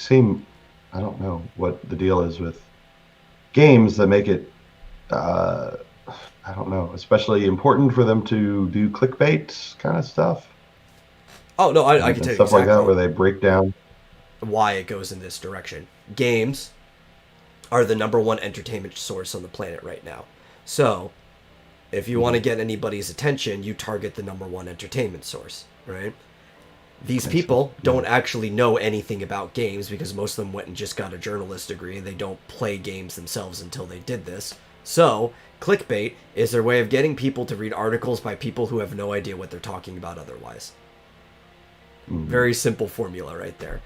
seem, I don't know what the deal is with games that make it, uh, I don't know, especially important for them to do clickbait kind of stuff Oh no, I can and tell you stuff like that exactly where they break down. why it goes in this direction. Games are the number one entertainment source on the planet right now. So, if you want to Mhm. get anybody's attention, you target the number one entertainment source, right? These I see. people Yeah. don't actually know anything about games because most of them went and just got a journalist degree and they don't play games themselves until they did this. So, clickbait is their way of getting people to read articles by people who have no idea what they're talking about otherwise. Mhm. Very simple formula right there.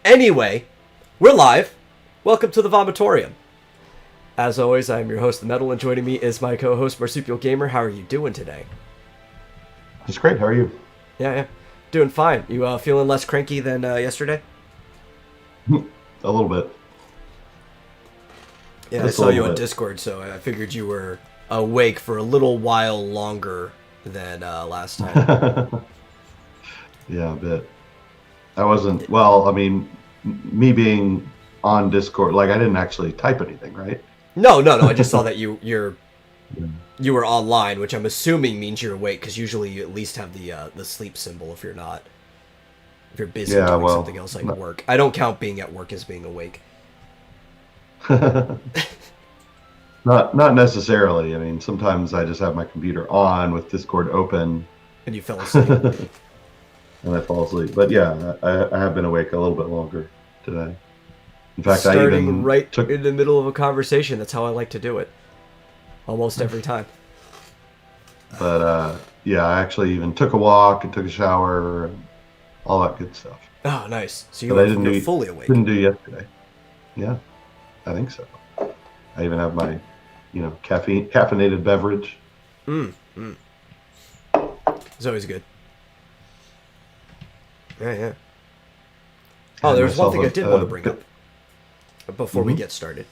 Anyway, we're live. Welcome to the Vomitorium. As always, I'm your host, The Metal, and joining me is my co-host, Marsupial Gamer. How are you doing today? It's great. How are you? Yeah. Doing fine. You feeling less cranky than yesterday? A little bit. Yeah, I Just a saw you little on bit. Discord, so I figured you were awake for a little while longer than last time. Yeah, a bit. I wasn't, well, I mean, me being on Discord, like I didn't actually type anything, right? No. I just saw that you're Yeah. you were online, which I'm assuming means you're awake, because usually you at least have the sleep symbol if you're busy Yeah, doing something well, else like work. I don't count being at work as being awake. not not necessarily. I mean, sometimes I just have my computer on with Discord open And you fell asleep. and I fall asleep. But yeah, I have been awake a little bit longer today. In fact, I Starting even right took, in the middle of a conversation. That's how I like to do it. Almost every time. but yeah, I actually even took a walk and took a shower and all that good stuff. Oh, nice. So But I you're fully awake. didn't do yesterday. Yeah, I think so. I even have my, caffeinated beverage. Mm. It's always good. Yeah. Oh, Had there's one myself thing I did want to a bring up bit. before we Mhm. get started.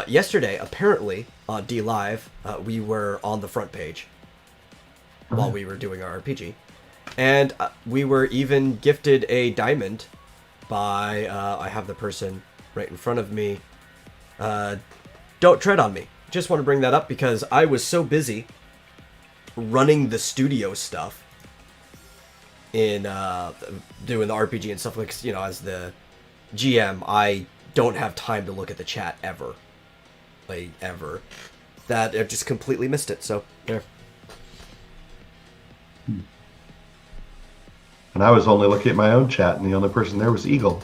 Yesterday, apparently, on D Live, we were on the front page while we were doing our RPG. And we were even gifted a diamond by, I have the person right in front of me. Don't tread on me. Just want to bring that up because I was so busy running the studio stuff in doing the RPG and stuff, like, as the GM, I don't have time to look at the chat ever. Like, ever. That I just completely missed it, so there. And I was only looking at my own chat, and the only person there was Eagle.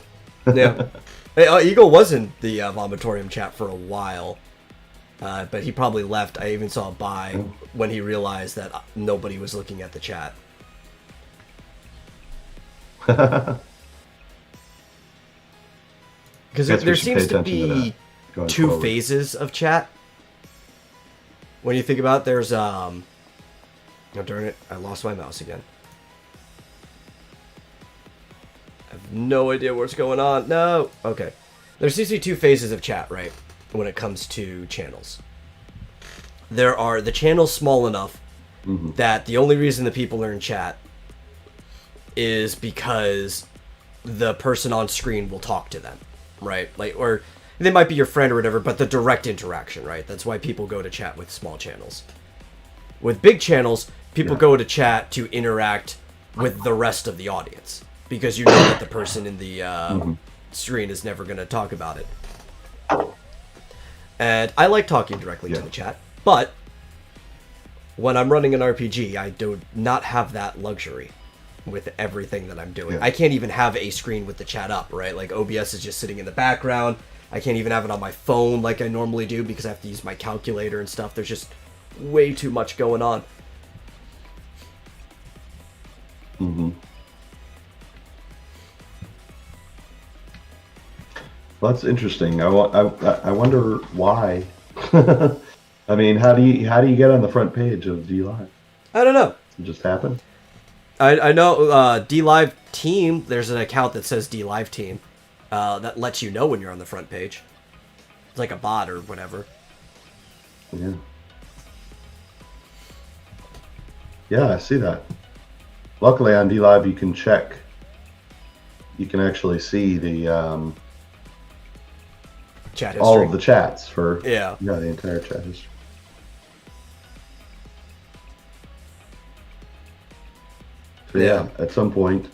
Yeah. Hey, Eagle was in the Vomitorium chat for a while, but he probably left. I even saw a buy when he realized that nobody was looking at the chat. Because Guess we there should pay seems to attention to that be going two forward. phases of chat. When you think about it, there's oh darn it, I lost my mouse again. I have no idea what's going on. No. Okay. There seems to be two phases of chat, right? When it comes to channels. There are the channels small enough Mhm. that the only reason the people are in chat is because the person on screen will talk to them, right? Like, or they might be your friend or whatever, but the direct interaction, right? That's why people go to chat with small channels. With big channels, people Yeah. go to chat to interact with the rest of the audience because you know that the person in the screen is never going to talk about it. And I like talking directly to Yeah. the chat, but when I'm running an RPG, I do not have that luxury with everything that I'm doing. Yeah. I can't even have a screen with the chat up, right? Like OBS is just sitting in the background. I can't even have it on my phone like I normally do because I have to use my calculator and stuff. There's just way too much going on. Mm-hmm. Well, that's interesting. I wonder why. I mean, how do you get on the front page of D Live? I don't know. It just happened. I know D Live Team, there's an account that says D Live Team that lets you know when you're on the front page. It's like a bot or whatever. Yeah. Yeah, I see that. Luckily on D Live you can check you can actually see the Chat all history. of the chats for Yeah. the entire chat history. So Yeah. at some point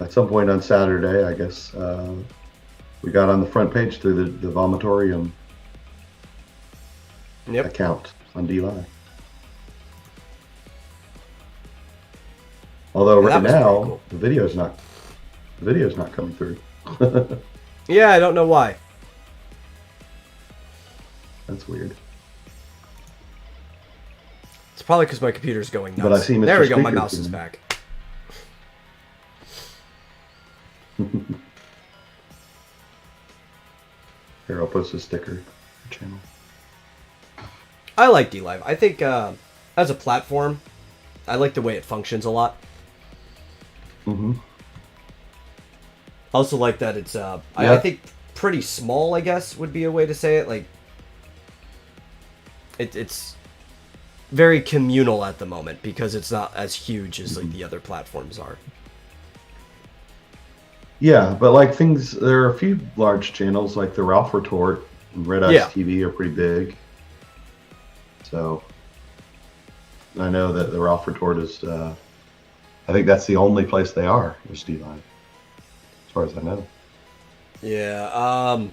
on Saturday, I guess we got on the front page through the Vomitorium Yep. account on DLive. Although And that right was pretty now cool. the video's not coming through. Yeah, I don't know why. That's weird. It's probably because my computer's going nuts. But I see Mr. There we go. My Speaker mouse is thing. back. Here, I'll post a sticker for channel. I like DLive. I think as a platform, I like the way it functions a lot. Mm-hmm. I also like that it's Yeah. I think pretty small, I guess would be a way to say it. Like it's very communal at the moment because it's not as huge as like the other platforms are. Yeah, but like there are a few large channels like the Ralph Retort and Red Ice Yeah. TV are pretty big. So I know that the Ralph Retort is, I think that's the only place they are, is DLive, as far as I know. Yeah.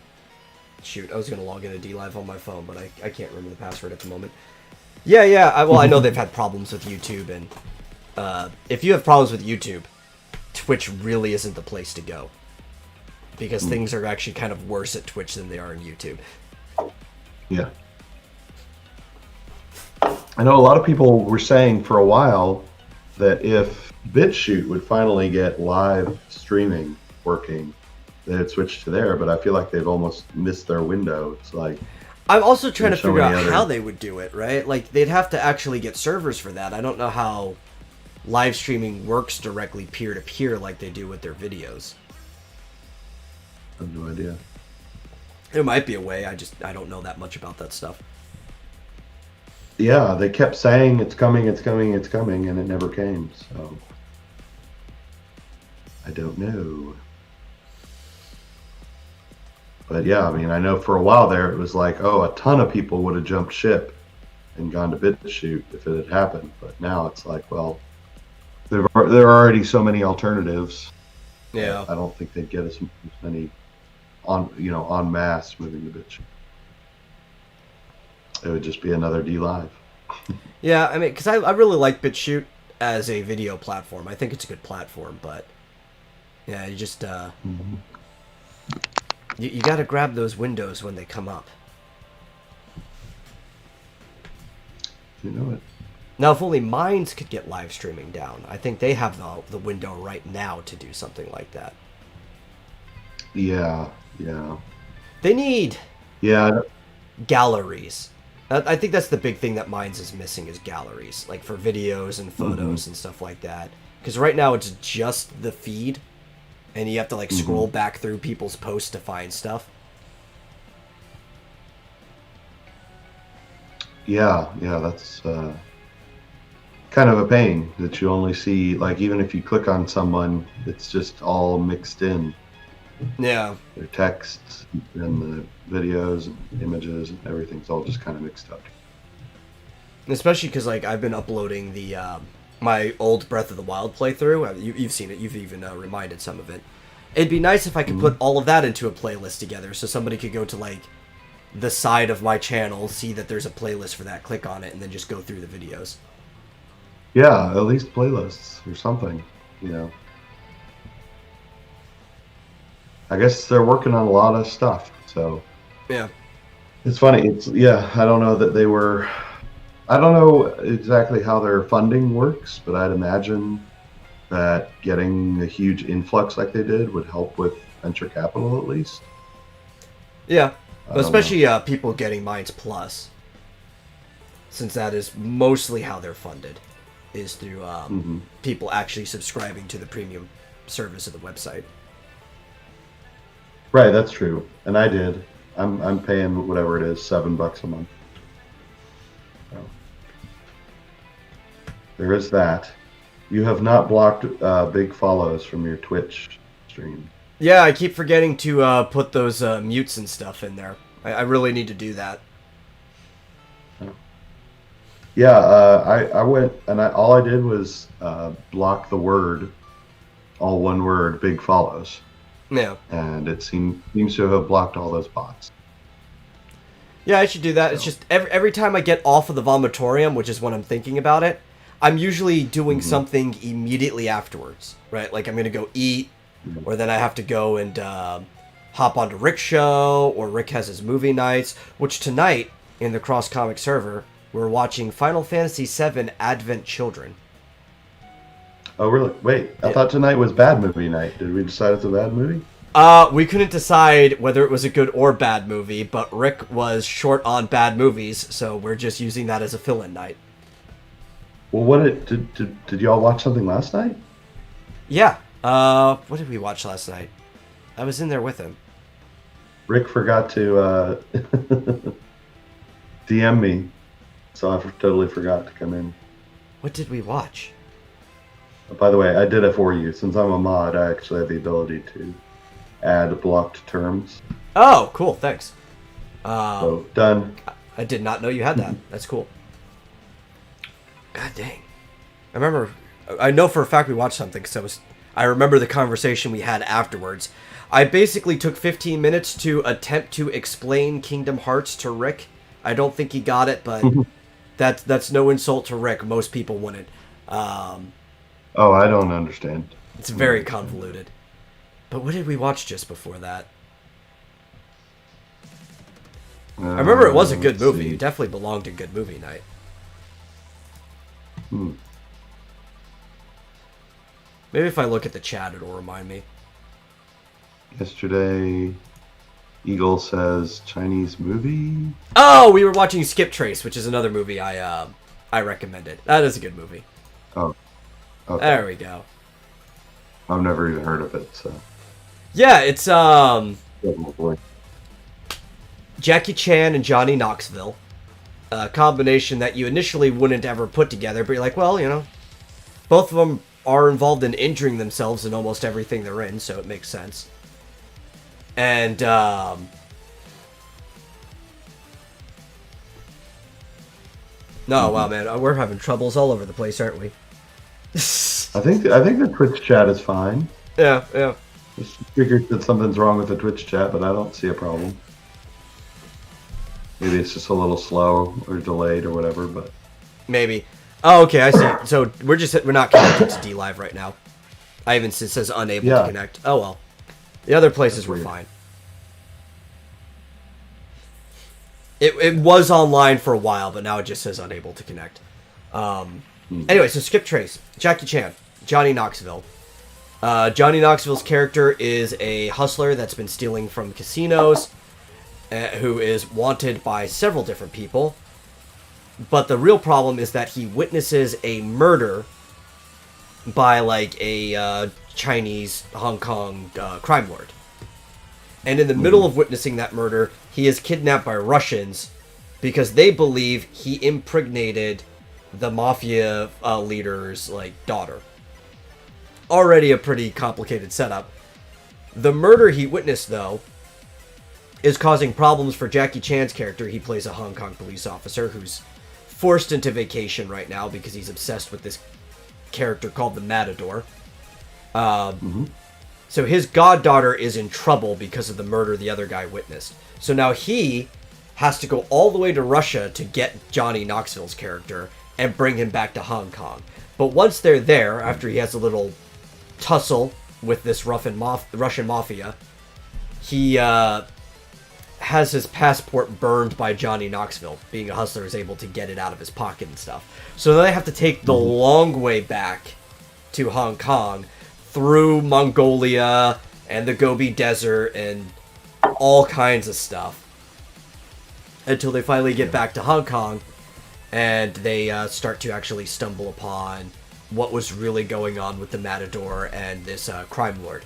Shoot, I was gonna log into DLive on my phone, but I can't remember the password at the moment. Yeah. Well, I know they've had problems with YouTube, and if you have problems with YouTube, Twitch really isn't the place to go. Because things are actually kind of worse at Twitch than they are in YouTube. Yeah. I know a lot of people were saying for a while that if BitChute would finally get live streaming working, they'd switch to there, but I feel like they've almost missed their window. It's like, I'm also trying to There's so figure out many other- how they would do it, right? Like, they'd have to actually get servers for that. I don't know how live streaming works directly peer-to-peer like they do with their videos. I have no idea. There might be a way, I don't know that much about that stuff. Yeah, they kept saying it's coming, and it never came. So I don't know. But yeah, I mean, I know for a while there it was like, oh, a ton of people would have jumped ship and gone to BitChute if it had happened. But now it's like, well, there are already so many alternatives. Yeah. I don't think they'd get as many en masse moving to BitChute. It would just be another DLive. Yeah, I mean, because I really like BitChute as a video platform. I think it's a good platform, but yeah, you just you got to grab those windows when they come up. You know it. Now, if only Minds could get live streaming down, I think they have the window right now to do something like that. Yeah. They need Yeah. galleries. I think that's the big thing that Minds is missing is galleries, like for videos and photos and stuff like that. Because right now it's just the feed, and you have to like scroll back through people's posts to find stuff. Yeah, that's kind of a pain that you only see, like, even if you click on someone, it's just all mixed in. Yeah. Their texts and the videos and images and everything's all just kind of mixed up. Especially because like I've been uploading the my old Breath of the Wild playthrough. You've seen it. You've even reminded some of it. It'd be nice if I could put all of that into a playlist together, so somebody could go to like the side of my channel, see that there's a playlist for that, click on it, and then just go through the videos. Yeah, at least playlists or something, you know. I guess they're working on a lot of stuff, so Yeah. it's funny. I don't know that they were. I don't know exactly how their funding works, but I'd imagine that getting a huge influx like they did would help with venture capital at least. Yeah. I don't Especially people getting Minds Plus, since that is mostly how they're funded, is through people actually subscribing to the premium service of the website. Right, that's true, and I did. I'm paying whatever it is, $7 a month. So, there is that. You have not blocked big follows from your Twitch stream. Yeah, I keep forgetting to put those mutes and stuff in there. I really need to do that. Yeah, I went and all I did was block the word, all one word, big follows, Yeah. and it seems to have blocked all those bots. Yeah, I should do that. So. It's just every time I get off of the Vomitorium, which is when I'm thinking about it, I'm usually doing something immediately afterwards, right? Like I'm going to go eat, or then I have to go and hop onto Rick's show, or Rick has his movie nights, which tonight in the Cross Comic server, we're watching Final Fantasy VII Advent Children. Oh, really? Wait, I thought tonight was bad movie night. Did we decide it's a bad movie? We couldn't decide whether it was a good or bad movie, but Rick was short on bad movies, so we're just using that as a fill-in night. Well, did y'all watch something last night? Yeah. What did we watch last night? I was in there with him. Rick forgot to DM me, so I totally forgot to come in. What did we watch? By the way, I did it for you. Since I'm a mod, I actually have the ability to add blocked terms. Oh, cool. Thanks. So, done. I did not know you had that. That's cool. God dang. I know for a fact we watched something, because I remember the conversation we had afterwards. I basically took 15 minutes to attempt to explain Kingdom Hearts to Rick. I don't think he got it, but that's no insult to Rick. Most people wouldn't. Oh, I don't understand. It's very convoluted. But what did we watch just before that? I remember it was a good movie. It definitely belonged in Good Movie Night. Maybe if I look at the chat, it'll remind me. Yesterday, Eagle says Chinese movie. Oh, we were watching Skip Trace, which is another movie I recommended. That is a good movie. Oh, okay. There we go. I've never even heard of it, so. Yeah, it's Oh, boy. Jackie Chan and Johnny Knoxville. A combination that you initially wouldn't ever put together, but you're like, well, you know, both of them are involved in injuring themselves in almost everything they're in, so it makes sense. And, oh, wow, man, we're having troubles all over the place, aren't we? I think the Twitch chat is fine. Yeah. Just figured that something's wrong with the Twitch chat, but I don't see a problem. Maybe it's just a little slow or delayed or whatever, but maybe. Oh, okay, I see. So we're not connected to D Live right now. I even it says unable to connect. Oh well. The other places were fine. It was online for a while, but now it just says unable to connect. Anyway, so Skip Trace, Jackie Chan, Johnny Knoxville. Johnny Knoxville's character is a hustler that's been stealing from casinos, who is wanted by several different people. But the real problem is that he witnesses a murder by, like, a Chinese Hong Kong crime lord. And in the middle of witnessing that murder, he is kidnapped by Russians because they believe he impregnated the mafia leader's, like, daughter. Already a pretty complicated setup. The murder he witnessed, though, is causing problems for Jackie Chan's character. He plays a Hong Kong police officer who's forced into vacation right now because he's obsessed with this character called the Matador. So his goddaughter is in trouble because of the murder the other guy witnessed. So now he has to go all the way to Russia to get Johnny Knoxville's character and bring him back to Hong Kong. But once they're there, after he has a little tussle with this Russian mafia, he has his passport burned by Johnny Knoxville. Being a hustler, is able to get it out of his pocket and stuff. So they have to take the long way back to Hong Kong through Mongolia and the Gobi Desert and all kinds of stuff until they finally get back to Hong Kong and they start to actually stumble upon what was really going on with the Matador and this crime lord.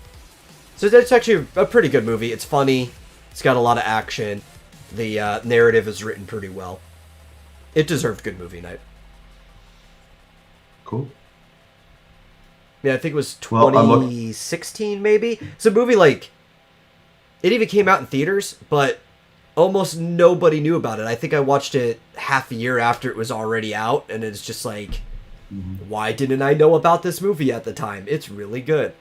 So that's actually a pretty good movie. It's funny. It's got a lot of action. The narrative is written pretty well. It deserved Good Movie Night. Cool. Yeah, I think it was Well, I'm looking. 2016 maybe. It's a movie like it even came out in theaters, but almost nobody knew about it. I think I watched it half a year after it was already out, and it's just like, why didn't I know about this movie at the time? It's really good.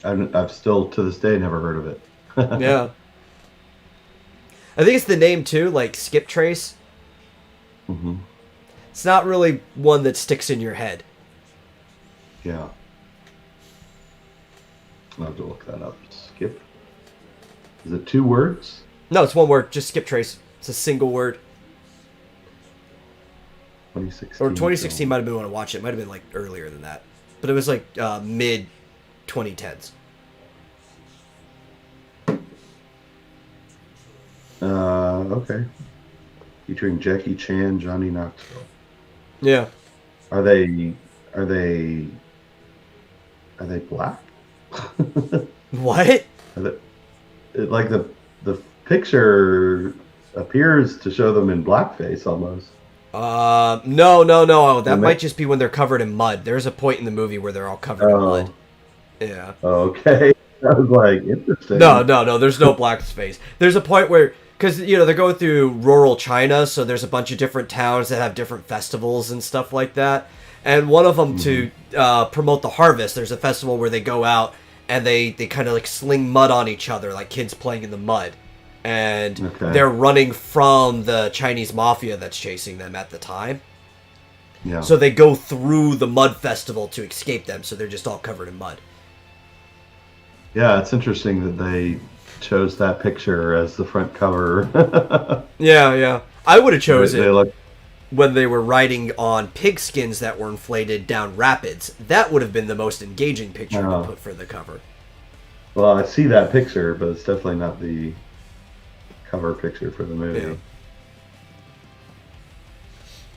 I've still to this day never heard of it. Yeah. I think it's the name too, like Skip Trace. Hmm. It's not really one that sticks in your head. Yeah. I'll have to look that up. Skip. Is it 2 words? No, it's one word, just Skip Trace. It's a single word. 2016. Or 2016 might have been when I watched it. It might have been like earlier than that. But it was like mid 2010s. Okay. Featuring Jackie Chan, Johnny Knoxville. Yeah. Are they are they are they black? What? Are they, like the picture appears to show them in blackface almost. No. That Am might I- just be when they're covered in mud. There's a point in the movie where they're all covered in mud. Oh, Yeah. okay. I was like, interesting. No. There's no black space. There's a point where, because they're going through rural China, so there's a bunch of different towns that have different festivals and stuff like that. And one of them to promote the harvest, there's a festival where they go out and they kind of like sling mud on each other, like kids playing in the mud. And Okay. they're running from the Chinese mafia that's chasing them at the time. Yeah. So they go through the mud festival to escape them, so they're just all covered in mud. Yeah, it's interesting that they chose that picture as the front cover. Yeah. I would have chose They it look. when they were riding on pigskins that were inflated down rapids. That would have been the most engaging picture to Oh. put for the cover. Well, I see that picture, but it's definitely not the cover picture for the movie. Yeah.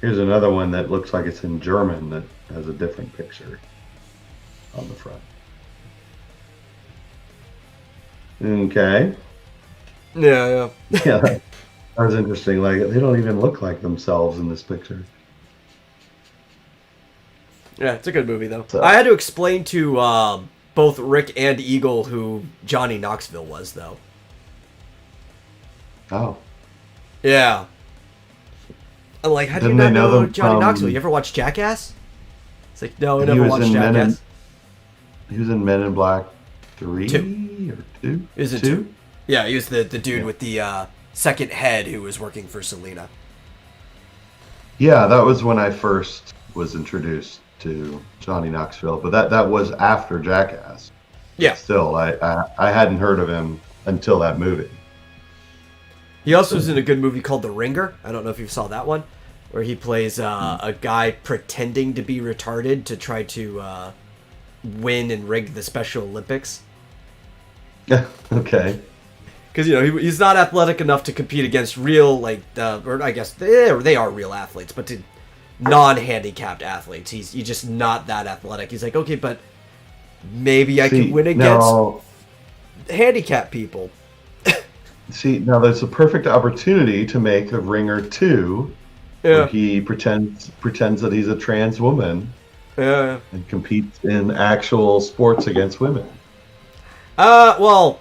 Here's another one that looks like it's in German that has a different picture on the front. Okay. Yeah. Yeah, that was interesting. Like, they don't even look like themselves in this picture. Yeah, it's a good movie, though. So- I had to explain to both Rick and Eagle who Johnny Knoxville was, though. Oh. Yeah. I'm like, how do you Didn't not they know know them Johnny from- Knoxville? You ever watch Jackass? It's like, no, I He never was watched in Men in- Jackass. He was in Men in Black 3 Two. or 2? Is it 2? Yeah, he was the dude with the second head who was working for Selena. Yeah, that was when I first was introduced to Johnny Knoxville, but that was after Jackass. Yeah. Still, I hadn't heard of him until that movie. He also was in a good movie called The Ringer. I don't know if you saw that one, where he plays a guy pretending to be retarded to try to win and rig the Special Olympics. Okay. Because he's not athletic enough to compete against real, like, or I guess they are real athletes, but to non-handicapped athletes, he's just not that athletic. He's like, okay, but maybe I can win against now, handicapped people. now there's a perfect opportunity to make The Ringer 2, where Yeah, he pretends that he's a trans woman yeah. and competes in actual sports against women. Well,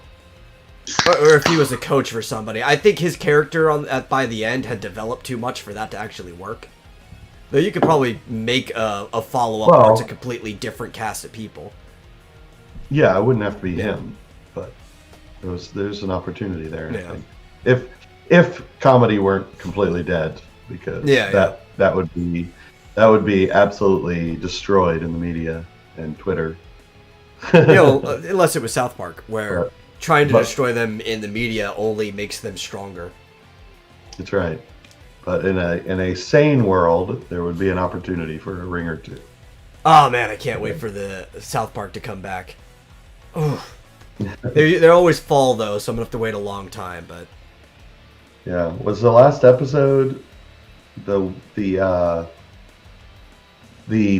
or if he was a coach for somebody, I think his character by the end had developed too much for that to actually work. Though you could probably make a follow-up where it's a completely different cast of people. Yeah, it wouldn't have to be him, but there's an opportunity there. Yeah. I think. If comedy weren't completely dead, because that would be absolutely destroyed in the media and Twitter. Unless it was South Park, where trying to but- destroy them in the media only makes them stronger. That's right. But in a sane world, there would be an opportunity for a Ringer 2. Oh man, I can't wait for the South Park to come back. Oh, they always fall though, so I'm gonna have to wait a long time. But Yeah, was the last episode the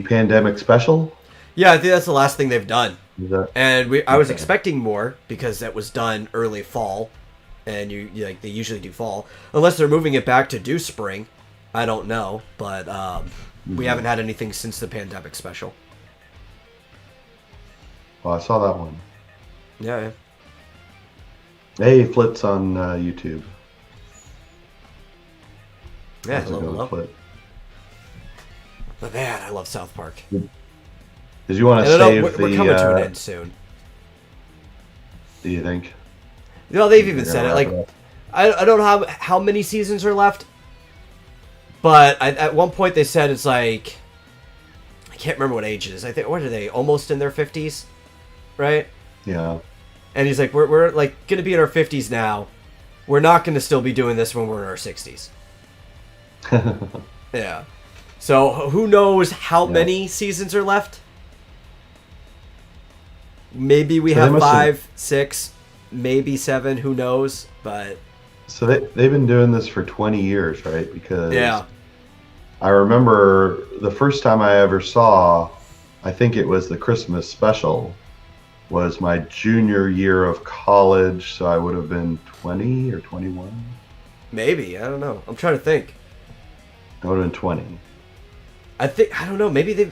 pandemic special? yeah, I think that's the last thing they've done. Is that And I was Okay. expecting more because that was done early fall, and like they usually do fall, unless they're moving it back to do spring. I don't know, but we haven't had anything since the pandemic special. Oh, I saw that one. Yeah, yeah. Hey, Flit's on YouTube. Yeah, How's it hello, going, hello. Flit? But man, I love South Park. Did you want And to I know save we're the? coming to an end soon. Do you think? You know, they've You're even gonna said it. wrap Like, it up? I don't know how many seasons are left, but at one point they said it's like, I can't remember what age it is. I think, what are they? Almost in their 50s, right? Yeah. And he's like, we're like gonna be in our 50s now. We're not gonna still be doing this when we're in our 60s. Yeah. So who knows how Yeah. many seasons are left? Maybe we So they have must have- 5, 6, maybe 7. Who knows? But So they've been doing this for 20 years, right? Because yeah, I remember the first time I ever saw, I think it was the Christmas special, was my junior year of college. So I would have been 20 or 21. maybe, I don't know. I'm trying to think. I would have been 20. I don't know. Maybe they,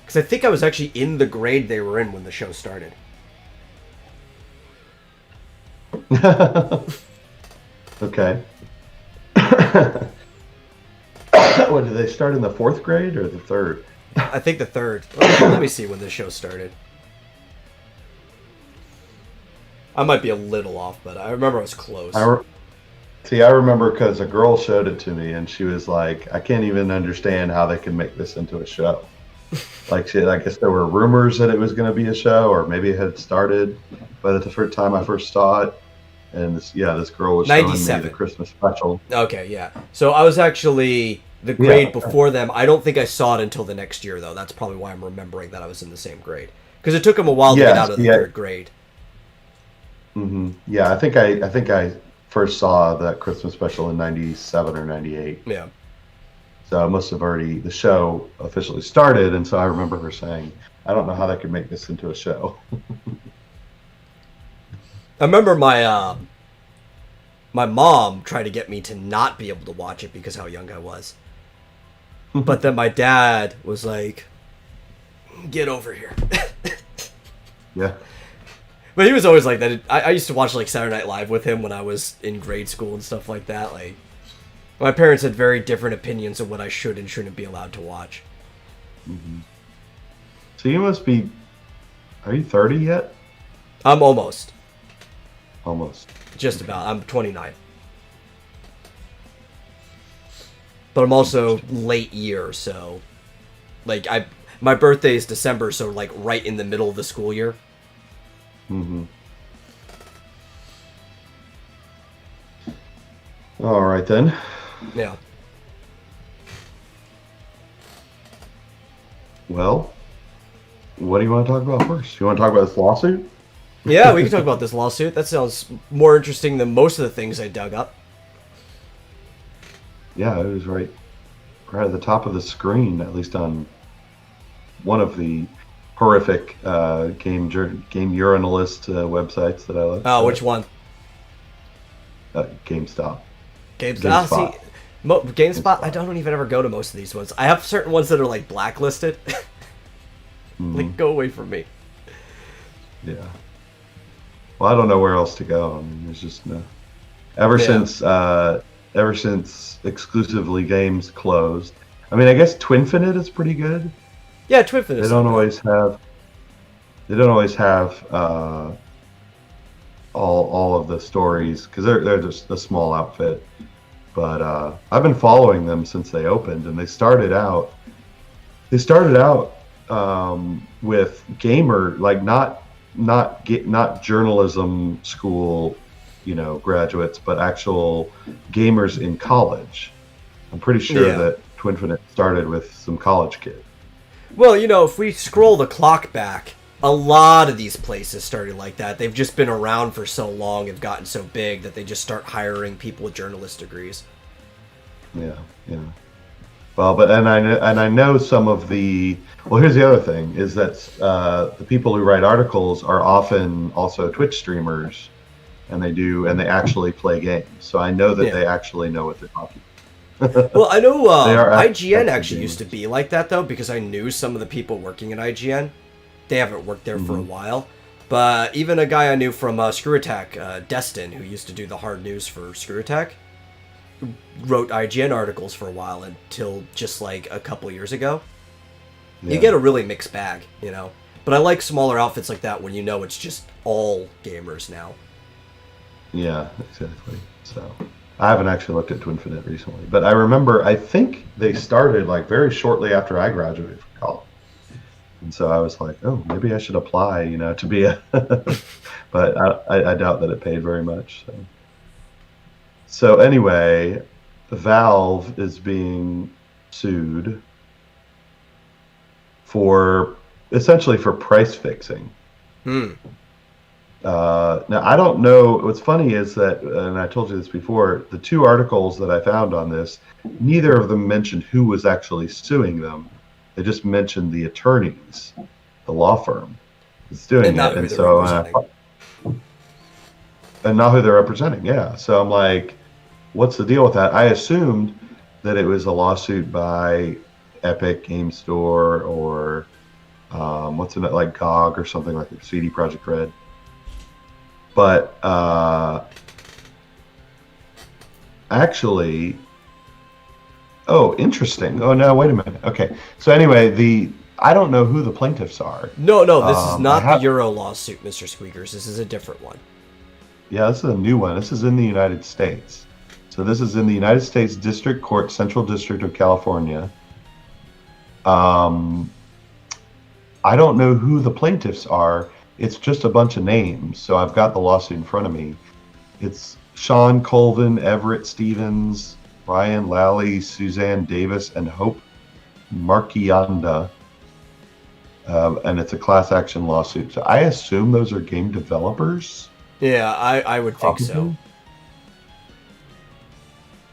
because I think I was actually in the grade they were in when the show started. Okay. What, did they start in the 4th grade or the 3rd? I think the 3rd. Let me see when the show started. I might be a little off, but I remember I was close. See, I remember because a girl showed it to me, and she was like, "I can't even understand how they can make this into a show." Like, I guess there were rumors that it was going to be a show, or maybe it had started. But at the first time I first saw it, and this girl was showing me 97. the Christmas special. Okay, yeah. So I was actually the grade before them. I don't think I saw it until the next year, though. That's probably why I'm remembering that I was in the same grade. Because it took them a while to get out of the 3rd grade. Mm-hmm. Yeah, I think I first saw that Christmas special in 97 or 98. Yeah. So it must have the show officially started, and so I remember her saying, "I don't know how they could make this into a show." I remember my mom tried to get me to not be able to watch it because how young I was. But then my dad was like, "Get over here." Yeah. But he was always like that. I used to watch like Saturday Night Live with him when I was in grade school and stuff like that. Like, my parents had very different opinions of what I should and shouldn't be allowed to watch. Mm-hmm. So you must be. Are you 30 yet? I'm almost. Almost. Just about. I'm 29. But I'm also late year, so like my birthday is December, so like right in the middle of the school year. Mm-hmm. All right then. Yeah. Well, what do you want to talk about first? You want to talk about this lawsuit? Yeah, we can talk about this lawsuit. That sounds more interesting than most of the things I dug up. Yeah, it was right at the top of the screen, at least on one of the horrific game urinalist websites that I like. Oh, which one? GameStop. GameSpot. See, GameSpot. I don't even ever go to most of these ones. I have certain ones that are like blacklisted. Like, go away from me. Yeah. Well, I don't know where else to go. I mean, there's just no. Ever since exclusively games closed. I mean, I guess Twinfinite is pretty good. Yeah, Twinfinite. They don't always have. They don't always have all of the stories because they're just a small outfit. But I've been following them since they opened, and they started out. With gamer, like not journalism school, graduates, but actual gamers in college. I'm pretty sure that Twinfinite started with some college kid. Well, if we scroll the clock back, a lot of these places started like that. They've just been around for so long and gotten so big that they just start hiring people with journalist degrees. Yeah. Well, but I know some of the. Well, here's the other thing: is that the people who write articles are often also Twitch streamers, and they actually play games. So I know that they actually know what they're talking about. Well, I know They are IGN actually actually used to be like that though, because I knew some of the people working at IGN. they haven't worked there for a Mhm. while. But even a guy I knew from Screw Attack, Destin, who used to do the hard news for Screw Attack, wrote IGN articles for a while until just like a couple years ago. Yeah. You get a really mixed bag, But I like smaller outfits like that when it's just all gamers now. Yeah, exactly. So I haven't actually looked at Twinfinite recently, but I remember I think they started like very shortly after I graduated from college. And so I was like, oh, maybe I should apply, to be a. But I doubt that it paid very much. So anyway, Valve is being sued for essentially for price fixing. Now, I don't know. What's funny is that, and I told you this before, the two articles that I found on this, neither of them mentioned who was actually suing them. They just mentioned the attorneys, the law firm that's doing it. And so, and not who they're representing. Yeah. So I'm like, what's the deal with that? I assumed that it was a lawsuit by Epic Game Store or what's in it, like GOG or something like the CD Projekt Red. But actually, oh, interesting. Oh, no, wait a minute. Okay. So anyway, I don't know who the plaintiffs are. No, this is not the Euro lawsuit, Mr. Squeakers. This is a different one. Yeah, this is a new one. This is in the United States. So this is in the United States District Court, Central District of California. I don't know who the plaintiffs are. It's just a bunch of names. So I've got the lawsuit in front of me. It's Sean Colvin, Everett Stevens, Ryan Lally, Suzanne Davis, and Hope Marquianda. And it's a class action lawsuit. So I assume those are game developers. Yeah, I would think so.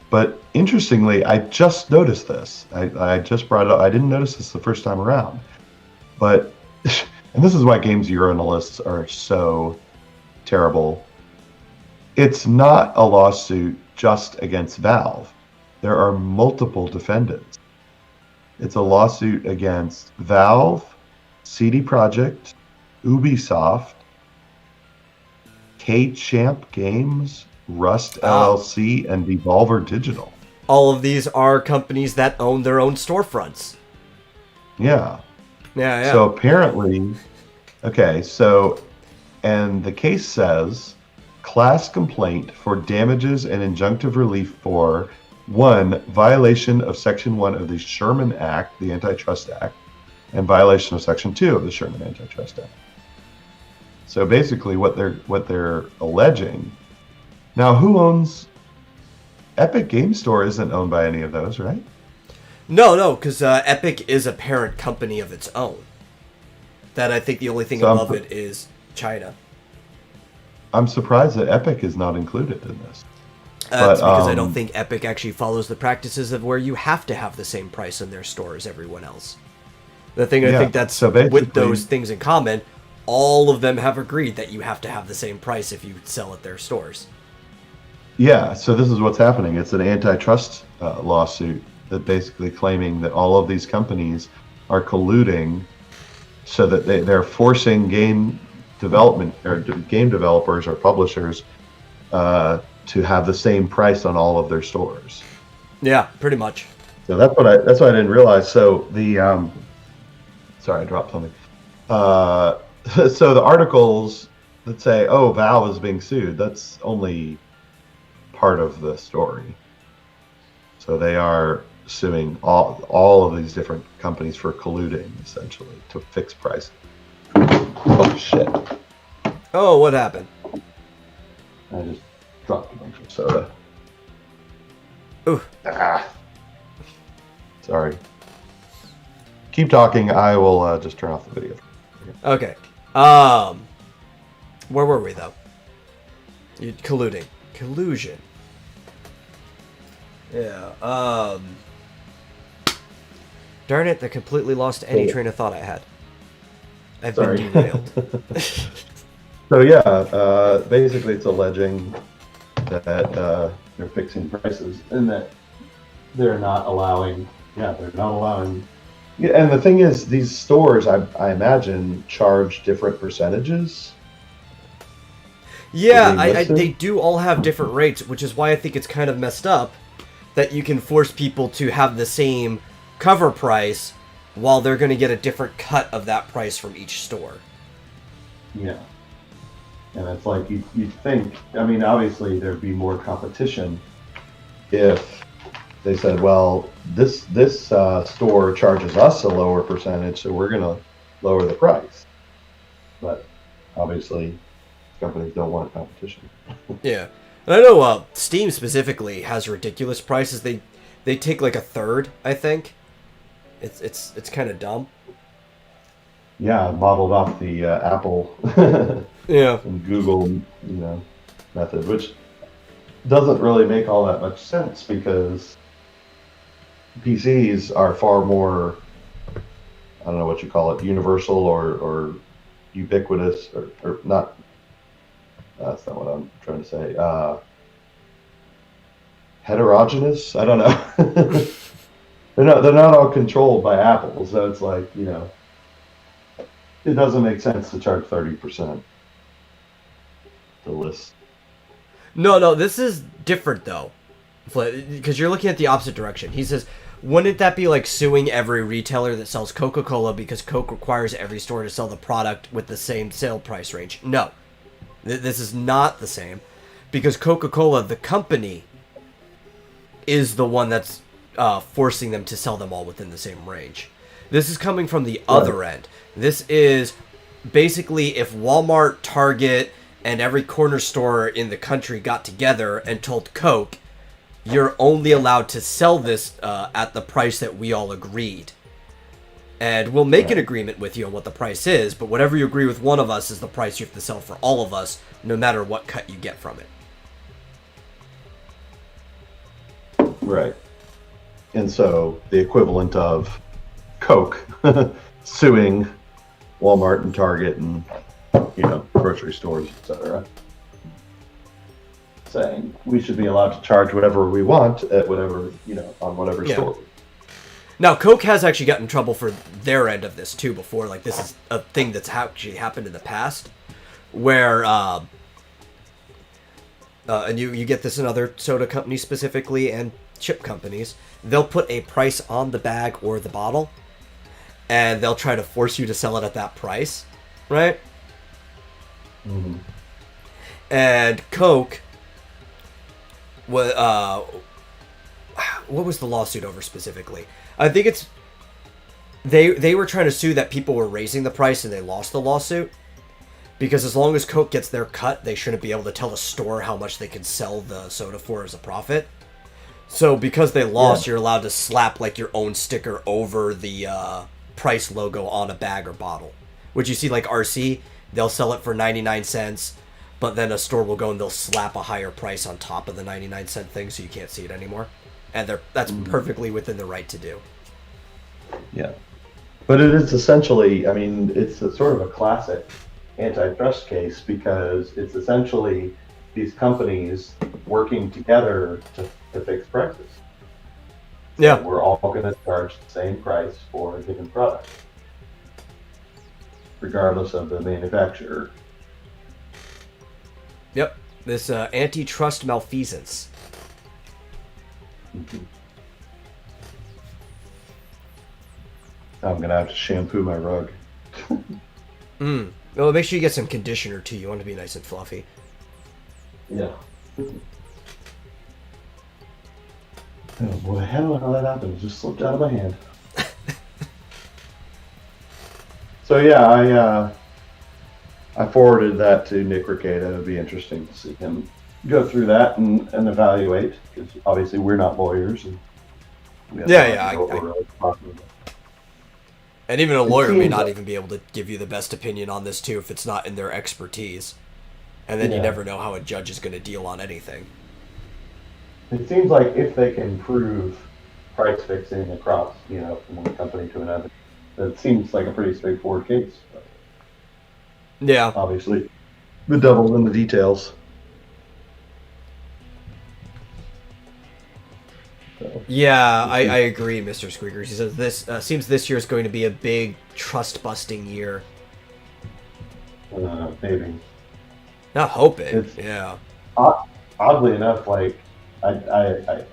But interestingly, I just noticed this. I just brought it up. I didn't notice this the first time around. But, and this is why games Euroanalysts are so terrible. It's not a lawsuit just against Valve. There are multiple defendants. It's a lawsuit against Valve, CD Projekt, Ubisoft, K-Champ Games, Rust LLC, and Devolver Digital. All of these are companies that own their own storefronts. Yeah. Yeah. So apparently, and the case says, class complaint for damages and injunctive relief for 1, violation of Section 1 of the Sherman Act, the Antitrust Act, and violation of Section 2 of the Sherman Antitrust Act. So basically what they're alleging. Now, who owns Epic Game Store? Isn't owned by any of those, right? No, because Epic is a parent company of its own. That I think the only thing above it is China. I'm surprised that Epic is not included in this. That's because I don't think Epic actually follows the practices of where you have to have the same price in their store as everyone else. The thing I think that's with those things in common, all of them have agreed that you have to have the same price if you sell at their stores. Yeah, so this is what's happening. It's an antitrust lawsuit that basically claiming that all of these companies are colluding so that they're forcing game development or game developers or publishers to have the same price on all of their stores. Yeah, pretty much. So that's what I didn't realize. So the sorry, I dropped something. So the articles that say, "Oh, Valve is being sued," that's only part of the story. So they are suing all of these different companies for colluding, essentially, to fix price. Oh shit! Oh, what happened? I just dropped a bunch of soda. Ooh. Sorry. Keep talking. I will just turn off the video. Okay. Where were we though? Colluding. Collusion. Yeah. Darn it! I completely lost any train of thought I had. I've been derailed. So yeah, basically it's alleging that they're fixing prices and that they're not allowing Yeah, and the thing is, these stores, I imagine, charge different percentages for Yeah, being they listed. do all have different rates, which is why I think it's kind of messed up that you can force people to have the same cover price while they're going to get a different cut of that price from each store. Yeah, and it's like you'd think. I mean, obviously there'd be more competition if they said, "Well, this store charges us a lower percentage, so we're going to lower the price." But obviously, companies don't want competition. Yeah, and I know Steam specifically has ridiculous prices. They take like a third, I think. It's kind of dumb. Yeah, modeled off the Apple Yeah. and Google, method, which doesn't really make all that much sense because PCs are far more, I don't know what you call it, universal or ubiquitous or not. That's not what I'm trying to say. Heterogeneous. I don't know. They're not all controlled by Apple, so it's like it doesn't make sense to charge 30% to list. No, no, this is different though, because you're looking at the opposite direction. He says, wouldn't that be like suing every retailer that sells Coca-Cola because Coke requires every store to sell the product with the same sale price range? No, this is not the same, because Coca-Cola, the company, is the one that's forcing them to sell them all within the same range. This is coming from the Right. other end. This is basically if Walmart, Target, and every corner store in the country got together and told Coke, you're only allowed to sell this at the price that we all agreed. And we'll make an Right. agreement with you on what the price is, but whatever you agree with one of us is the price you have to sell for all of us, no matter what cut you get from it. Right. And so the equivalent of Coke suing Walmart and Target and grocery stores, etc., saying we should be allowed to charge whatever we want at whatever on whatever Yeah. store. Now, Coke has actually gotten in trouble for their end of this too before. Like, this is a thing that's actually happened in the past, where and you get this in other soda companies specifically and chip companies. They'll put a price on the bag or the bottle, and they'll try to force you to sell it at that price, right? Mm-hmm. And Coke, what was the lawsuit over specifically? I think it's they were trying to sue that people were raising the price and they lost the lawsuit because as long as Coke gets their cut, they shouldn't be able to tell the store how much they can sell the soda for as a profit. So because they Yeah. lost, you're allowed to slap like your own sticker over the price logo on a bag or bottle. Which you see like RC, they'll sell it for 99 cents, but then a store will go and they'll slap a higher price on top of the 99-cent thing so you can't see it anymore. And that's perfectly within the right to do. Yeah. But it is essentially, I mean, it's a sort of a classic antitrust case because it's essentially these companies working together to fix prices. Yeah. We're all going to charge the same price for a given product, regardless of the manufacturer. Yep. This antitrust malfeasance. Mhm. I'm going to have to shampoo my rug. Well, make sure you get some conditioner too. You want it to be nice and fluffy. Yeah. Oh boy, I don't know how that happened. It just slipped out of my hand. So yeah, I forwarded that to Nick Ricada. It'd be interesting to see him go through that and evaluate because obviously we're not lawyers. And we have Yeah, no yeah, idea what we're really talking about. And even a It lawyer may seems not like- even be able to give you the best opinion on this too if it's not in their expertise. And then you Yeah. never know how a judge is going to deal on anything. It seems like if they can prove price fixing across, from one company to another, it seems like a pretty straightforward case. But Yeah. obviously, the devil's in the details. So, Yeah, I agree, Mr. Squeakers. He says this seems this year is going to be a big trust-busting year. Maybe Not hoping. it's Yeah. oddly enough, like I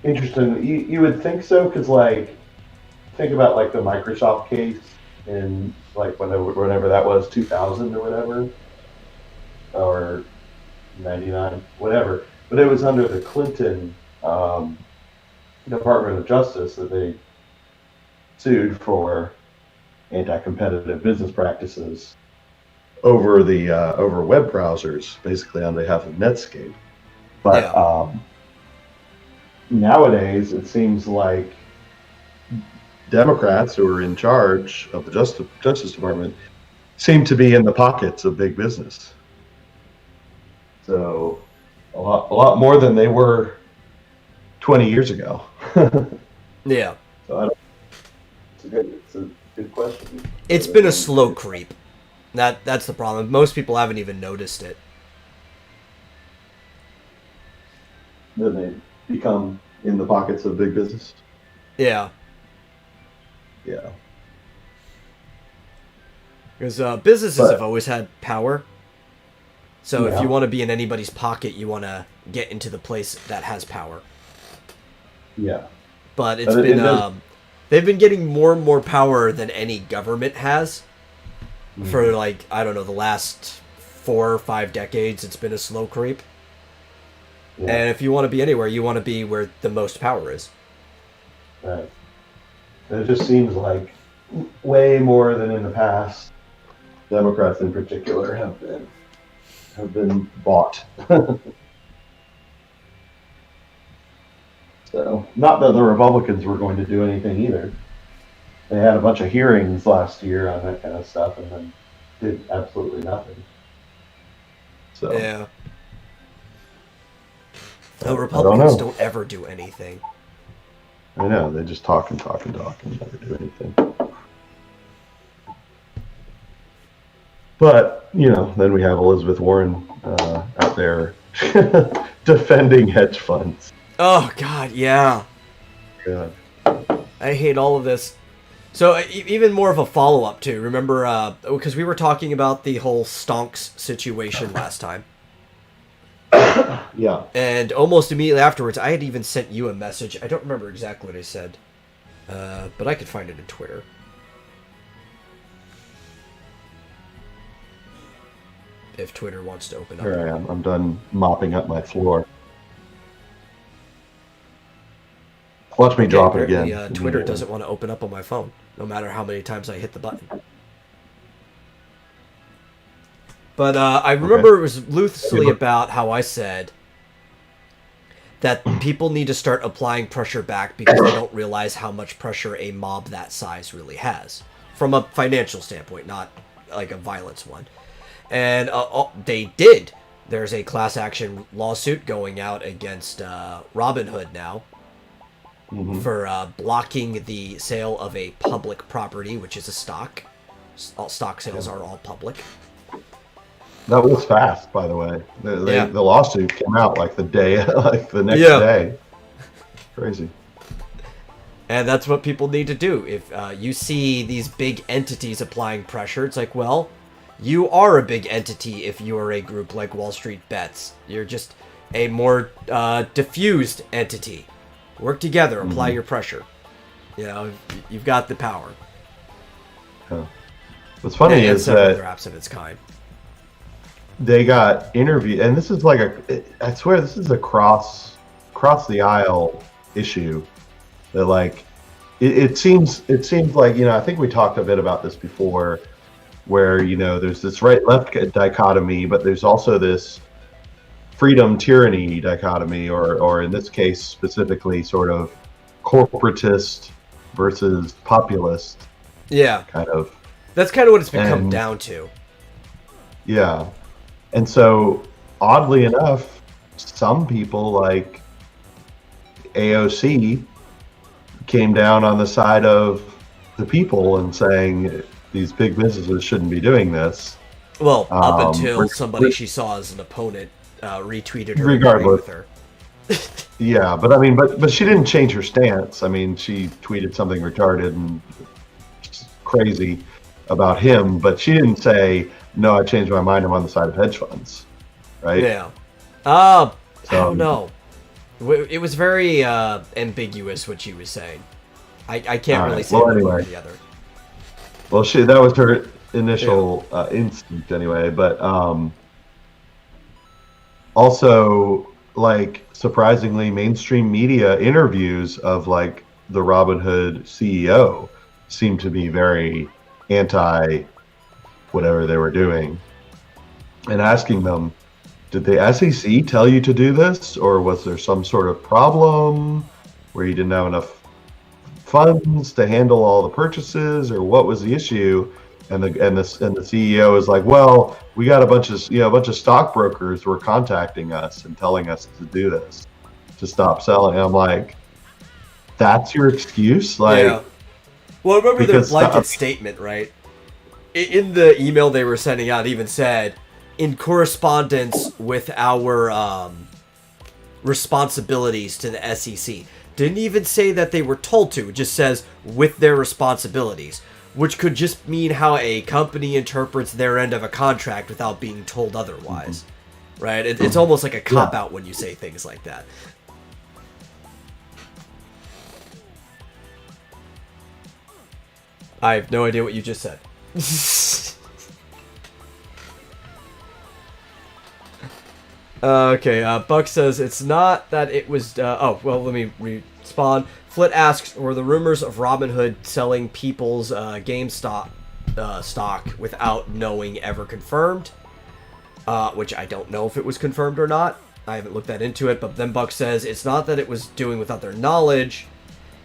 interesting. You would think so because like think about like the Microsoft case in like whenever that was 2000 or whatever or 99 whatever, but it was under the Clinton Department of Justice that they sued for anti-competitive business practices over the over web browsers, basically on behalf of Netscape. But Yeah. Nowadays, it seems like Democrats who are in charge of the Justice Department seem to be in the pockets of big business. So a lot more than they were 20 years ago. Yeah. So it's a good question. It's been a slow creep. That's the problem. Most people haven't even noticed it. Then they become in the pockets of big business. Yeah. Yeah. Because businesses have always had power. So if Yeah. you want to be in anybody's pocket, you want to get into the place that has power. Yeah. But it's been they've been getting more and more power than any government has for like I don't know the last 4 or 5 decades. It's been a slow creep. Yeah. And if you want to be anywhere, you want to be where the most power is. Right. It just seems like way more than in the past. Democrats in particular have been bought. So, not that the Republicans were going to do anything either. They had a bunch of hearings last year on that kind of stuff and then did absolutely nothing. So, Yeah. The I don't Republicans know. don't ever do anything. I know, they just talk and talk and talk and never do anything. But, then we have Elizabeth Warren out there defending hedge funds. Oh God, yeah. God. I hate all of this. So even more of a follow-up too. Remember, because we were talking about the whole stonks situation last time. Yeah. And almost immediately afterwards, I had even sent you a message. I don't remember exactly what I said, but I could find it in Twitter. If Twitter wants to open up. Here I am. I'm done mopping up my floor. Watch me drop it again. Twitter doesn't want to open up on my phone, no matter how many times I hit the button. But I remember it was loosely about how I said that people need to start applying pressure back because they don't realize how much pressure a mob that size really has. From a financial standpoint, not like a violence one. And they did. There's a class action lawsuit going out against Robinhood now for blocking the sale of a public property, which is a stock. All stock sales are all public. That was fast, by the way. The lawsuit came out like the day, like the next day. Crazy. And that's what people need to do. If you see these big entities applying pressure, it's like, well, you are a big entity if you are a group like Wall Street Bets. You're just a more diffused entity. Work together, apply your pressure. You've got the power. What's funny is that other apps of its kind. They got interviewed, and this is like I swear this is a cross the aisle issue. That like it seems like I think we talked a bit about this before, where there's this right left dichotomy, but there's also this freedom tyranny dichotomy, or in this case specifically, sort of corporatist versus populist. Yeah, kind of. That's kind of what it's become down to. Yeah. And so, oddly enough, some people like AOC came down on the side of the people and saying these big businesses shouldn't be doing this. Well, up until somebody she saw as an opponent retweeted her regardless with her. Yeah, but I mean, but she didn't change her stance. I mean, she tweeted something retarded and crazy about him, but she didn't say, "No, I changed my mind. I'm on the side of hedge funds." Right? Yeah. I So don't know. It was very ambiguous what she was saying. I can't all really right. say Well, one way or anyway, the other. well, she that was her Yeah. initial instinct anyway, but also, like, surprisingly, mainstream media interviews of like the Robinhood CEO seem to be very anti whatever they were doing, and asking them, did the SEC tell you to do this, or was there some sort of problem where you didn't have enough funds to handle all the purchases, or what was the issue? And the CEO is like, well, we got a bunch of stockbrokers were contacting us and telling us to do this, to stop selling. And I'm like, that's your excuse? Yeah. Like, Well, I remember their because blanket statement, right? In the email they were sending out, it even said, in correspondence with our responsibilities to the SEC. Didn't even say that they were told to. It just says with their responsibilities, which could just mean how a company interprets their end of a contract without being told otherwise. Right? It's almost like a yeah, cop out when you say things like that. I have no idea what you just said. Okay, Buck says it's not that it was. Oh, well, let me respawn. Flit asks, were the rumors of Robinhood selling people's GameStop stock without knowing ever confirmed? Which I don't know if it was confirmed or not. I haven't looked that into it. But then Buck says it's not that it was doing without their knowledge.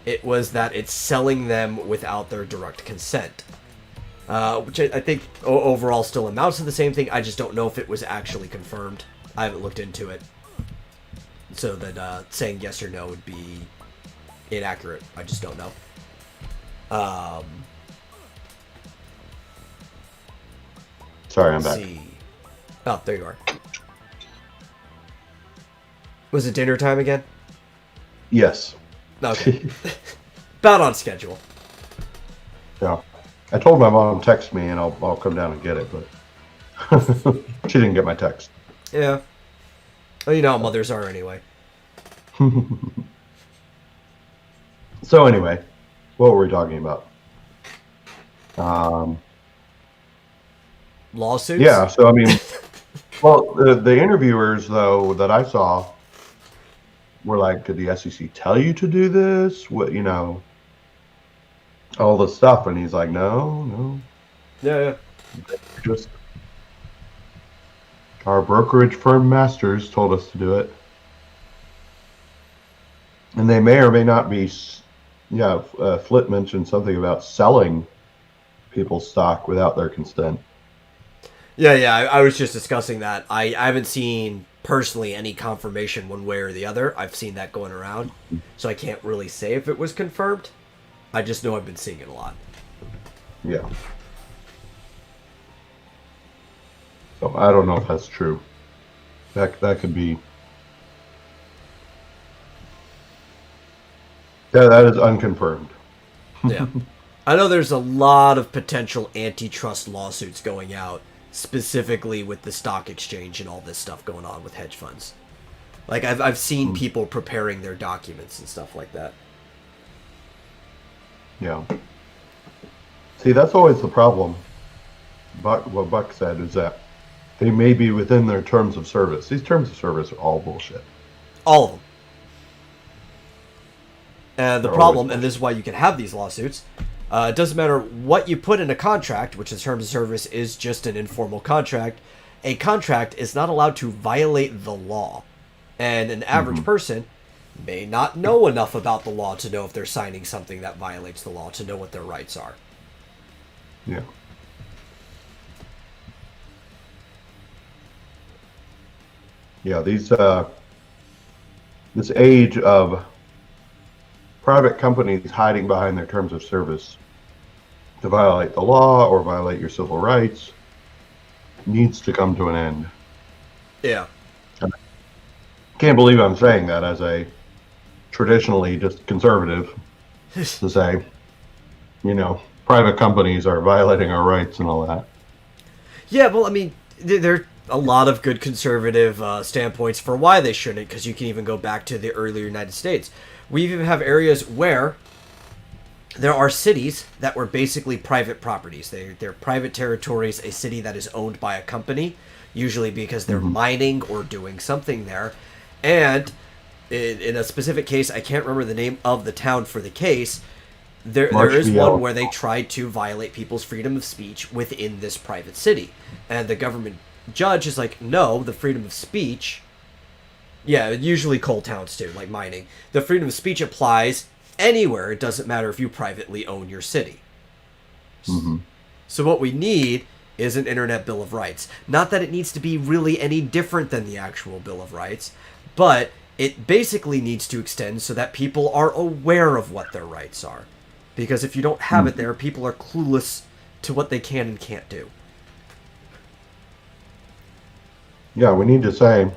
It was that it's selling them without their direct consent. Which I think overall still amounts to the same thing. I just don't know if it was actually confirmed. I haven't looked into it. So that saying yes or no would be inaccurate. I just don't know. sorry, I'm Let's back. see. Oh, there you are. Was it dinner time again? Yes. Okay. About on schedule. Yeah. I told my mom text me and I'll come down and get it, but she didn't get my text. Yeah. Well, you know how mothers are anyway. So anyway, what were we talking about? Um, Lawsuits? yeah. So I mean, well, the interviewers though that I saw were like, did the SEC tell you to do this? What, all this stuff, and he's like, no, no, Yeah, yeah. just our brokerage firm masters told us to do it, and they may or may not be. Yeah, Flit mentioned something about selling people's stock without their consent. Yeah, yeah. I was just discussing that. I haven't seen personally any confirmation one way or the other. I've seen that going around, so I can't really say if it was confirmed. I just know I've been seeing it a lot. Yeah. So I don't know if that's true. That could be. Yeah, that is unconfirmed. Yeah. I know there's a lot of potential antitrust lawsuits going out, specifically with the stock exchange and all this stuff going on with hedge funds. Like I've seen people preparing their documents and stuff like that. Yeah. See, that's always the problem. What Buck said is that they may be within their terms of service. These terms of service are all bullshit. All of them. And the They're always problem, and this is why you can have these lawsuits, it doesn't matter what you put in a contract, which is terms of service is just an informal contract. A contract is not allowed to violate the law. And an average person may not know enough about the law to know if they're signing something that violates the law, to know what their rights are. Yeah. Yeah, this age of private companies hiding behind their terms of service to violate the law or violate your civil rights needs to come to an end. Yeah. can't believe I'm saying that as a traditionally just conservative to say, private companies are violating our rights and all that. Yeah, well, I mean, there are a lot of good conservative standpoints for why they shouldn't, because you can even go back to the earlier United States. We even have areas where there are cities that were basically private properties. They're private territories, a city that is owned by a company, usually because they're mining or doing something there. And in a specific case, I can't remember the name of the town for the case, there March is v. one L. where they tried to violate people's freedom of speech within this private city. And the government judge is like, no, the freedom of speech, yeah, usually coal towns too, like mining, the freedom of speech applies anywhere. It doesn't matter if you privately own your city. Mm-hmm. So what we need is an internet bill of rights. Not that it needs to be really any different than the actual bill of rights, but it basically needs to extend so that people are aware of what their rights are. Because if you don't have it there, people are clueless to what they can and can't do. Yeah, we need to say,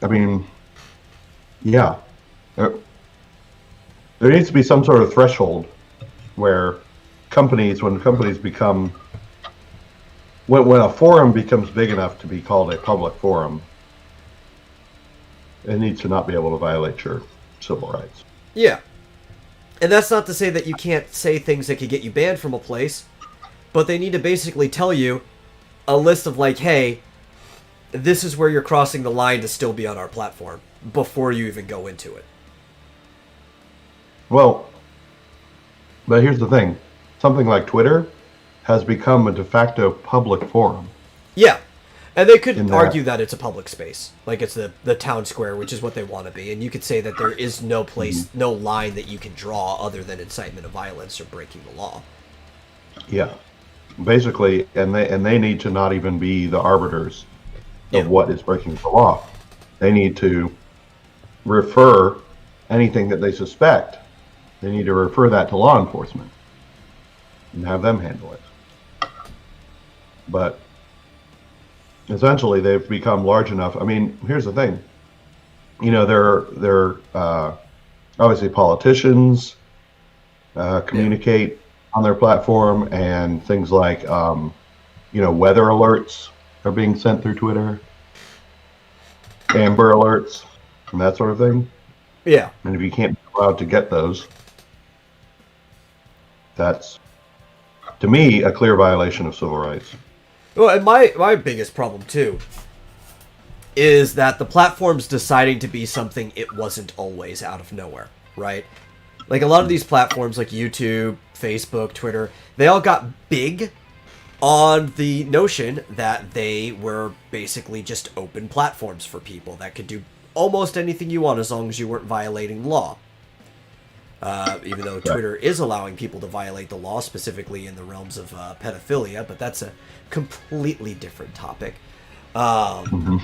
I mean, yeah, there needs to be some sort of threshold where when companies become, when a forum becomes big enough to be called a public forum, it needs to not be able to violate your civil rights. Yeah. And that's not to say that you can't say things that could get you banned from a place, but they need to basically tell you a list of like, hey, this is where you're crossing the line to still be on our platform before you even go into it. Well, but here's the thing. Something like Twitter has become a de facto public forum. Yeah. And they could argue that it's a public space. Like it's the town square, which is what they want to be. And you could say that there is no place, no line that you can draw other than incitement of violence or breaking the law. Yeah. Basically, and they need to not even be the arbiters of what is breaking the law. They need to refer anything that they suspect. They need to refer that to law enforcement and have them handle it. But essentially, they've become large enough. I mean, here's the thing. They're obviously politicians communicate on their platform, and things like weather alerts are being sent through Twitter, Amber alerts, and that sort of thing. Yeah. And if you can't be allowed to get those, that's, to me, a clear violation of civil rights. Well, and my biggest problem, too, is that the platform's deciding to be something it wasn't always out of nowhere, right? Like, a lot of these platforms, like YouTube, Facebook, Twitter, they all got big on the notion that they were basically just open platforms for people that could do almost anything you want as long as you weren't violating law. Even though Twitter is allowing people to violate the law, specifically in the realms of pedophilia, but that's a completely different topic. But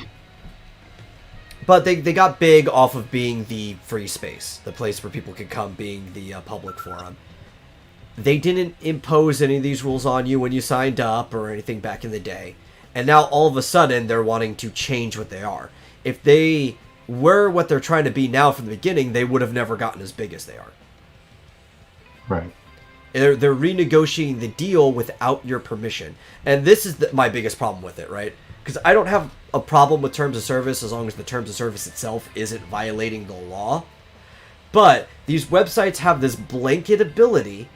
they got big off of being the free space, the place where people could come, being the public forum. They didn't impose any of these rules on you when you signed up or anything back in the day. And now all of a sudden they're wanting to change what they are. If they were what they're trying to be now from the beginning, they would have never gotten as big as they are. Right. They're renegotiating the deal without your permission. And this is my biggest problem with it, right? Because I don't have a problem with terms of service as long as the terms of service itself isn't violating the law. But these websites have this blanket ability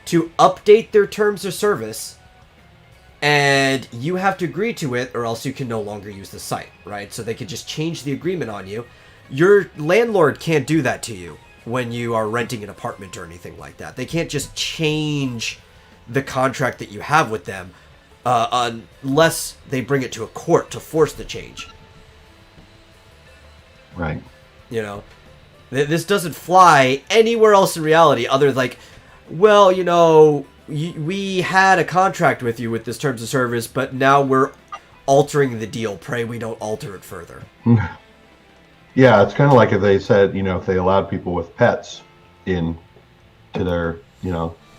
to update their terms of service, and you have to agree to it or else you can no longer use the site, right? So they could just change the agreement on you. Your landlord can't do that to you when you are renting an apartment or anything like that. They can't just change the contract that you have with them unless they bring it to a court to force the change. Right. This doesn't fly anywhere else in reality other than like, well, we had a contract with you with this terms of service, but now we're altering the deal. Pray we don't alter it further. Yeah, it's kind of like if they said, if they allowed people with pets in to their,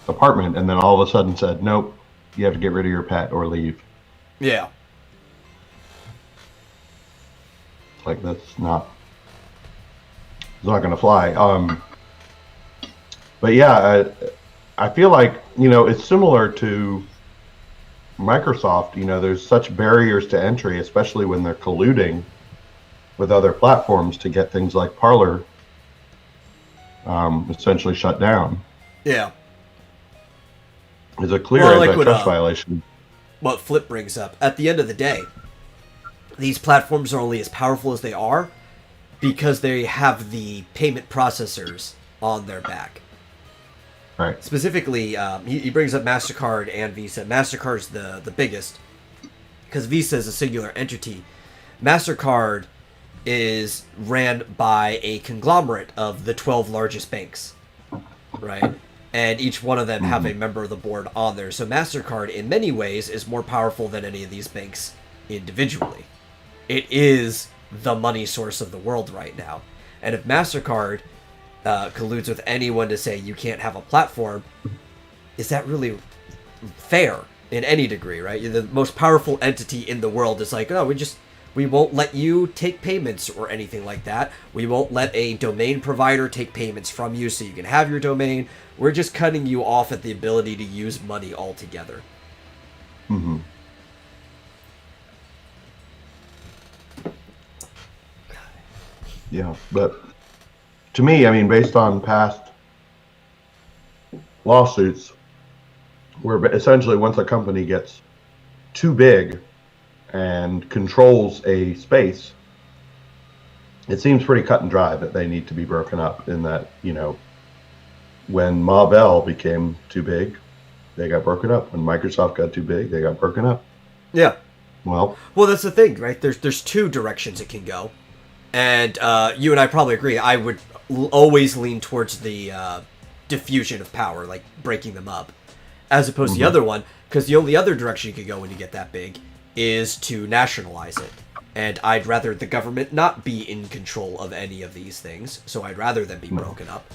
apartment, and then all of a sudden said, nope, you have to get rid of your pet or leave. Yeah. Like that's not it's not going to fly. But yeah, I feel like it's similar to Microsoft. There's such barriers to entry, especially when they're colluding with other platforms to get things like Parler essentially shut down. Yeah. It's a clear Well, like antitrust violation. what Flip brings up. At the end of the day, these platforms are only as powerful as they are because they have the payment processors on their back. Right. Specifically, he brings up MasterCard and Visa. MasterCard's the biggest because Visa is a singular entity. MasterCard is ran by a conglomerate of the 12 largest banks, right? And each one of them have a member of the board on there. So MasterCard, in many ways, is more powerful than any of these banks individually. It is the money source of the world right now. And if MasterCard colludes with anyone to say you can't have a platform, is that really fair in any degree, right? The most powerful entity in the world is like, oh, we won't let you take payments or anything like that. We won't let a domain provider take payments from you so you can have your domain. We're just cutting you off at the ability to use money altogether. Mm-hmm. Yeah, but to me, I mean, based on past lawsuits, where essentially once a company gets too big and controls a space, it seems pretty cut and dry that they need to be broken up. In that, when Ma Bell became too big, they got broken up. When Microsoft got too big, they got broken up. Yeah. Well, that's the thing, right? There's two directions it can go, and you and I probably agree. I would always lean towards the diffusion of power, like breaking them up, as opposed to the other one, because the only other direction you could go when you get that big is to nationalize it. And I'd rather the government not be in control of any of these things, so I'd rather them be broken up.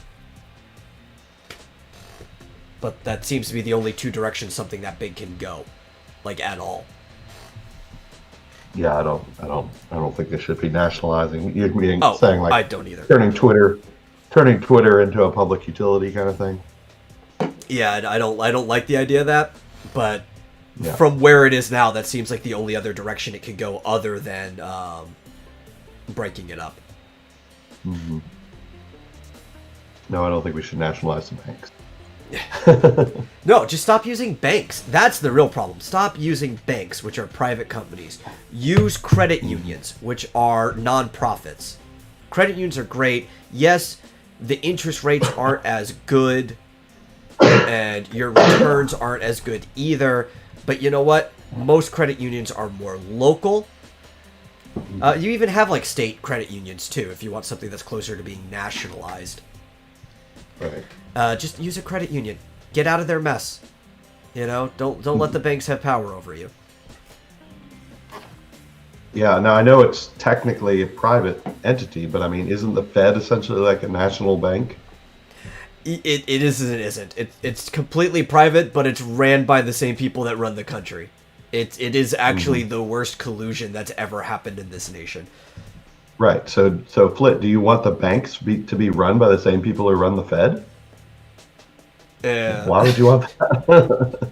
But that seems to be the only two directions something that big can go, like at all. Yeah, I don't think they should be nationalizing. You're saying like I don't either. turning Twitter into a public utility kind of thing. Yeah, I don't like the idea of that, but from where it is now, that seems like the only other direction it could go other than breaking it up. Mm-hmm. No, I don't think we should nationalize the banks. No, just stop using banks. That's the real problem. Stop using banks, which are private companies. Use credit unions, which are non-profits. Credit unions are great. Yes, the interest rates aren't as good, and your returns aren't as good either. But you know what? Most credit unions are more local. You even have like state credit unions too, if you want something that's closer to being nationalized. Right. Just use a credit union. Get out of their mess. Don't let the banks have power over you. Yeah, now I know it's technically a private entity, but I mean, isn't the Fed essentially like a national bank? It is and it isn't. It's completely private, but it's ran by the same people that run the country. It is actually the worst collusion that's ever happened in this nation. Right. So Flit, do you want the banks to be run by the same people who run the Fed? Yeah. Why would you want that?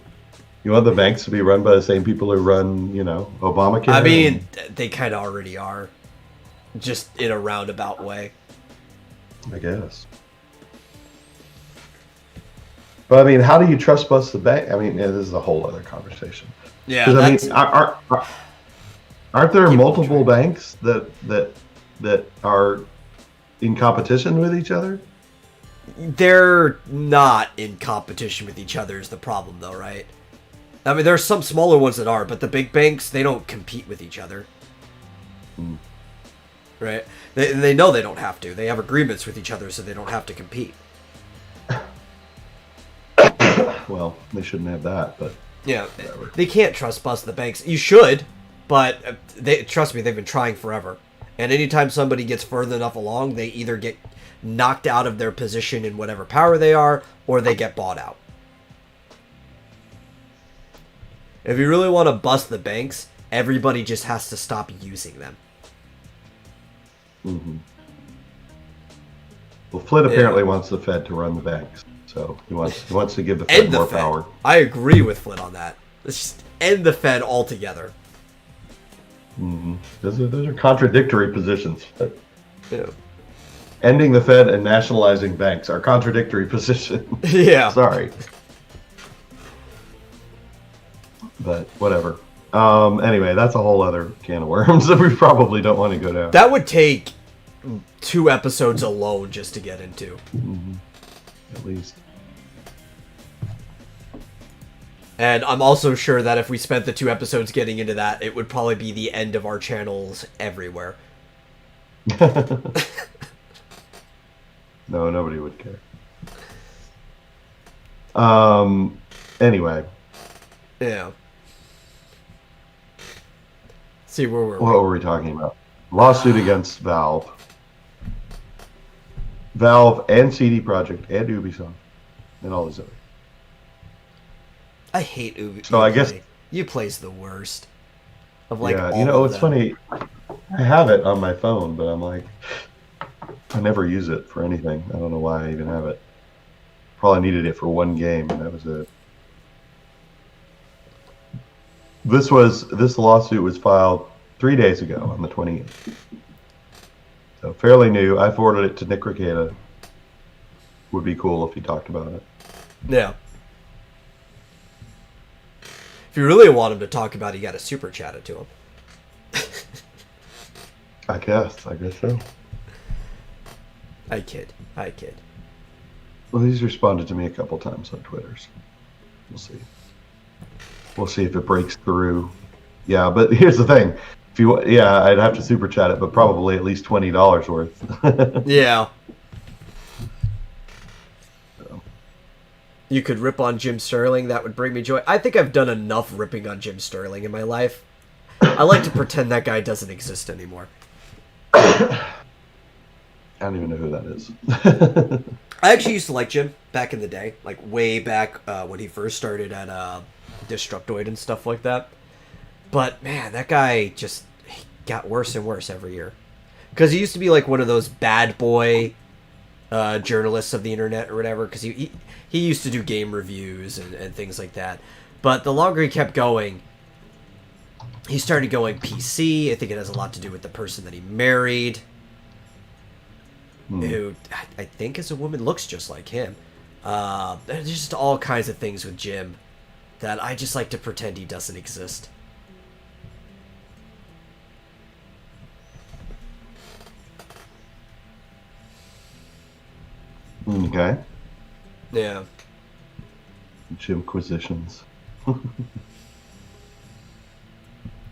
You want the banks to be run by the same people who run, Obamacare? I mean, they kind of already are, just in a roundabout way. I guess. But I mean, how do you trust bust the bank? I mean, this is a whole other conversation. Yeah. Because I mean, aren't there multiple banks that are in competition with each other? They're not in competition with each other is the problem, though, right? I mean, there are some smaller ones that are, but the big banks, they don't compete with each other. Right? They know they don't have to. They have agreements with each other, so they don't have to compete. Well, they shouldn't have that, but... Yeah, they can't trust bust the banks. You should, but trust me, they've been trying forever. And anytime somebody gets further enough along, they either get knocked out of their position in whatever power they are, or they get bought out. If you really want to bust the banks, everybody just has to stop using them. Mm-hmm. Well, Flynn Yeah. apparently wants the Fed to run the banks, so he wants to give the Fed End the more Fed. power. I agree with Flynn on that. Let's just end the Fed altogether. Mm-hmm. Those are contradictory positions. But Yeah. ending the Fed and nationalizing banks are contradictory positions. Yeah. Sorry, but whatever. Anyway, that's a whole other can of worms that we probably don't want to go down. That would take 2 episodes alone just to get into. Mm-hmm. At least. And I'm also sure that if we spent the 2 episodes getting into that, it would probably be the end of our channels everywhere. No, nobody would care. Anyway. Yeah. See, where were we? What were we talking about? Lawsuit against Valve. Valve and CD Projekt and Ubisoft and all these others. I hate Ubi. So I guess Uplay's the worst. Of like yeah, all of it's them. funny. I have it on my phone, but I'm like, I never use it for anything. I don't know why I even have it. Probably needed it for one game, and that was it. This lawsuit was filed 3 days ago on the 28th. So fairly new. I forwarded it to Nick Ricada. Would be cool if he talked about it. Yeah. If you really want him to talk about it, you gotta super chat it to him. I guess so. I kid. Well, he's responded to me a couple times on Twitter. So we'll see. We'll see if it breaks through. Yeah, but here's the thing. I'd have to super chat it, but probably at least $20 worth. Yeah. You could rip on Jim Sterling. That would bring me joy. I think I've done enough ripping on Jim Sterling in my life. I like to pretend that guy doesn't exist anymore. I don't even know who that is. I actually used to like Jim back in the day, like way back when he first started at Destructoid and stuff like that. But man, that guy just got worse and worse every year. Because he used to be like one of those bad boy journalists of the internet or whatever. Because he used to do game reviews and things like that. But the longer he kept going, he started going PC. I think it has a lot to do with the person that he married, who I think is a woman, looks just like him. There's just all kinds of things with Jim that I just like to pretend he doesn't exist. Okay. Yeah. Jimquisitions.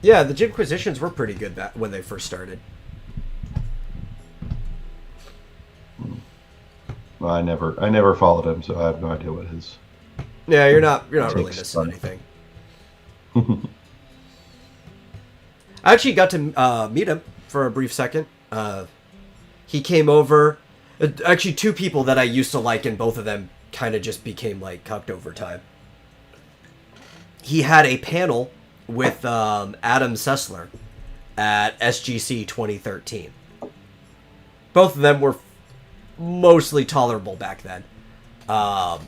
Yeah, the Jimquisitions were pretty good back when they first started. Well, I never followed him, so I have no idea what his. Yeah, you're not really Takes missing fun. anything. I actually got to meet him for a brief second. He came over. Actually, 2 people that I used to like, and both of them kind of just became like cucked over time. He had a panel with Adam Sessler at SGC 2013. Both of them were mostly tolerable back then. Though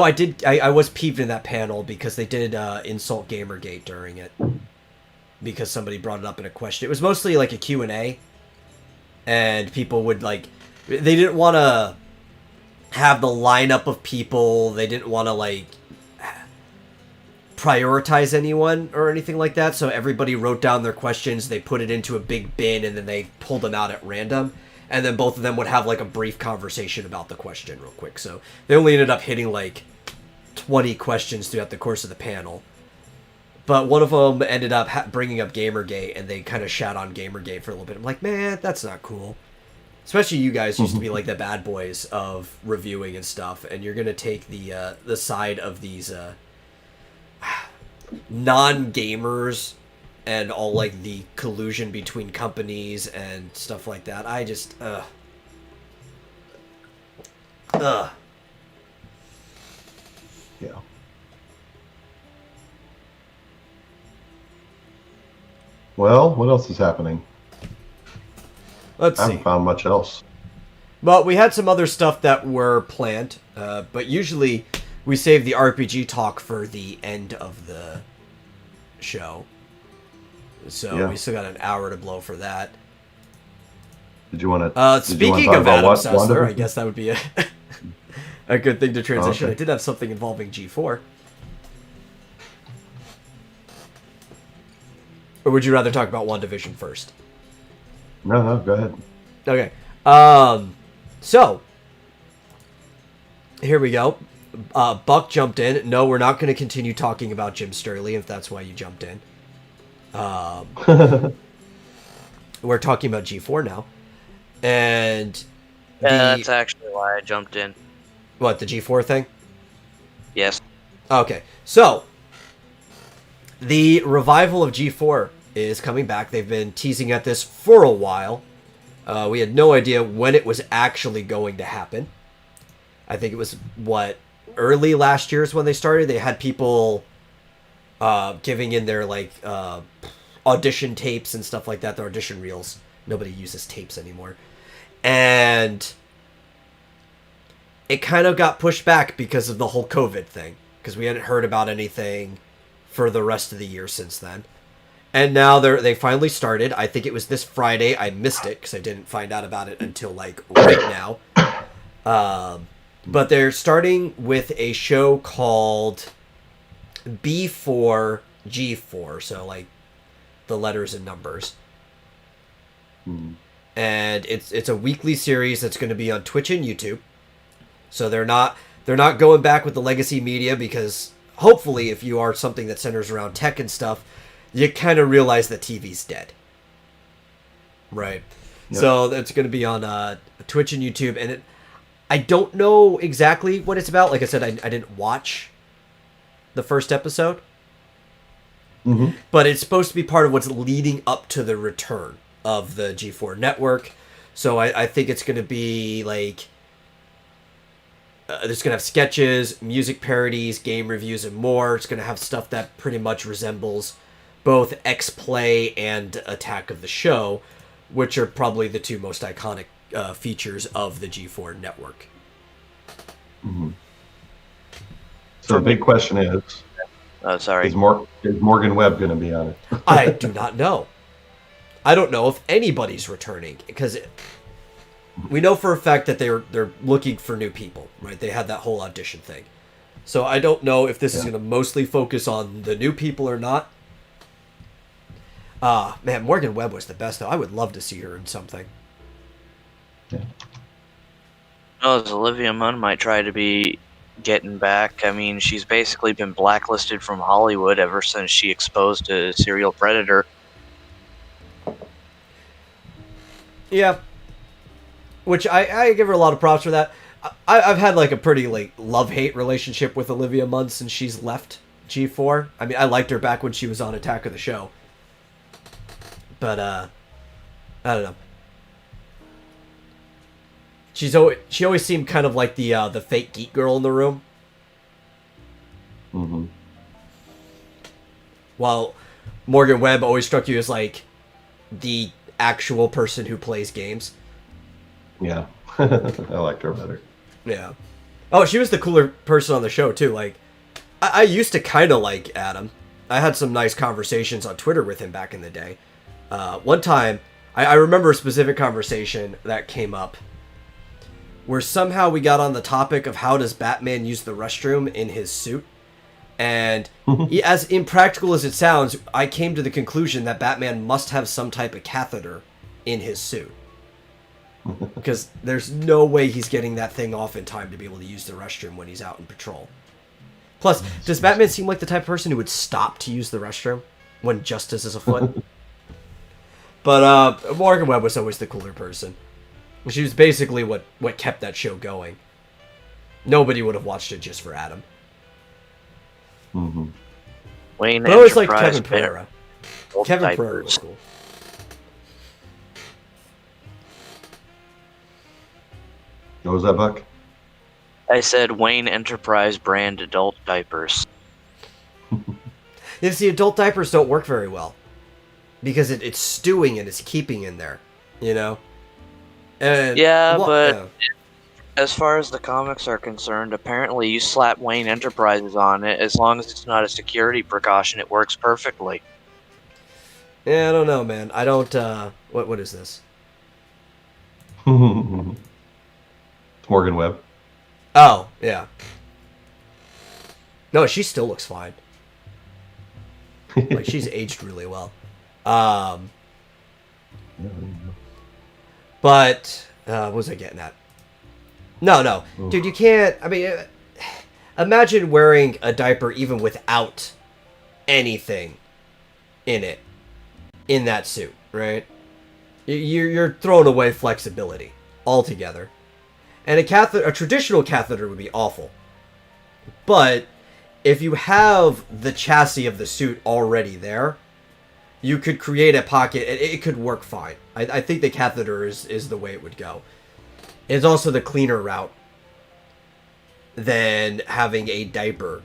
I was peeved in that panel because they did insult Gamergate during it. Because somebody brought it up in a question. It was mostly like a Q&A. And people would like... They didn't want to have the lineup of people. They didn't want to like prioritize anyone or anything like that. So everybody wrote down their questions. They put it into a big bin and then they pulled them out at random. And then both of them would have like a brief conversation about the question real quick. So they only ended up hitting like 20 questions throughout the course of the panel. But one of them ended up bringing up Gamergate, and they kind of shat on Gamergate for a little bit. I'm like, man, that's not cool. Especially you guys used to be like the bad boys of reviewing and stuff, and you're gonna take the side of these non-gamers and all like the collusion between companies and stuff like that. I just Yeah. Well, what else is happening? Let's I haven't see. found much else. Well, we had some other stuff that were planned, but usually we save the RPG talk for the end of the show. So Yeah. we still got an hour to blow for that. Did you want to? Speaking talk of about Adam what? Sessler, I WandaVision? guess that would be a good thing to Oh, transition. okay. I did have something involving G4. Or would you rather talk about WandaVision first? No, no, go ahead. Okay. So, here we go. Buck jumped in. No, we're not going to continue talking about Jim Sturley if that's why you jumped in. We're talking about G4 now. And that's actually why I jumped in. What, the G4 thing? Yes. Okay. So, the revival of G4 is coming back. They've been teasing at this for a while. We had no idea when it was actually going to happen. I think it was, early last year is when they started. They had people giving in their, audition tapes and stuff like that, their audition reels. Nobody uses tapes anymore. And it kind of got pushed back because of the whole COVID thing. Because we hadn't heard about anything for the rest of the year since then. And now they finally started. I think it was this Friday. I missed it because I didn't find out about it until right now. But they're starting with a show called B4 G4. So the letters and numbers. And it's a weekly series that's going to be on Twitch and YouTube. So they're not going back with the legacy media because hopefully if you are something that centers around tech and stuff, you kind of realize that TV's dead. Right. Yep. So it's going to be on Twitch and YouTube. And I don't know exactly what it's about. Like I said, I didn't watch the first episode. Mm-hmm. But it's supposed to be part of what's leading up to the return of the G4 network. So I think it's going to be it's going to have sketches, music parodies, game reviews, and more. It's going to have stuff that pretty much resembles both X-Play and Attack of the Show, which are probably the two most iconic features of the G4 network. Mm-hmm. So the big question is... Oh, sorry. Is Morgan Webb going to be on it? I do not know. I don't know if anybody's returning, because we know for a fact that they're looking for new people, right? They had that whole audition thing. So I don't know if this is going to mostly focus on the new people or not. Man, Morgan Webb was the best, though. I would love to see her in something. Yeah. As Olivia Munn might try to be getting back. I mean, she's basically been blacklisted from Hollywood ever since she exposed a serial predator. Yeah. Which I give her a lot of props for that. I've had a pretty love-hate relationship with Olivia Munn since she's left G4. I mean, I liked her back when she was on Attack of the Show. But I don't know. She always seemed kind of like the fake geek girl in the room. Mm-hmm. While Morgan Webb always struck you as the actual person who plays games. Yeah. I liked her better. Yeah. Oh, she was the cooler person on the show too. I used to kind of like Adam. I had some nice conversations on Twitter with him back in the day. One time, I remember a specific conversation that came up where somehow we got on the topic of how does Batman use the restroom in his suit. And as impractical as it sounds, I came to the conclusion that Batman must have some type of catheter in his suit. Because there's no way he's getting that thing off in time to be able to use the restroom when he's out in patrol. Plus, does Batman seem like the type of person who would stop to use the restroom when justice is afoot? But Morgan Webb was always the cooler person. She was basically what kept that show going. Nobody would have watched it just for Adam. Mm-hmm. Wayne But I always liked Enterprise Kevin Pereira. Kevin diapers. Pereira was cool. What was that, Buck? I said Wayne Enterprise brand adult diapers. You see, adult diapers don't work very well. Because it's stewing and it's keeping in there. You know? And Yeah, well, but yeah. as far as the comics are concerned, apparently you slap Wayne Enterprises on it, as long as it's not a security precaution, it works perfectly. Yeah, I don't know, man. I don't. What is this? It's Morgan Webb. Oh, yeah. No, she still looks fine. Like she's aged really well. Um, but what was I getting at? No, dude, you can't. I mean, imagine wearing a diaper even without anything in it in that suit, right? You're throwing away flexibility altogether. And a traditional catheter would be awful. But if you have the chassis of the suit already there, you could create a pocket and it could work fine. I think the catheter is the way it would go. It's also the cleaner route than having a diaper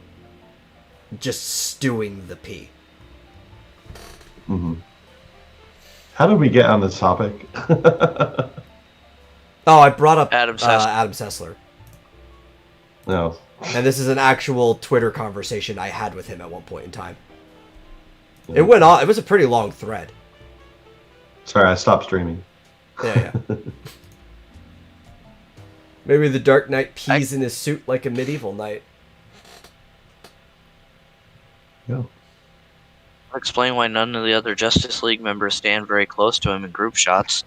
just stewing the pee. Mm-hmm. How did we get on this topic? Oh, I brought up Adam Sessler. Adam Sessler. No. And this is an actual Twitter conversation I had with him at one point in time. It went on. It was a pretty long thread. Sorry, I stopped streaming. Yeah. Maybe the Dark Knight pees in his suit like a medieval knight. Yeah. Explain why none of the other Justice League members stand very close to him in group shots.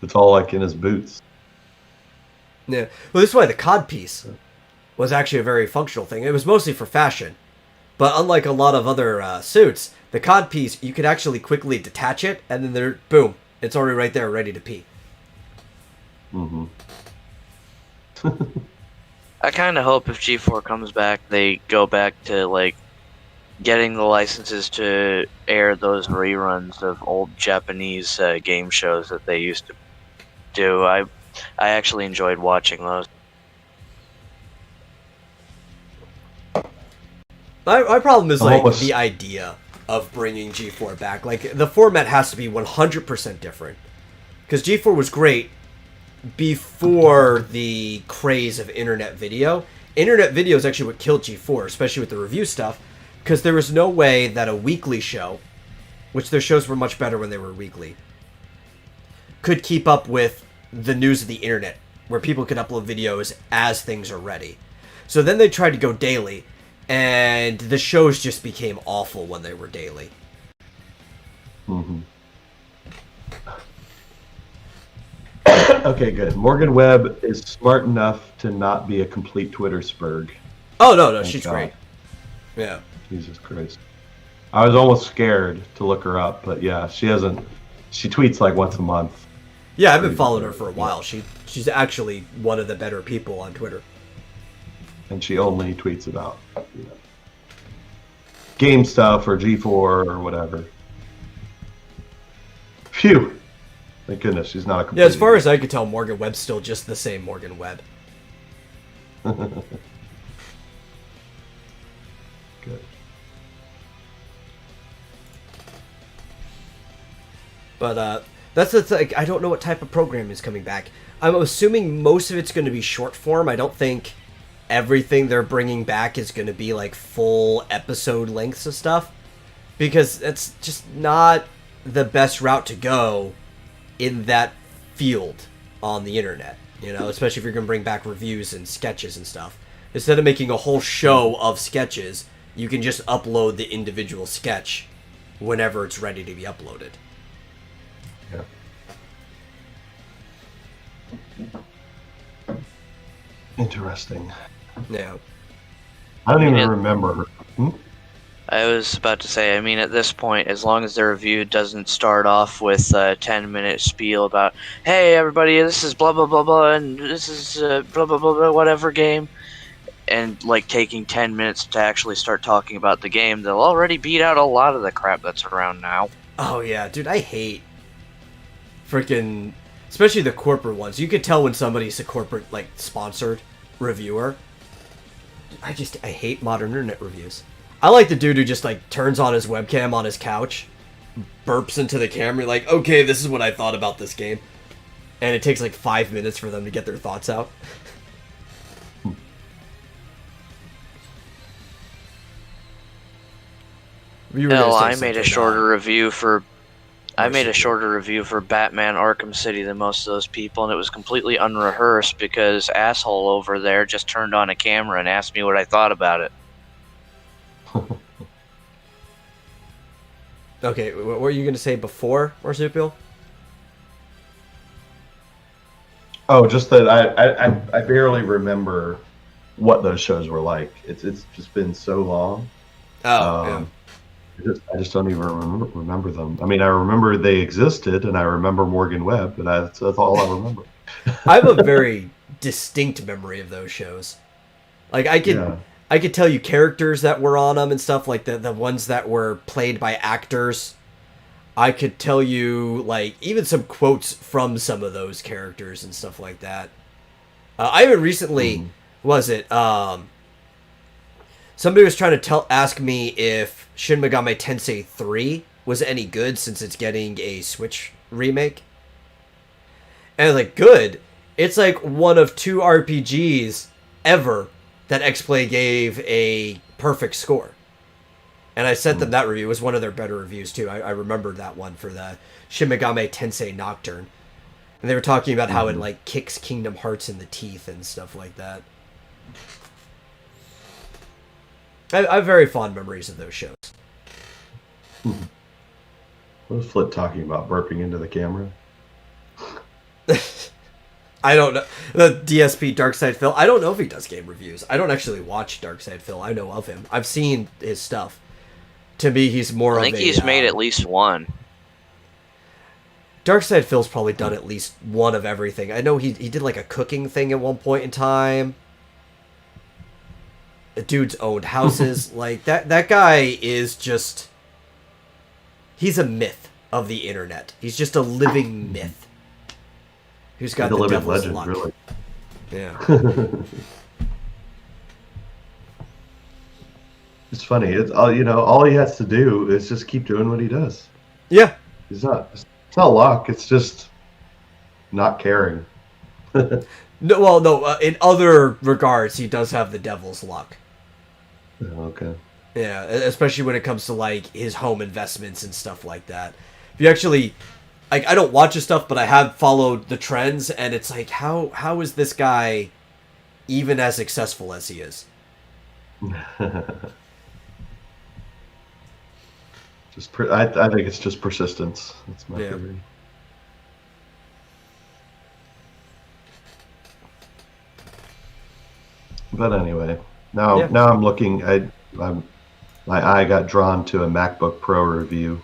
It's all like in his boots. Yeah. Well, this is why the codpiece was actually a very functional thing. It was mostly for fashion. But unlike a lot of other suits, the codpiece, you could actually quickly detach it, and then boom, it's already right there, ready to pee. Mm-hmm. I kind of hope if G4 comes back, they go back to, like, getting the licenses to air those reruns of old Japanese game shows that they used to do. I actually enjoyed watching those. My problem is, like, Almost. the idea of bringing G4 back. Like, the format has to be 100% different. Because G4 was great before the craze of internet video. Internet video is actually what killed G4, especially with the review stuff, because there was no way that a weekly show, which their shows were much better when they were weekly, could keep up with the news of the internet, where people could upload videos as things are ready. So then they tried to go daily, and the shows just became awful when they were daily. Mm-hmm. Okay, good. Morgan Webb is smart enough to not be a complete Twitter spurg. Oh, no, Thank she's God. great. Yeah. Jesus Christ. I was almost scared to look her up, but yeah, she tweets like once a month. Yeah, I've been following her for a while. She's actually one of the better people on Twitter. And she only tweets about, you know, game stuff or G4 or whatever. Phew. Thank goodness she's not a complete Yeah, as far as I could tell, Morgan Webb's still just the same Morgan Webb. Good. But that's the thing. I don't know what type of program is coming back. I'm assuming most of it's going to be short form. I don't think everything they're bringing back is going to be like full episode lengths of stuff, because that's just not the best route to go in that field on the internet. You know, especially if you're going to bring back reviews and sketches and stuff. Instead of making a whole show of sketches, you can just upload the individual sketch whenever it's ready to be uploaded. Yeah. Interesting. Yeah. I don't even remember her. I was about to say, I mean, at this point, as long as the review doesn't start off with a 10-minute spiel about, hey, everybody, this is blah, blah, blah, blah, and this is blah, blah, blah, blah, whatever game, and, like, taking 10 minutes to actually start talking about the game, they'll already beat out a lot of the crap that's around now. Oh, yeah, dude, I hate freaking, especially the corporate ones. You could tell when somebody's a corporate, like, sponsored reviewer. I hate modern internet reviews. I like the dude who just, like, turns on his webcam on his couch, burps into the camera, like, okay, this is what I thought about this game. and it takes like 5 minutes for them to get their thoughts out. Hell, I made a shorter review for Batman Arkham City than most of those people, and it was completely unrehearsed because asshole over there just turned on a camera and asked me what I thought about it. Okay, what were you going to say before, Marsupial? Oh, just that I barely remember what those shows were like. It's just been so long. Oh, yeah. I just don't even remember them. I mean, I remember they existed, and I remember Morgan Webb, but that's all I remember. I have a very distinct memory of those shows. Like I could tell you characters that were on them and stuff, like the ones that were played by actors. I could tell you like even some quotes from some of those characters and stuff like that. I even recently somebody was trying to ask me if Shin Megami Tensei 3 was any good since it's getting a Switch remake. And I was like, good. It's like one of 2 RPGs ever that X-Play gave a perfect score. And I sent them that review. It was one of their better reviews, too. I remembered that one for the Shin Megami Tensei Nocturne. And they were talking about how it, like, kicks Kingdom Hearts in the teeth and stuff like that. I have very fond memories of those shows. What was Flit talking about? Burping into the camera? I don't know. The DSP Darkside Phil. I don't know if he does game reviews. I don't actually watch Darkside Phil. I know of him. I've seen his stuff. To me, he's more of a... I think he's made at least one. Darkside Phil's probably done at least one of everything. I know he did like a cooking thing at one point in time. The dude's owned houses. Like, that guy is just... He's a myth of the internet. He's just a living myth. Who's got the devil's legend, luck. really. Yeah. It's funny. It's all he has to do is just keep doing what he does. Yeah. It's not luck. It's just not caring. No. In other regards, he does have the devil's luck. Okay. Yeah, especially when it comes to like his home investments and stuff like that. If you actually, like, I don't watch his stuff, but I have followed the trends, and it's like, how is this guy even as successful as he is? I think it's just persistence. That's my theory. But anyway, now I'm looking. My eye got drawn to a MacBook Pro review.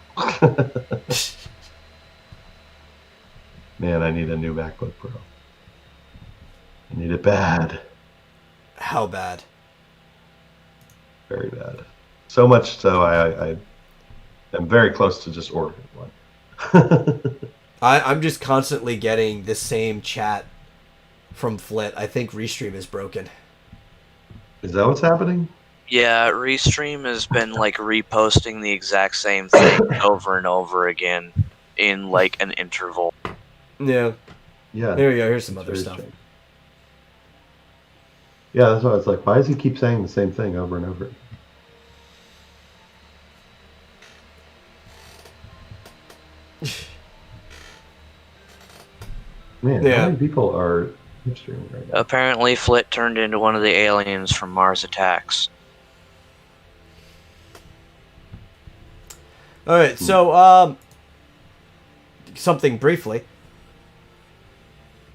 Man, I need a new MacBook Pro. I need it bad. How bad? Very bad. So much so I am very close to just ordering one. I'm just constantly getting the same chat from Flit. I think Restream is broken. Is that what's happening? Yeah, Restream has been like reposting the exact same thing over and over again in like an interval. Yeah. Yeah. There we go. Here's some other stuff. Strange. Yeah, that's why I was like, why does he keep saying the same thing over and over? Man, how many people are streaming right now? Apparently, Flit turned into one of the aliens from Mars Attacks. All right, so something briefly.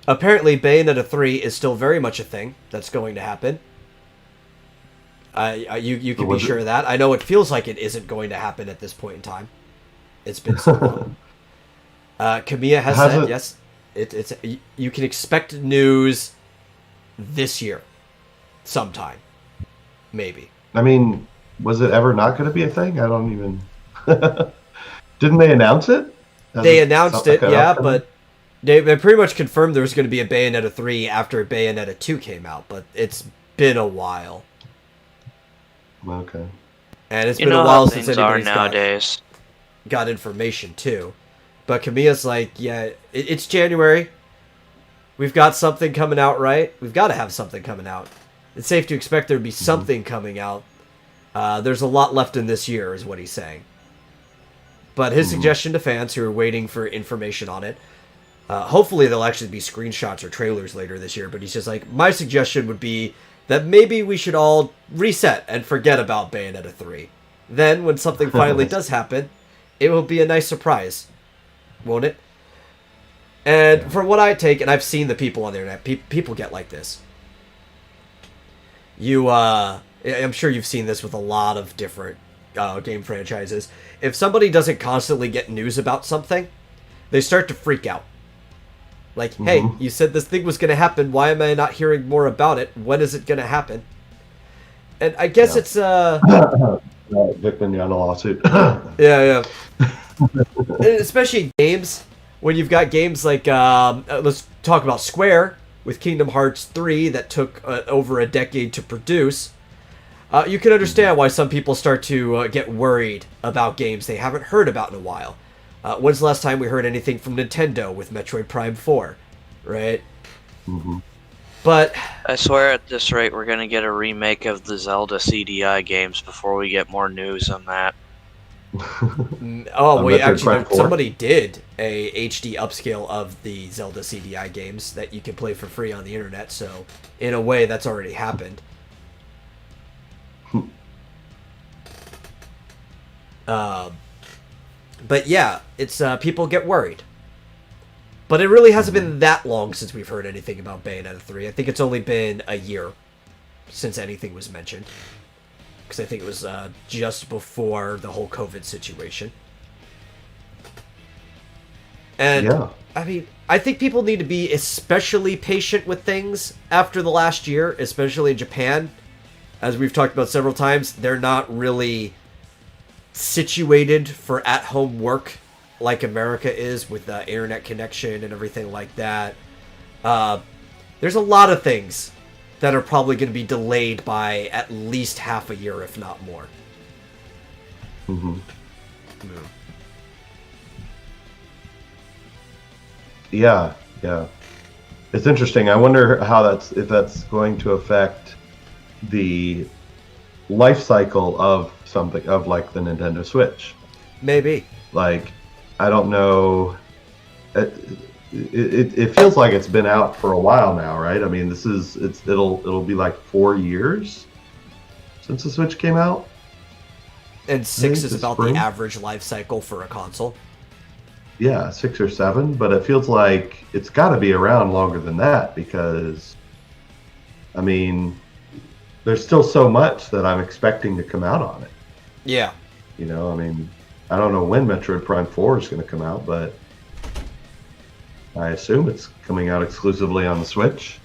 Apparently, Bayonetta 3 is still very much a thing that's going to happen. You can be sure of that. I know it feels like it isn't going to happen at this point in time. It's been so long. Kamiya has said yes. It's you can expect news this year, sometime, maybe. I mean, was it ever not going to be a thing? I don't even. Didn't they announce it? They announced it, yeah, but they pretty much confirmed there was going to be a Bayonetta 3 after Bayonetta 2 came out, but it's been a while. Okay. And it's been a while since anybody's nowadays got information too. But Kamiya's like, yeah, it's January. We've got something coming out, right? We've got to have something coming out. It's safe to expect there'd be something coming out. There's a lot left in this year, is what he's saying. But his suggestion to fans who are waiting for information on it, hopefully there'll actually be screenshots or trailers later this year, but he's just like, my suggestion would be that maybe we should all reset and forget about Bayonetta 3. Then, when something finally does happen, it will be a nice surprise. Won't it? And from what I take, and I've seen the people on the internet, people get like this. I'm sure you've seen this with a lot of different game franchises. If somebody doesn't constantly get news about something, they start to freak out. Like, hey, you said this thing was going to happen. Why am I not hearing more about it? When is it going to happen? And I guess it's... Victim on a lawsuit. yeah. Especially in games, when you've got games like... let's talk about Square, with Kingdom Hearts 3 that took over a decade to produce. You can understand why some people start to get worried about games they haven't heard about in a while. When's the last time we heard anything from Nintendo with Metroid Prime 4, right? But I swear at this rate we're going to get a remake of the Zelda CDI games before we get more news on that. Somebody did a HD upscale of the Zelda CDI games that you can play for free on the internet, so in a way that's already happened. But yeah, it's people get worried. But it really hasn't been that long since we've heard anything about Bayonetta 3. I think it's only been a year since anything was mentioned. Because I think it was just before the whole COVID situation. And, yeah. I mean, I think people need to be especially patient with things after the last year, especially in Japan. As we've talked about several times, they're not really situated for at-home work like America is with the internet connection and everything like that. There's a lot of things that are probably going to be delayed by at least half a year, if not more. Yeah. It's interesting. I wonder if that's going to affect the life cycle of something, of like the Nintendo Switch. Maybe. Like, I don't know. It feels like it's been out for a while now, right? I mean, it'll be like 4 years since the Switch came out. And 6 is about the average life cycle for a console. Yeah, 6 or 7, but it feels like it's got to be around longer than that because, I mean, there's still so much that I'm expecting to come out on it. Yeah. You know, I mean, I don't know when Metroid Prime 4 is going to come out, but I assume it's coming out exclusively on the Switch.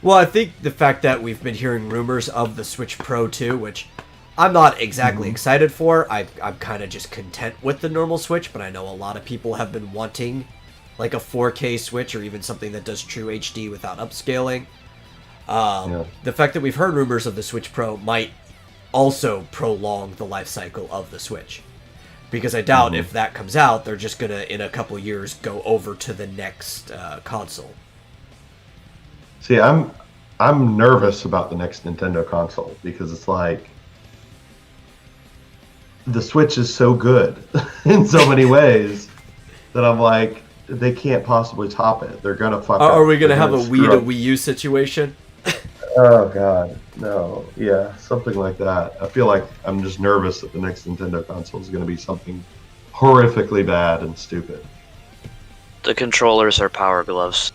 Well, I think the fact that we've been hearing rumors of the Switch Pro 2, which I'm not exactly excited for. I'm kind of just content with the normal Switch, but I know a lot of people have been wanting like a 4K Switch or even something that does true HD without upscaling. The fact that we've heard rumors of the Switch Pro might also prolong the life cycle of the Switch. Because I doubt if that comes out, they're just going to, in a couple years, go over to the next console. See, I'm nervous about the next Nintendo console because it's like the Switch is so good in so many ways that I'm like, they can't possibly top it. They're going to fuck up. Are we going to have a Wii to Wii U situation? Oh, God. No. Yeah, something like that. I feel like I'm just nervous that the next Nintendo console is going to be something horrifically bad and stupid. The controllers are Power Gloves.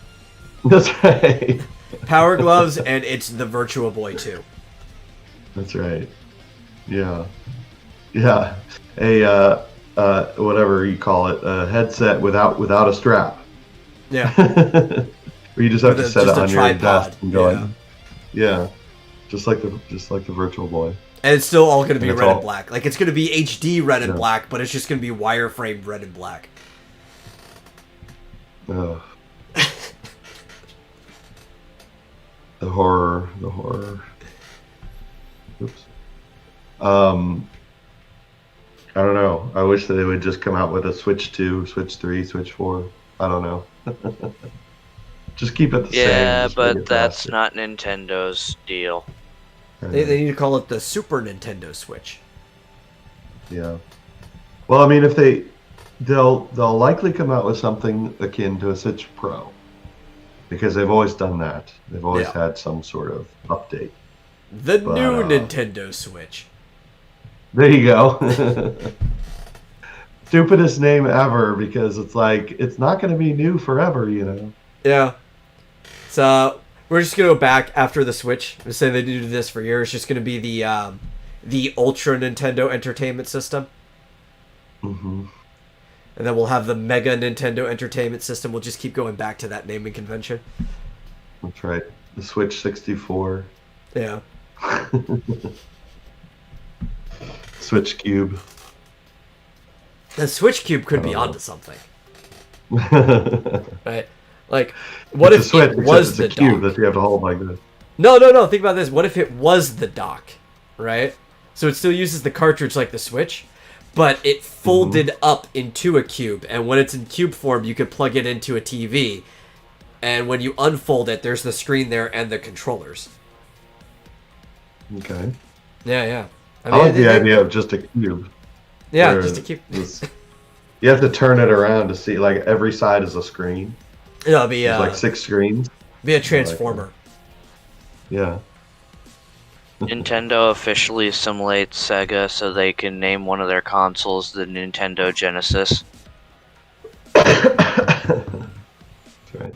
That's right. Power Gloves, and it's the Virtual Boy 2. That's right. Yeah. Yeah. A, whatever you call it, a headset without a strap. Yeah. Where you just have to set it on your desk and go in. Yeah, just like the Virtual Boy. And it's still all going to be red and black. Like, it's going to be HD red and black, but it's just going to be wireframe red and black. Ugh. The horror. Oops. I don't know. I wish that they would just come out with a Switch 2, Switch 3, Switch 4. I don't know. Just keep it the same. Yeah, Just make but it that's faster. not Nintendo's deal. They need to call it the Super Nintendo Switch. Yeah. Well, I mean, if they'll likely come out with something akin to a Switch Pro, because they've always done that. They've always Yeah. had some sort of update. The But, new Nintendo Switch. There you go. Stupidest name ever, because it's like it's not going to be new forever, you know. Yeah. So we're just gonna go back after the Switch. I'm saying they do this for years. It's just gonna be the Ultra Nintendo Entertainment System, Hmm. and then we'll have the Mega Nintendo Entertainment System. We'll just keep going back to that naming convention. That's right. The Switch 64, Yeah. Switch Cube. The Switch Cube could be Oh. onto something, It's right? Like, what a if Switch, it except was it's the a cube dock? that you have to hold like this. No. Think about this. What if it was the dock, right? So it still uses the cartridge like the Switch, but it folded up into a cube. And when it's in cube form, you could plug it into a TV. And when you unfold it, there's the screen there and the controllers. Okay. Yeah. I like the idea of just a cube. Yeah, where just to keep. you have to turn it around to see, like, every side is a screen. It'll be There's like 6 screens. be a transformer. Yeah. Nintendo officially assimilates Sega so they can name one of their consoles the Nintendo Genesis. That's right.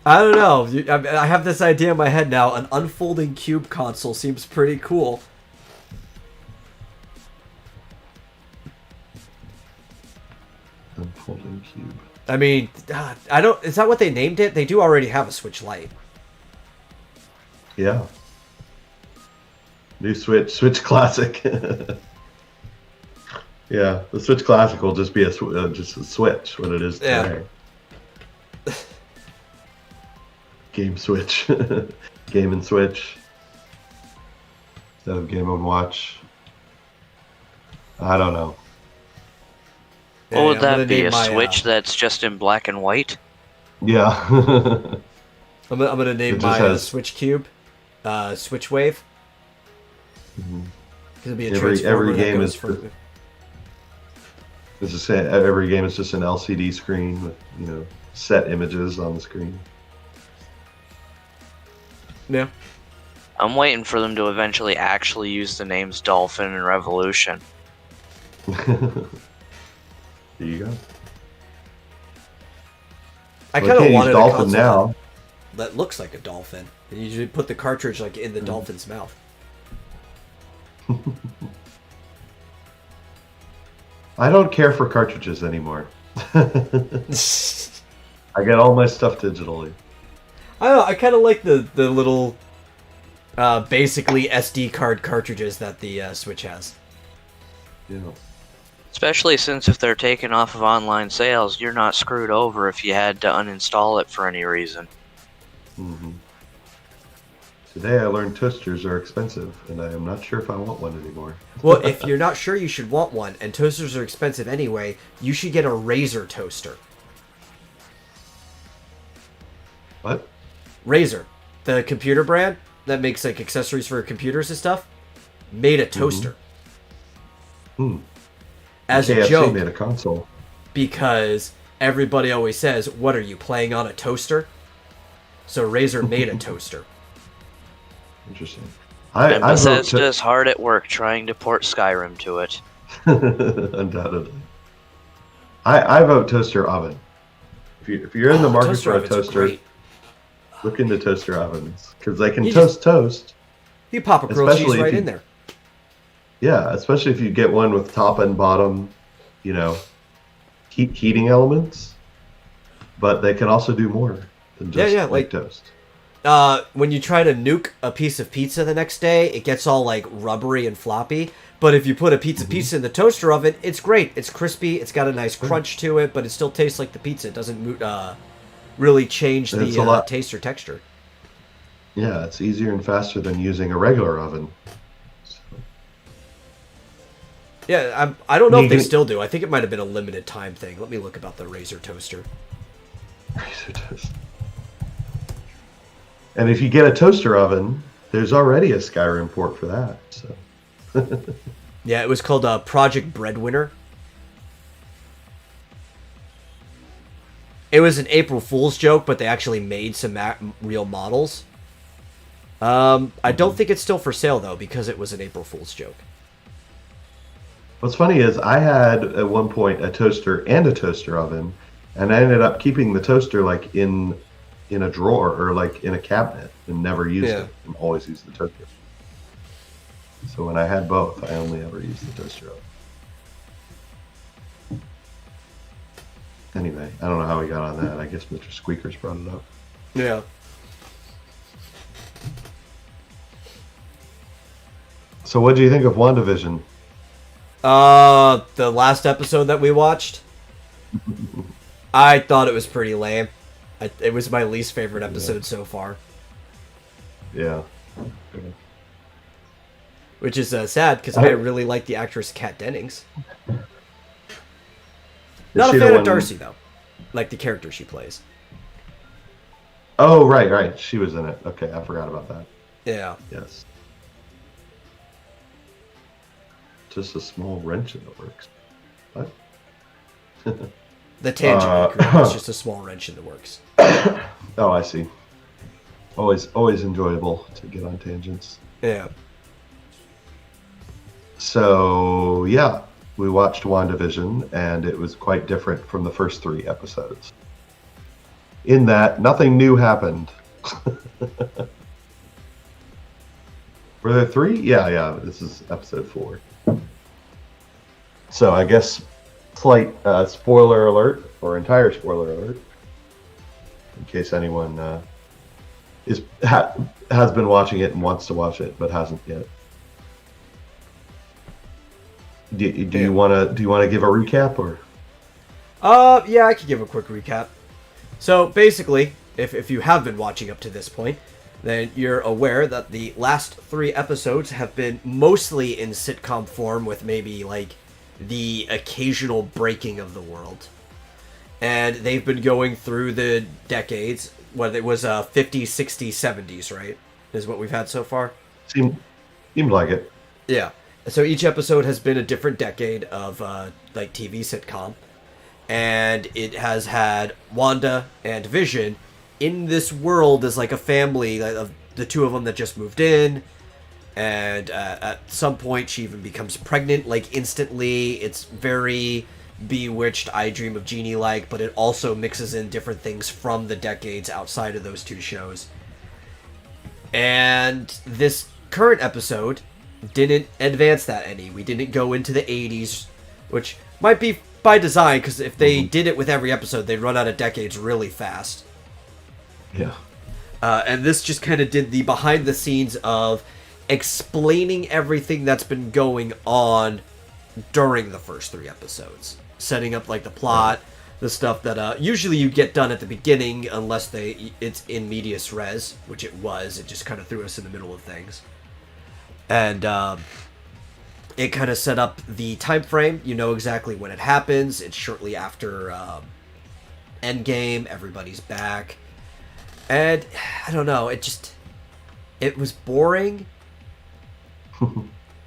I don't know. I have this idea in my head now. An unfolding cube console seems pretty cool. Unfolding cube. I mean, I don't. Is that what they named it? They do already have a Switch Lite. Yeah. New Switch Classic. Yeah, the Switch Classic will just be just a Switch when it is today. Game Switch. Game and Switch. Instead of Game and Watch. I don't know. What would I'm that gonna be? name A my, Switch that's just in black and white? Yeah. I'm gonna name It just my has- Switch Cube, Switch Wave. Mhm. It'll be a Every transformer that game goes is from. It's just every game is just an LCD screen with, set images on the screen. Yeah. I'm waiting for them to eventually actually use the names Dolphin and Revolution. There you go. I Well, kind of can't use wanted a Dolphin console now. that looks like a dolphin. And you usually put the cartridge like in the dolphin's mouth. I don't care for cartridges anymore. I get all my stuff digitally. I don't know. I kind of like the little, basically SD card cartridges that the Switch has. Yeah. Especially since if they're taken off of online sales, you're not screwed over if you had to uninstall it for any reason. Hmm. Today I learned toasters are expensive, and I am not sure if I want one anymore. Well, if you're not sure you should want one, and toasters are expensive anyway, you should get a Razer toaster. What? Razer, the computer brand that makes like accessories for computers and stuff, made a toaster. Hmm. As a KFC joke, made a console. because everybody always says, "What are you playing on a toaster?" So Razer made a toaster. Interesting. And I vote Bethesda is hard at work trying to port Skyrim to it. undoubtedly. I vote toaster oven. If you're in the market Toaster for a ovens are toaster, great. look into toaster ovens because they can You toast. You pop a grilled Especially cheese if right you- in there. Yeah, especially if you get one with top and bottom, heating elements. But they can also do more than just like- toast. When you try to nuke a piece of pizza the next day, it gets all like rubbery and floppy. But if you put a pizza in the toaster oven, it's great. It's crispy. It's got a nice crunch to it, but it still tastes like the pizza. It doesn't really change And it's the a lot- taste or texture. Yeah, it's easier and faster than using a regular oven. Yeah, I don't know if they Negan- still do. I think it might have been a limited time thing. Let me look about the Razer toaster. Freezer toast. And if you get a toaster oven, there's already a Skyrim port for that. So. Yeah, it was called Project Breadwinner. It was an April Fool's joke, but they actually made some real models. I don't think it's still for sale, though, because it was an April Fool's joke. What's funny is I had, at one point, a toaster and a toaster oven, and I ended up keeping the toaster, like, in a drawer or, like, in a cabinet and never used it, and always used the toaster. So when I had both, I only ever used the toaster oven. Anyway, I don't know how we got on that. I guess Mr. Squeakers brought it up. Yeah. So what do you think of WandaVision? The last episode that we watched, I thought it was pretty lame. It was my least favorite episode so far. Yeah. Which is sad, because I really like the actress Kat Dennings. Not a fan of Darcy, though. Like the character she plays. Oh, right. She was in it. Okay, I forgot about that. Yeah. Yes. Just a small wrench in the works. What? The tangent we create is just a small wrench in the works. Oh, I see. Always enjoyable to get on tangents. Yeah. So, yeah, we watched WandaVision, and it was quite different from the first 3 episodes. In that, nothing new happened. Were there 3? Yeah, this is episode 4. So, I guess, slight spoiler alert, or entire spoiler alert, in case anyone has been watching it and wants to watch it, but hasn't yet. Do you want to give a recap, or? Yeah, I could give a quick recap. So basically, if you have been watching up to this point, then you're aware that the last 3 episodes have been mostly in sitcom form, with maybe like the occasional breaking of the world. And they've been going through the decades, whether it was 50s, 60s, 70s, right? Is what we've had so far. Seemed like it. Yeah. So each episode has been a different decade of like TV sitcom, and it has had Wanda and Vision in this world as like a family of the 2 of them that just moved in, and at some point she even becomes pregnant like instantly. It's very Bewitched, I Dream of Jeannie like, but it also mixes in different things from the decades outside of those 2 shows. And this current episode didn't advance that any. We didn't go into the 80s, which might be by design, because if they did it with every episode, they'd run out of decades really fast. Yeah. And this just kind of did the behind the scenes of explaining everything that's been going on during the first 3 episodes. Setting up like the plot, the stuff that usually you get done at the beginning, unless it's in medias res, which it was. It just kind of threw us in the middle of things. And it kind of set up the time frame. You know exactly when it happens. It's shortly after Endgame. Everybody's back. And I don't know. It was boring.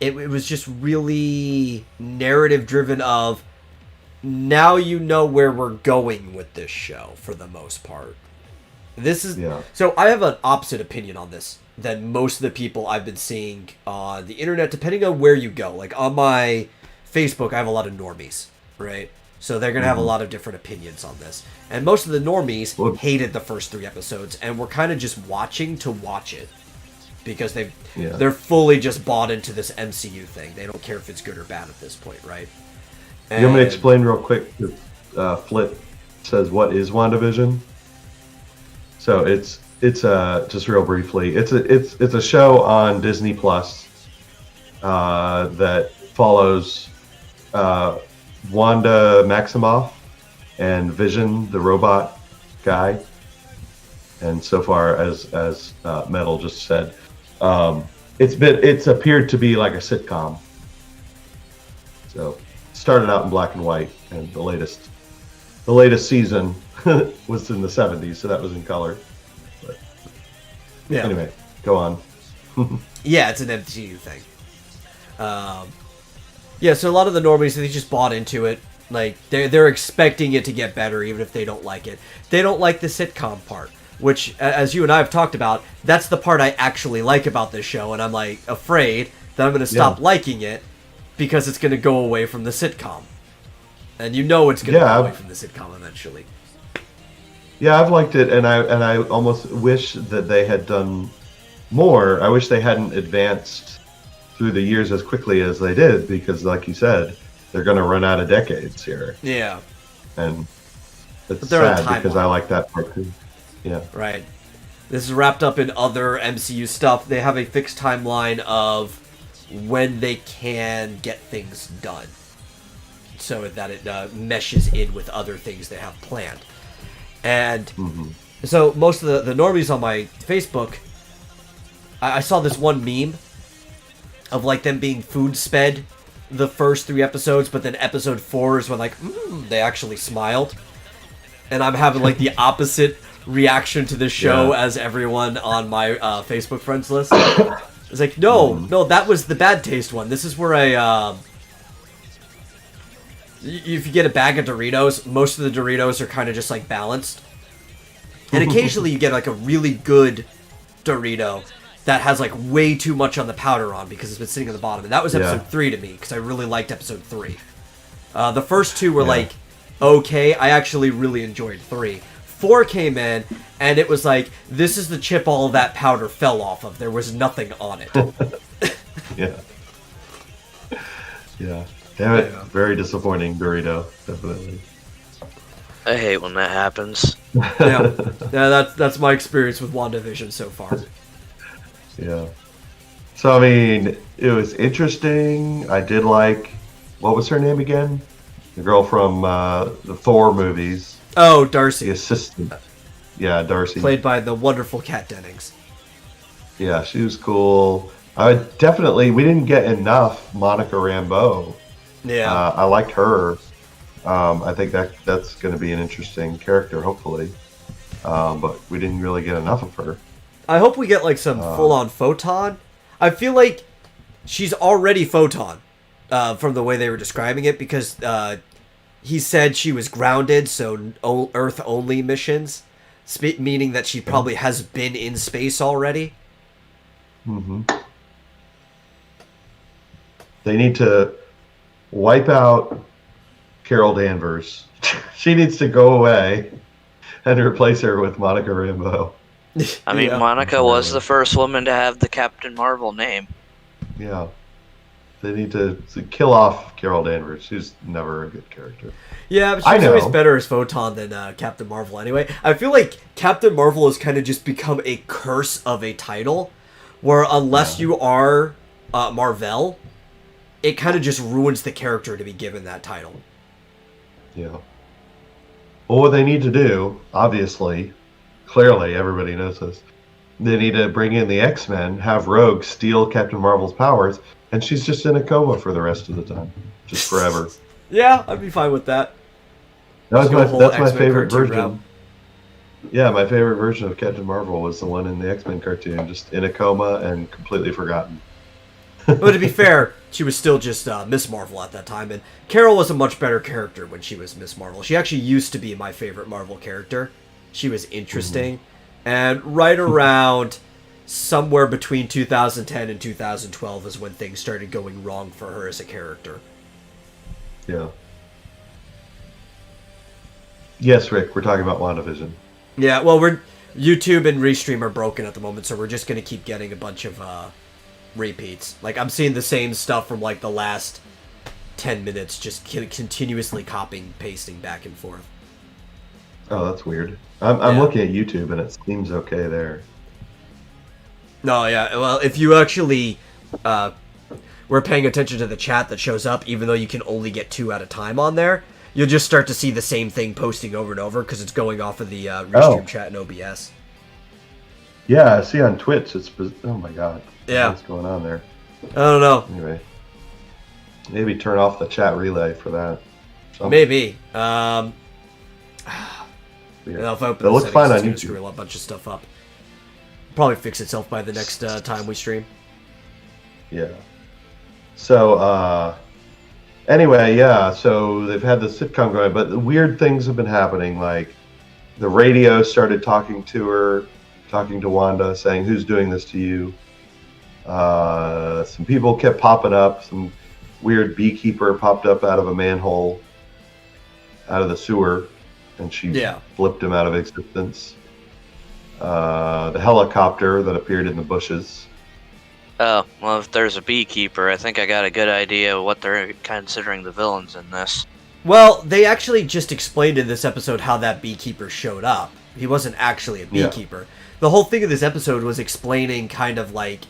It was just really narrative driven of, now you know where we're going with this show for the most part. This is So I have an opposite opinion on this than most of the people I've been seeing on the internet, depending on where you go. Like on my Facebook, I have a lot of normies, right? So they're going to have a lot of different opinions on this. And most of the normies hated the first 3 episodes and were kind of just watching to watch it, because they're fully just bought into this MCU thing. They don't care if it's good or bad at this point, right? And you want me to explain real quick? Flit says, what is WandaVision? So it's just real briefly, it's a show on Disney Plus that follows Wanda Maximoff and Vision, the robot guy. And so far, as Metal just said, it's appeared to be like a sitcom. So started out in black and white, and the latest season was in the 70s, so that was in color. But Yeah. anyway, go on. Yeah, it's an MCU thing. Yeah, so a lot of the normies, they just bought into it. Like, they're expecting it to get better, even if they don't like it. They don't like the sitcom part, which, as you and I have talked about, that's the part I actually like about this show, and I'm, like, afraid that I'm going to stop liking it because it's going to go away from the sitcom. And you know it's going to go away from the sitcom eventually. Yeah, I've liked it, and I almost wish that they had done more. I wish they hadn't advanced through the years as quickly as they did, because, like you said, they're going to run out of decades here. Yeah. And it's sad because I like that part too. Yeah. Right. This is wrapped up in other MCU stuff. They have a fixed timeline of when they can get things done, so that it meshes in with other things they have planned. And so most of the normies on my Facebook, I saw this one meme of like them being food sped the first 3 episodes, but then episode 4 is when like they actually smiled. And I'm having like the opposite reaction to this show as everyone on my Facebook friends list. It's like, no, that was the bad taste one. This is where if you get a bag of Doritos, most of the Doritos are kind of just like balanced. And occasionally you get like a really good Dorito that has like way too much on the powder on because it's been sitting on the bottom. And that was episode 3 to me because I really liked episode 3. The first 2 were like, okay, I actually really enjoyed 3. 4 came in, and it was like, this is the chip all of that powder fell off of. There was nothing on it. Yeah. Yeah. Damn it. Very disappointing Dorito, definitely. I hate when that happens. Yeah, that's my experience with WandaVision so far. Yeah. So, I mean, it was interesting. I did like, what was her name again? The girl from the Thor movies. Oh, Darcy. The assistant. Yeah, Darcy. Played by the wonderful Kat Dennings. Yeah, she was cool. We didn't get enough Monica Rambeau. Yeah. I liked her. I think that's going to be an interesting character, hopefully. But we didn't really get enough of her. I hope we get like some full-on Photon. I feel like she's already Photon from the way they were describing it, because he said she was grounded, so Earth-only missions, meaning that she probably has been in space already. Mm-hmm. They need to wipe out Carol Danvers. She needs to go away and replace her with Monica Rambeau. I mean, Monica was the first woman to have the Captain Marvel name. Yeah. They need to kill off Carol Danvers. She's never a good character. Yeah, but she's always better as Photon than Captain Marvel anyway. I feel like Captain Marvel has kind of just become a curse of a title, where unless you are Marvel, it kind of just ruins the character to be given that title. Yeah. Well, what they need to do, obviously, clearly everybody knows this, they need to bring in the X-Men, have Rogue steal Captain Marvel's powers, and she's just in a coma for the rest of the time. Just forever. Yeah, I'd be fine with that. That's my favorite version. Route. Yeah, my favorite version of Captain Marvel was the one in the X-Men cartoon, just in a coma and completely forgotten. But to be fair, she was still just Miss Marvel at that time, and Carol was a much better character when she was Miss Marvel. She actually used to be my favorite Marvel character. She was interesting, and right around somewhere between 2010 and 2012 is when things started going wrong for her as a character. Yeah. Yes, Rick, we're talking about WandaVision. Yeah, well, YouTube and Restream are broken at the moment, so we're just going to keep getting a bunch of repeats. Like, I'm seeing the same stuff from, like, the last 10 minutes, just continuously copying and pasting back and forth. Oh, that's weird. I'm looking at YouTube, and it seems okay there. No, yeah, well, if you actually were paying attention to the chat that shows up, even though you can only get 2 at a time on there, you'll just start to see the same thing posting over and over, because it's going off of the Restream chat in OBS. Yeah, I see on Twitch, oh my god. Yeah. What's going on there? I don't know. Anyway. Maybe turn off the chat relay for that. Maybe. Yeah. And if I open It the looks settings, fine it's on going to YouTube. screw a bunch of stuff up. Probably fix itself by the next time we stream. Yeah. So, anyway, yeah, so they've had the sitcom going, but the weird things have been happening. Like, the radio started talking to Wanda, saying, "Who's doing this to you?" Some people kept popping up. Some weird beekeeper popped up out of a manhole, out of the sewer, and she flipped him out of existence. The helicopter that appeared in the bushes. Oh, well, if there's a beekeeper, I think I got a good idea of what they're considering the villains in this. Well, they actually just explained in this episode how that beekeeper showed up. He wasn't actually a beekeeper. Yeah. The whole thing of this episode was explaining kind of like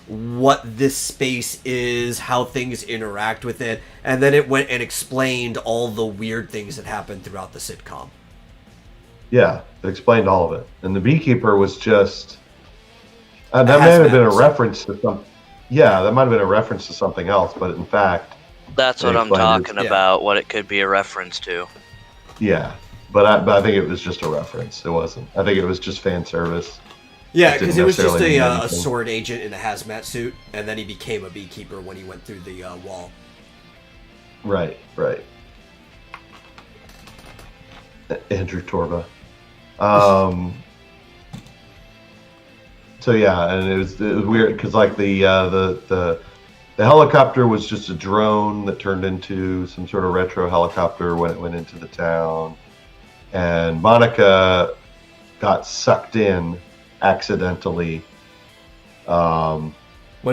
what this space is, how things interact with it, and then it went and explained all the weird things that happened throughout the sitcom. Yeah, it explained all of it. And the beekeeper was just... that may have been a reference to some... Yeah, that might have been a reference to something else, but in fact... That's what I'm talking about, what it could be a reference to. Yeah, but I think it was just a reference. It wasn't. I think it was just fan service. Yeah, because it was just a sword agent in a hazmat suit, and then he became a beekeeper when he went through the wall. Right. Andrew Torba. So yeah, and it was weird because like the helicopter was just a drone that turned into some sort of retro helicopter when it went into the town, and Monica got sucked in accidentally. When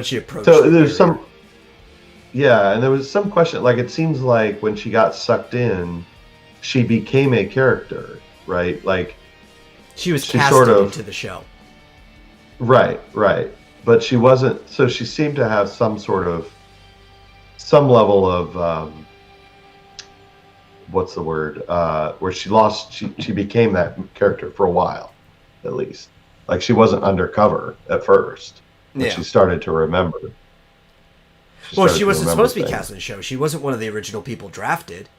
she approached. So there's some. Yeah, and there was some question. Like it seems like when she got sucked in, she became a character, right? Like she was casted into the show. Right. But she wasn't. So she seemed to have some level of what's the word? Where she became that character for a while, at least. Like she wasn't undercover at first, but she started to remember. She wasn't supposed to be cast in the show. She wasn't one of the original people drafted.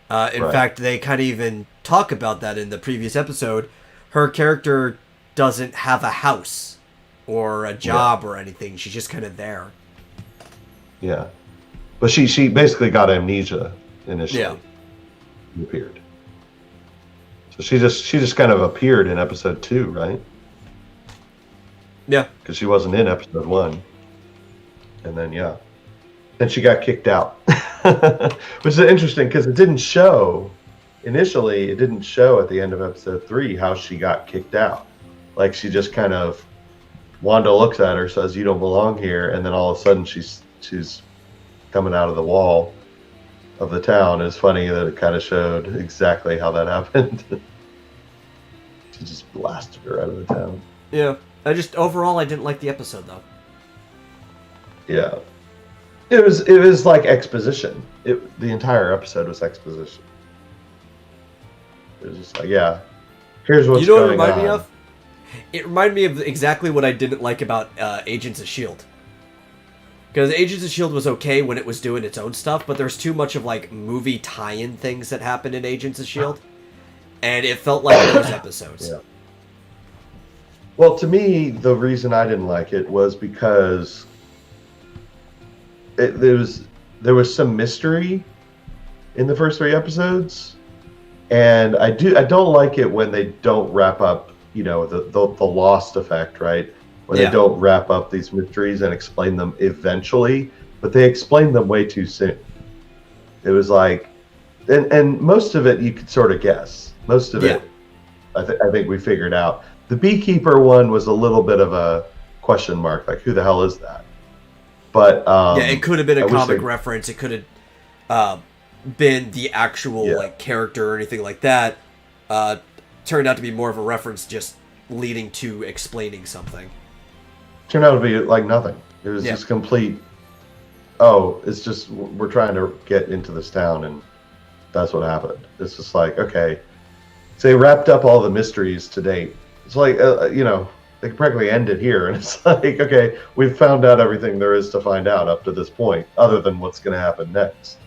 In fact, they kind of even talk about that in the previous episode. Her character doesn't have a house or a job or anything. She's just kind of there. Yeah. But she basically got amnesia initially. Yeah. She appeared. So she just kind of appeared in episode 2, right? Yeah. Because she wasn't in episode 1. And then, then she got kicked out. Which is interesting because it didn't show, initially, it didn't show at the end of episode 3 how she got kicked out. Like she just kind of, Wanda looks at her, says, "You don't belong here," and then all of a sudden she's coming out of the wall of the town. It's funny that it kind of showed exactly how that happened. She just blasted her out of the town. Yeah. Overall, I didn't like the episode, though. Yeah. It was like exposition. The entire episode was exposition. It was just like, here's what's going on. You know what it reminded me of? It reminded me of exactly what I didn't like about Agents of S.H.I.E.L.D. Because Agents of S.H.I.E.L.D. was okay when it was doing its own stuff, but there's too much of like movie tie-in things that happened in Agents of S.H.I.E.L.D. And it felt like those episodes. Yeah. Well, to me, the reason I didn't like it was because there was some mystery in the first 3 episodes, and I don't like it when they don't wrap up, the Lost effect, right? When they don't wrap up these mysteries and explain them eventually, but they explained them way too soon. It was like, and most of it you could sort of guess. Most of it, I think we figured out. The beekeeper one was a little bit of a question mark, like who the hell is that? But it could have been a comic reference. It could have been the actual like character or anything like that. Turned out to be more of a reference, just leading to explaining something. Turned out to be like nothing. It was just complete. Oh, it's just we're trying to get into this town, and that's what happened. It's just like, okay, so they wrapped up all the mysteries to date. It's like they could practically end it here, and it's like, okay, we've found out everything there is to find out up to this point, other than what's going to happen next.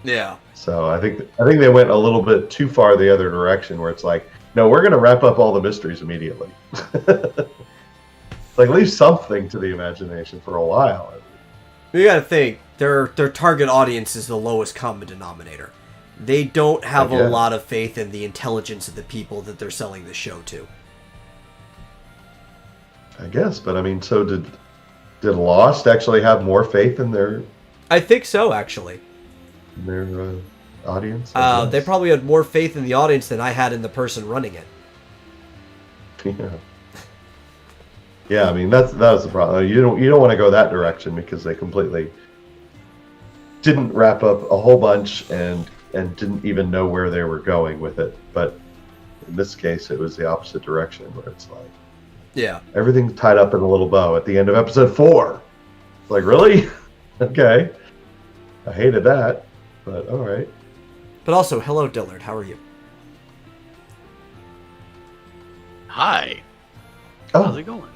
Yeah. So I think they went a little bit too far the other direction, where it's like, No, we're gonna wrap up all the mysteries immediately. Like, leave something to the imagination for a while. You gotta think, their target audience is the lowest common denominator. They don't have a lot of faith in the intelligence of the people that they're selling the show to. I guess, but I mean, so did Lost actually have more faith in their I think so, actually. Audience? They probably had more faith in the audience than I had in the person running it. Yeah. Yeah, I mean that was the problem. You don't want to go that direction because they completely didn't wrap up a whole bunch and didn't even know where they were going with it. But in this case, it was the opposite direction, where it's like, yeah, everything's tied up in a little bow at the end of episode 4. It's like, really? Okay, I hated that, but all right. But also, hello, Dillard. How are you? Hi. Oh, How's it going?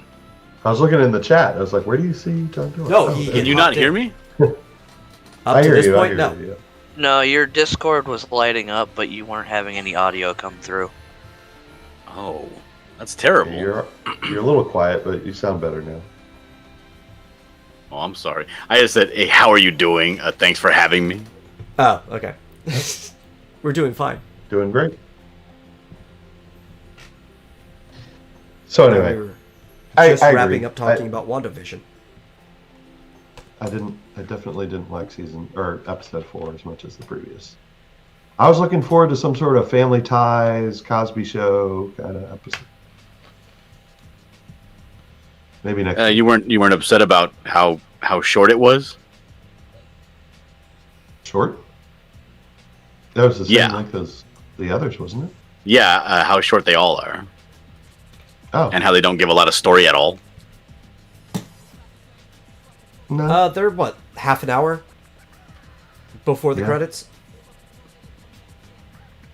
I was looking in the chat. I was like, where do you see John Dillard? No, there Can you not hear me? Up I to hear this you. point, I no. hear you. No, your Discord was lighting up, but you weren't having any audio come through. Oh, that's terrible. You're a little quiet, but you sound better now. Oh, I'm sorry. I just said, hey, how are you doing? Thanks for having me. Oh, okay. We're doing fine. Doing great. So anyway, We were I just agree. wrapping up talking about WandaVision. I definitely didn't like episode 4 as much as the previous. I was looking forward to some sort of Family Ties, Cosby Show kind of episode. Maybe next. You weren't upset about how short it was? Short? That was the same Yeah. length as the others, wasn't it? Yeah, how short they all are, Oh, and how they don't give a lot of story at all. no. They're what, half an hour before the Yeah. credits?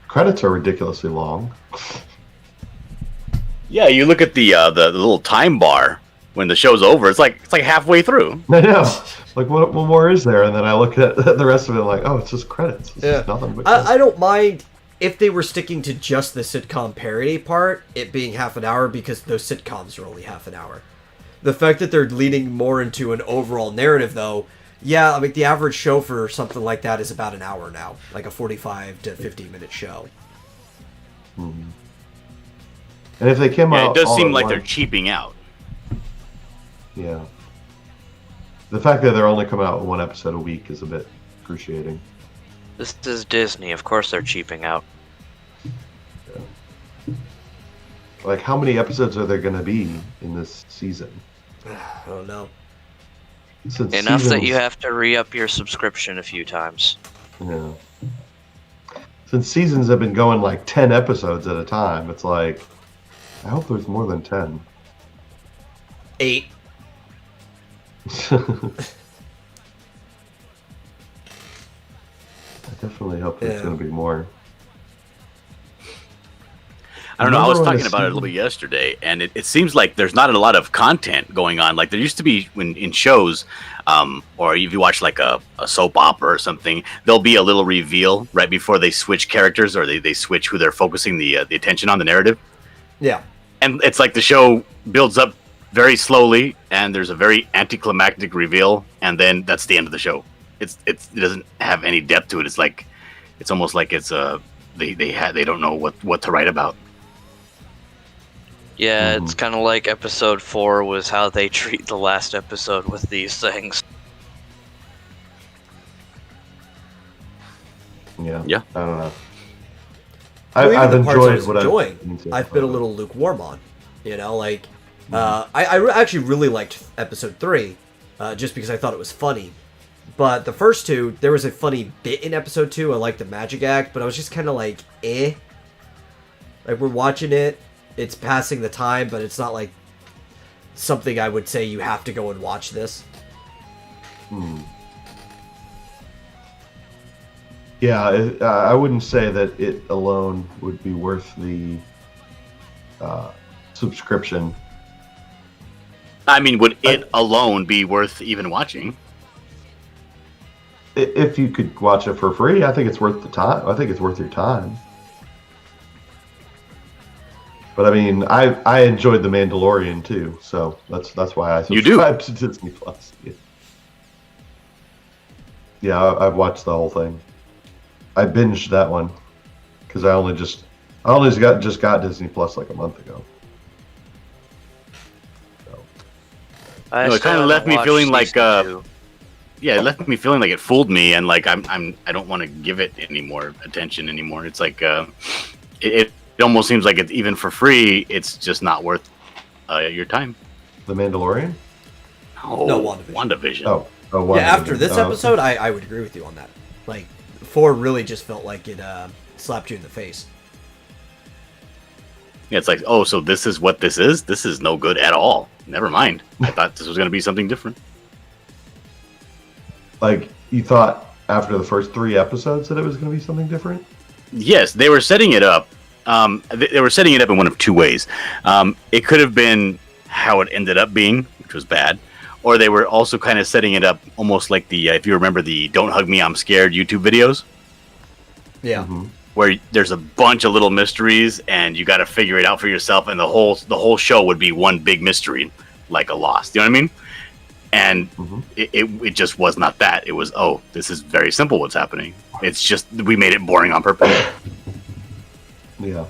Credits are ridiculously long. Yeah, you look at the little time bar when the show's over. It's like halfway through. I know. Like, what more is there? And then I look at the rest of it like, oh, it's just credits. It's Yeah. just nothing but credits. I don't mind if they were sticking to just the sitcom parody part, it being half an hour, because those sitcoms are only half an hour. The fact that they're leaning more into an overall narrative, though, yeah, I mean, the average show for something like that is about an hour now, like a 45 to 50-minute show. Mhm. And if they came Yeah, out, it does all seem at like they're once- cheaping out. Yeah. The fact that they're only coming out with one episode a week is a bit excruciating. This is Disney. Of course they're cheaping out. Like, how many episodes are there going to be in this season? I don't know. Since Enough that you seasons- have to re-up your subscription a few times. Yeah. Since seasons have been going like 10 episodes at a time, it's like, I hope there's more than 10. 8. I definitely hope there's Yeah. going to be more. I don't know. I was Remember when talking the about it a season- little bit yesterday, and it seems like there's not a lot of content going on. Like there used to be in shows, or if you watch like a soap opera or something, there'll be a little reveal right before they switch characters, or they switch who they're focusing the attention on, the narrative. Yeah. And it's like the show builds up very slowly, and there's a very anticlimactic reveal, and then that's the end of the show. It doesn't have any depth to it. It's like it's almost like it's they don't know what to write about. Yeah, it's kind of like episode 4 was how they treat the last episode with these things. Yeah. Yeah. I don't know. Well, even I've the parts I enjoyed was what enjoying, I've been a little lukewarm on. You know, like, I actually really liked episode 3, just because I thought it was funny. But the first two, there was a funny bit in episode 2. I liked the magic act, but I was just kind of like, eh. Like, we're watching it, it's passing the time, but it's not like something I would say you have to go and watch this. Yeah, I wouldn't say that it alone would be worth the subscription. I mean, would it alone be worth even watching? If you could watch it for free, I think it's worth the time. I think it's worth your time. But I mean, I enjoyed The Mandalorian too, so that's why I You do? subscribed to Disney Plus. Yeah, I've watched the whole thing. I binged that one because I only just got Disney Plus like a month ago. So. I No, it still kind of left haven't me watched feeling like season 2. yeah, it left me feeling like it fooled me, and like I don't want to give it any more attention anymore. It's like it almost seems like it's even for free. It's just not worth your time. The Mandalorian? No, WandaVision. WandaVision. Oh, Yeah, after this okay. episode, I would agree with you on that. Like, 4 really just felt like it slapped you in the face. Yeah, it's like, oh, so this is what this is? This is no good at all. Never mind. I thought this was going to be something different. Like, you thought after the first 3 episodes that it was going to be something different? Yes, they were setting it up. They were setting it up in one of 2 ways. It could have been how it ended up being, which was bad, or they were also kind of setting it up almost like the, if you remember the "Don't Hug Me, I'm Scared" YouTube videos. Yeah. Mm-hmm. Where there's a bunch of little mysteries and you got to figure it out for yourself, and the whole show would be one big mystery, like a Lost. You know what I mean? And it just was not that. It was, oh, this is very simple. What's happening? It's just we made it boring on purpose. Yeah.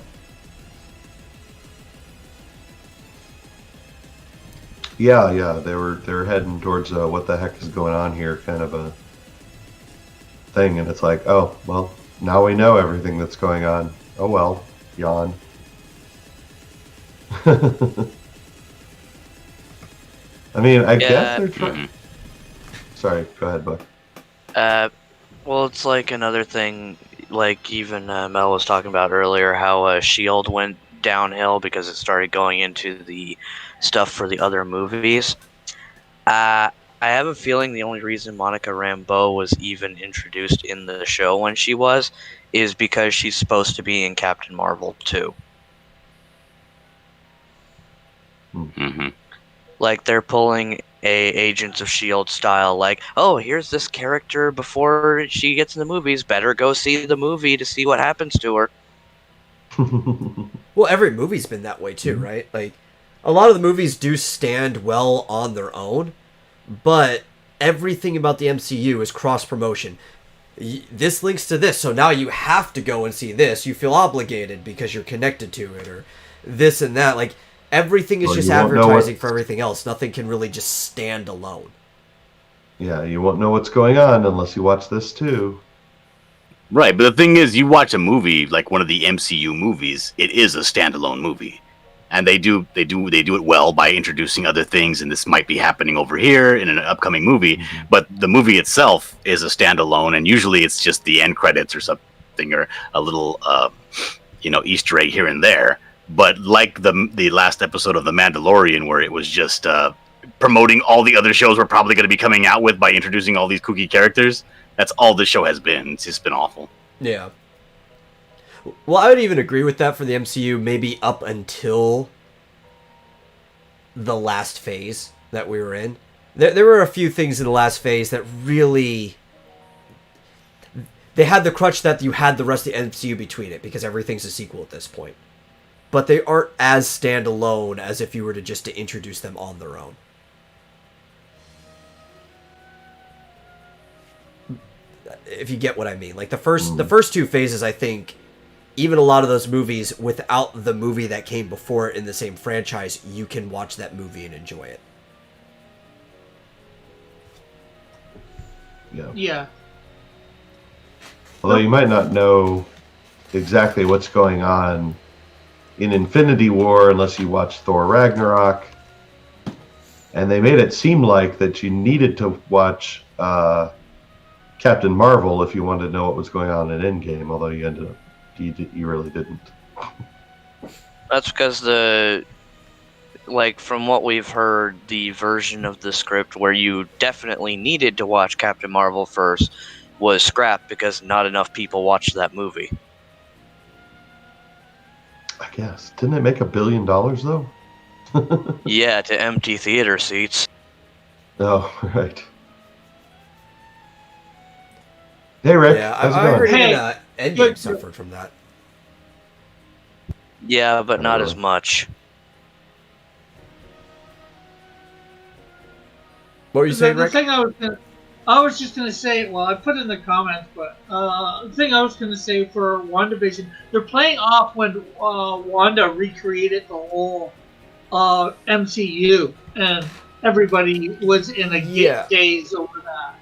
Yeah. They were heading towards what the heck is going on here, kind of a thing, and it's like, oh well, now we know everything that's going on. Oh well, yawn. I mean, I guess they're trying. Sorry, go ahead, Buck. Well, it's like another thing, like even Mel was talking about earlier, how S.H.I.E.L.D. went downhill because it started going into the stuff for the other movies. I have a feeling the only reason Monica Rambeau was even introduced in the show when she was is because she's supposed to be in Captain Marvel 2. Mm-hmm. Like, they're pulling a Agents of S.H.I.E.L.D. style, like, oh, here's this character before she gets in the movies, better go see the movie to see what happens to her. Well, every movie's been that way too, right? Like, a lot of the movies do stand well on their own, but everything about the MCU is cross-promotion. This links to this, so now you have to go and see this. You feel obligated because you're connected to it, or this and that. Like, everything is just advertising for everything else. Nothing can really just stand alone. Yeah, you won't know what's going on unless you watch this too. Right, but the thing is, you watch a movie like one of the MCU movies, it is a standalone movie, and they do it well by introducing other things, and this might be happening over here in an upcoming movie, but the movie itself is a standalone, and usually it's just the end credits or something, or a little Easter egg here and there. But like the last episode of The Mandalorian, where it was just promoting all the other shows we're probably going to be coming out with by introducing all these kooky characters, that's all the show has been. It's just been awful. Yeah. Well, I would even agree with that for the MCU, maybe up until the last phase that we were in. There were a few things in the last phase that really... They had the crutch that you had the rest of the MCU between it, because everything's a sequel at this point. But they aren't as standalone as if you were to introduce them on their own. If you get what I mean. Like, the first 2 phases, I think, even a lot of those movies, without the movie that came before it in the same franchise, you can watch that movie and enjoy it. Yeah. Although you might not know exactly what's going on in Infinity War unless you watch Thor Ragnarok. And they made it seem like that you needed to watch Captain Marvel if you wanted to know what was going on in Endgame, although you ended up you really didn't. That's because from what we've heard, the version of the script where you definitely needed to watch Captain Marvel first was scrapped because not enough people watched that movie. I guess. Didn't it make $1 billion though? Yeah, to empty theater seats. Oh, right. Hey, Rick. Yeah, how's it I going? heard Hey, even Endgame suffered from that. Yeah, but not really. as much. What were you saying, The Rick? thing I was just gonna say, well, I put in the comments, but the thing I was gonna say for WandaVision, they're playing off when Wanda recreated the whole MCU, and everybody was in a Yeah. daze over that.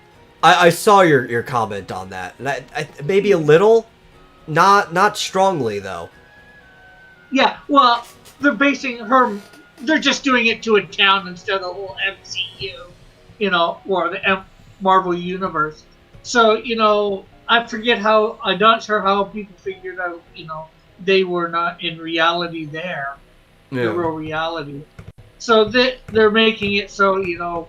I saw your comment on that. And maybe a little, not strongly though. Yeah, well, they're basing her. They're just doing it to a town instead of the whole MCU, or the Marvel universe. So I forget how. I'm not sure how people figured out. They were not in reality there, the real reality. So they're making it so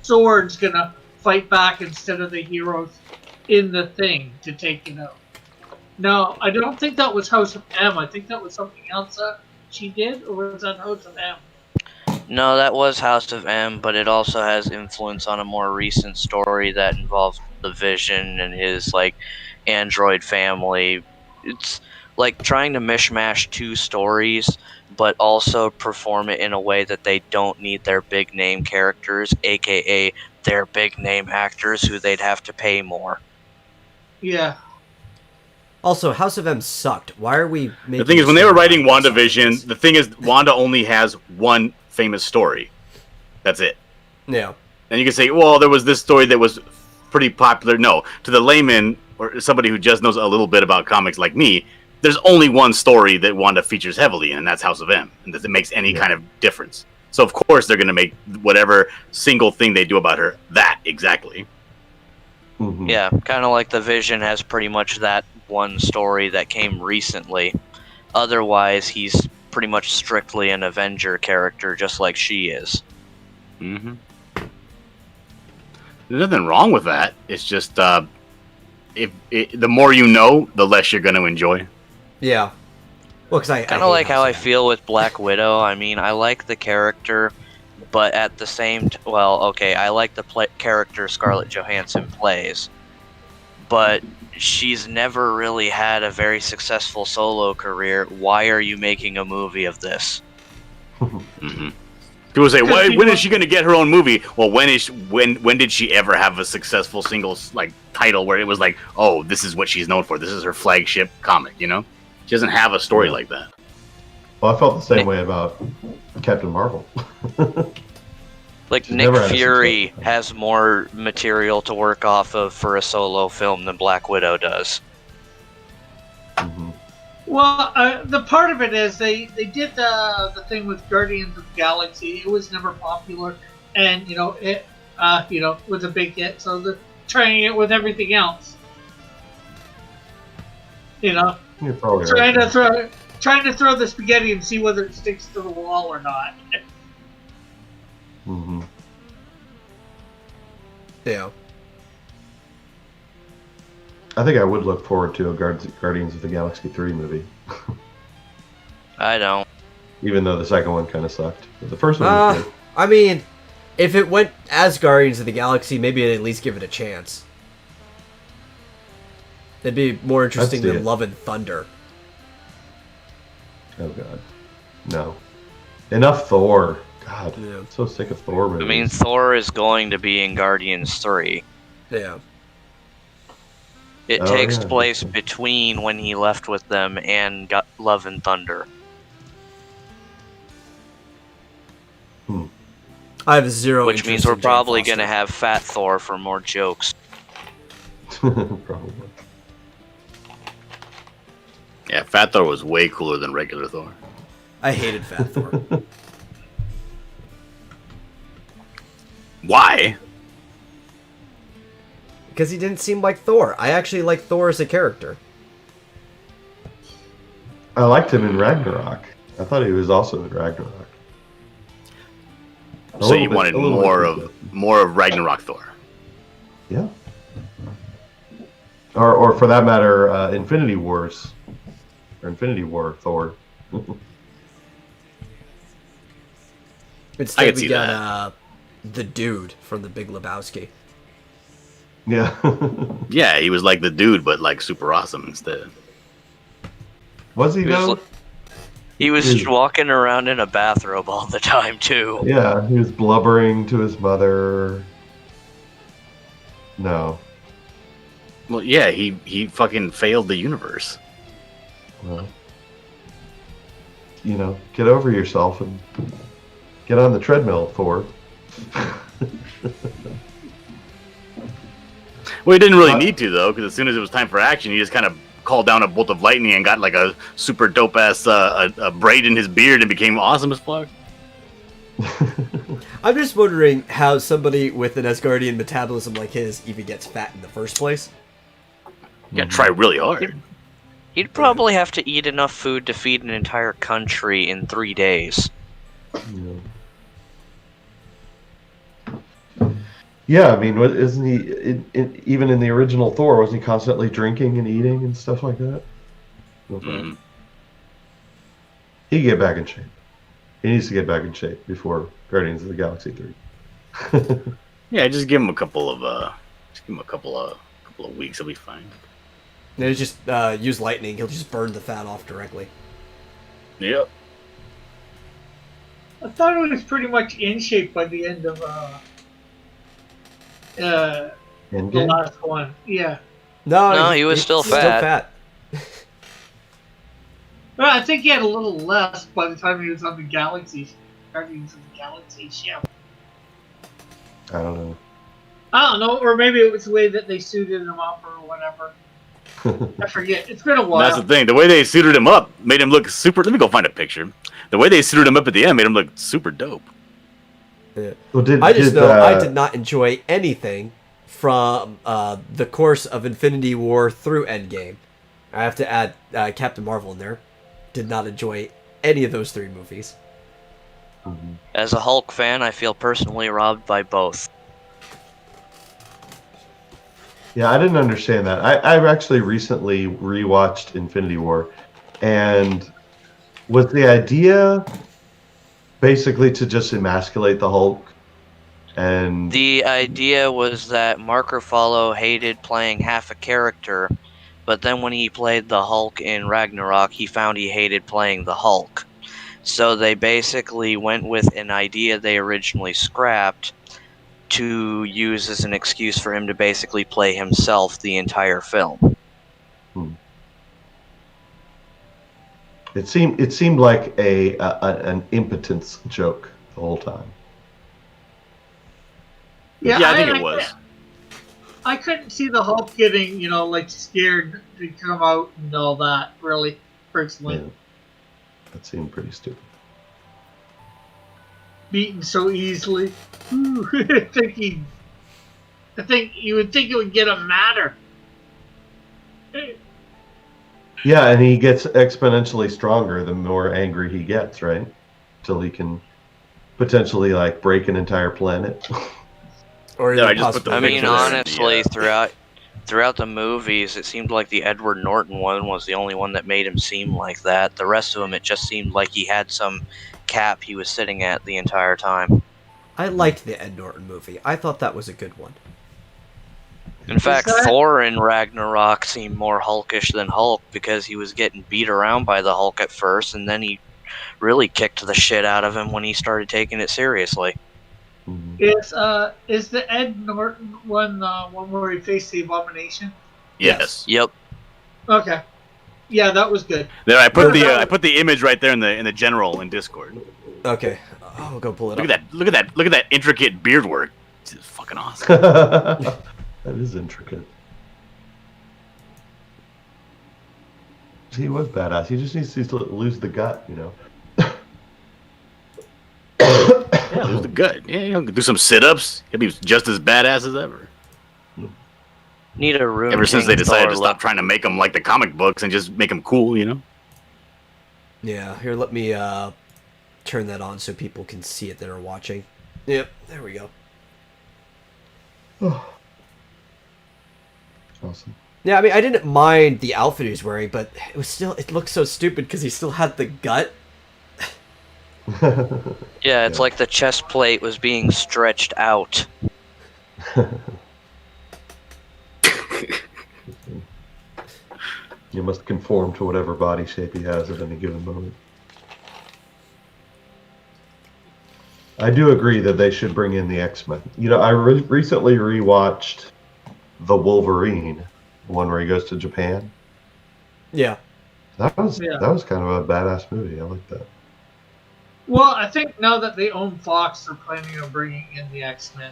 Sword's gonna fight back instead of the heroes in the thing to take it out. No, I don't think that was House of M. I think that was something else that she did, or was that House of M? No, that was House of M, but it also has influence on a more recent story that involves the Vision and his android family. It's like trying to mishmash two stories, but also perform it in a way that they don't need their big name characters, aka their big name actors who they'd have to pay more. Yeah. Also, House of M sucked. Why are we making The thing is, when they were writing storylines based off of WandaVision, this? the thing is, Wanda only has one famous story. That's it. Yeah. And you can say, well, there was this story that was pretty popular. No, to the layman or somebody who just knows a little bit about comics like me, there's only one story that Wanda features heavily in, and that's House of M. And that it makes any kind of difference. So, of course, they're going to make whatever single thing they do about her that exactly. Mhm. Yeah, kind of like the Vision has pretty much that one story that came recently. Otherwise, he's pretty much strictly an Avenger character, just like she is. Mm-hmm. There's nothing wrong with that. It's just the more you know, the less you're going to enjoy. Yeah. Well, because I Kind hate of like House how of I M. feel with Black Widow. I mean, I like the character, but at the same I like the character Scarlett Johansson plays, but she's never really had a very successful solo career. Why are you making a movie of this? Mm-hmm. People say, when is she going to get her own movie? Well, when did she ever have a successful single title where it was like, oh, this is what she's known for. This is her flagship comic. She doesn't have a story like that. Well, I felt the same way about Captain Marvel. Like She's Nick never had a Fury success. has more material to work off of for a solo film than Black Widow does. Mhm. Well, the part of it is they did the thing with Guardians of the Galaxy. It was never popular, and it was a big hit. So they're trying it with everything else. You throw it Trying out there. to throw the spaghetti and see whether it sticks to the wall or not. Mhm. Yeah. I think I would look forward to a Guardians of the Galaxy 3 movie, I don't. even though the second one kind of sucked. But the first one was good. I mean, if it went as Guardians of the Galaxy, maybe I'd at least give it a chance. It'd be more interesting see than it. Love and Thunder. Oh god, no. Enough Thor. God, Yeah. I'm so sick of Thor movies. I mean, Thor is going to be in Guardians 3. Yeah. It Oh, takes yeah. place between when he left with them and Love and Thunder. I have zero Which interest means we're in Jane probably Foster. going to have Fat Thor for more jokes. Probably. Yeah, Fat Thor was way cooler than regular Thor. I hated Fat Thor. Why? Because he didn't seem like Thor. I actually like Thor as a character. I liked him in Ragnarok. I thought he was also in Ragnarok. So you wanted a little bit. more of Ragnarok Thor. Yeah. Or for that matter, Infinity Wars. Or Infinity War Thor. Instead, could we see got that. the dude from The Big Lebowski. Yeah. Yeah, he was like the dude, but like super awesome instead. Was he He was though? li- He was just walking around in a bathrobe all the time too. Yeah, he was blubbering to his mother. No. Well, yeah, he fucking failed the universe. Well, get over yourself and get on the treadmill, Thor. Well, he didn't really need to, though, because as soon as it was time for action, he just kind of called down a bolt of lightning and got like a super dope ass a braid in his beard and became awesome as fuck. I'm just wondering how somebody with an Asgardian metabolism like his even gets fat in the first place. You gotta try really hard. He'd probably have to eat enough food to feed an entire country in 3 days. Yeah, I mean, isn't he, even in the original Thor, wasn't he constantly drinking and eating and stuff like that? Mm. He get back in shape. He needs to get back in shape before Guardians of the Galaxy 3. Yeah, just give him a couple of weeks, he'll be fine. They just use lightning, he'll just burn the fat off directly. Yep. I thought it was pretty much in shape by the end of the last one. Yeah. No, he was still fat. Well, I think he had a little less by the time he was on the Guardians of the Galaxy ship. I don't know. I don't know, or maybe it was the way that they suited him up or whatever. I forget. It's been a while. That's the thing. The way they suited him up made him look super. Let me go find a picture. The way they suited him up at the end made him look super dope. Yeah. Well, I did not enjoy anything from the course of Infinity War through Endgame. I have to add Captain Marvel in there. Did not enjoy any of those 3 movies. As a Hulk fan, I feel personally robbed by both. Yeah, I didn't understand that. I've actually recently rewatched Infinity War, and was the idea basically to just emasculate the Hulk? And the idea was that Mark Ruffalo hated playing half a character, but then when he played the Hulk in Ragnarok, he found he hated playing the Hulk. So they basically went with an idea they originally scrapped to use as an excuse for him to basically play himself the entire film. It seemed like an impotence joke the whole time. Yeah, I think it was. I couldn't see the Hulk getting, scared to come out and all that, really, personally. Yeah. That seemed pretty stupid. Beaten so easily. Ooh, I think you would think it would get him madder. Yeah, and he gets exponentially stronger the more angry he gets, right? Till he can potentially break an entire planet. Or I just put the I mean, picture honestly, throughout the movies, it seemed like the Edward Norton one was the only one that made him seem like that. The rest of them, it just seemed like he had some cap he was sitting at the entire time. I liked the Ed Norton movie. I thought that was a good one. In fact, Thor in Ragnarok seemed more Hulkish than Hulk because he was getting beat around by the Hulk at first, and then he really kicked the shit out of him when he started taking it seriously. Is the Ed Norton one the one where he faced the Abomination? Yes. Yep. Okay. Yeah, that was good. There, I put the image right there in the general in Discord. Okay, I'll go pull it Look up. at that intricate beard work. It's fucking awesome. That is intricate. He was badass. He just needs to lose the gut, Yeah, lose the gut. Yeah, he'll do some sit-ups. He'll be just as badass as ever. Need a room. Ever since they decided to stop trying to make him like the comic books and just make him cool, Yeah, here, let me turn that on so people can see it that are watching. Yep, there we go. Awesome. Yeah, I mean, I didn't mind the outfit he was wearing, but it looked so stupid because he still had the gut. Yeah, it's like the chest plate was being stretched out. You must conform to whatever body shape he has at any given moment. I do agree that they should bring in the X-Men. You know, I recently rewatched The Wolverine, the one where he goes to Japan. Yeah. That was Yeah. kind of a badass movie. I like that. Well, I think now that they own Fox, they're planning on bringing in the X-Men.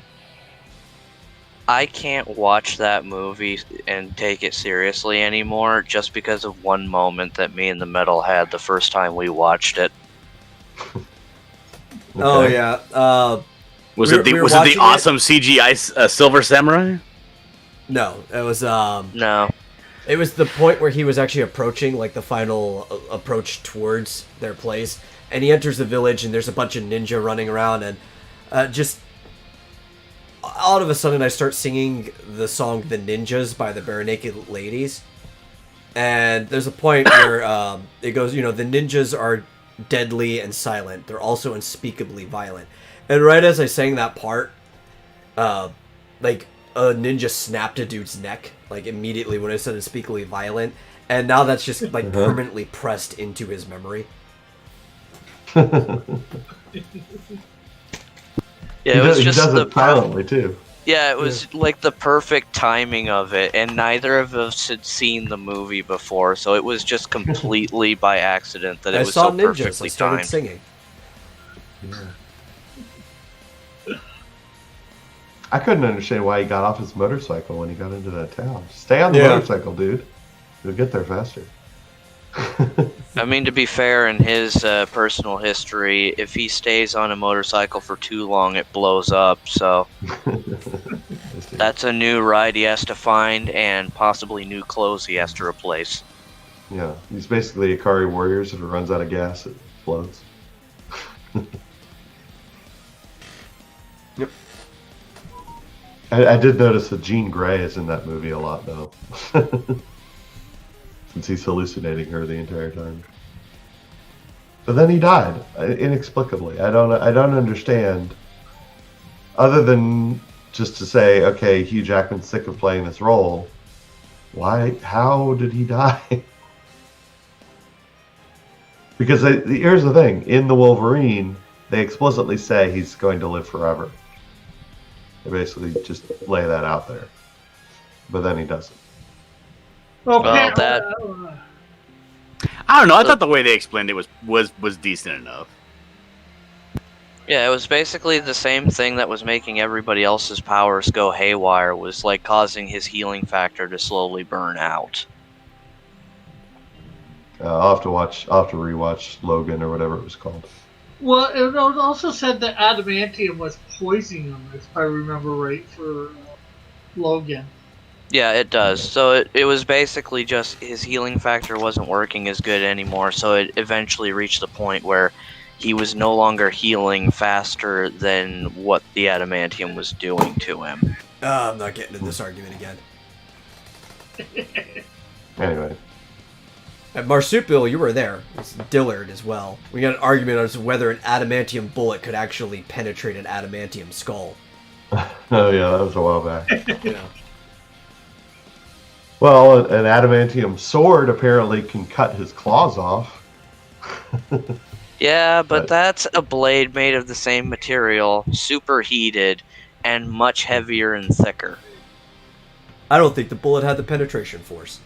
I can't watch that movie and take it seriously anymore just because of one moment that me and the metal had the first time we watched it. Oh Okay. yeah. Was We it the were was it the watching awesome CGI Silver Samurai? No, it was No. it was the point where he was actually approaching, like the final approach towards their place, and he enters the village, and there's a bunch of ninja running around, and just all of a sudden I start singing the song "The Ninjas" by the Bare Naked Ladies, and there's a point where it goes, you know, the ninjas are deadly and silent. They're also unspeakably violent. And right as I sang that part, like a ninja snapped a dude's neck, like immediately when I said unspeakably violent, and now that's just like permanently pressed into his memory. Yeah, it was he just does the it silently too. Yeah, it was like the perfect timing of it, and neither of us had seen the movie before, so it was just completely by accident that it I was saw so ninjas. perfectly I started timed. singing. I couldn't understand why he got off his motorcycle when he got into that town. Stay on the Yeah. motorcycle, dude. You'll get there faster. I mean, to be fair, in his personal history, if he stays on a motorcycle for too long, it blows up. So that's a new ride he has to find, and possibly new clothes he has to replace. Yeah, he's basically Ikari Warriors. If it runs out of gas, it explodes. Yep. I did notice that Jean Grey is in that movie a lot, though. Since he's hallucinating her the entire time. But then he died inexplicably. I don't understand. Other than just to say, okay, Hugh Jackman's sick of playing this role. Why? How did he die? Because here's the thing: in the Wolverine, they explicitly say he's going to live forever. They basically just lay that out there. But then he doesn't. Well, Well, that- I don't know. I thought the way they explained it was decent enough. Yeah, it was basically the same thing that was making everybody else's powers go haywire, was like causing his healing factor to slowly burn out. I'll have to rewatch Logan or whatever it was called. well, it also said that adamantium was poisoning him, if I remember right, for Logan. Yeah, it does. So it was basically just his healing factor wasn't working as good anymore, so it eventually reached the point where he was no longer healing faster than what the adamantium was doing to him. I'm not getting into this argument again. Anyway, At Marsupial, you were there. It's Dillard as well. We got an argument as to whether an adamantium bullet could actually penetrate an adamantium skull. oh yeah, that was a while back. Yeah. Well, an adamantium sword apparently can cut his claws off. Yeah, but But- that's a blade made of the same material, superheated, and much heavier and thicker. I don't think the bullet had the penetration force.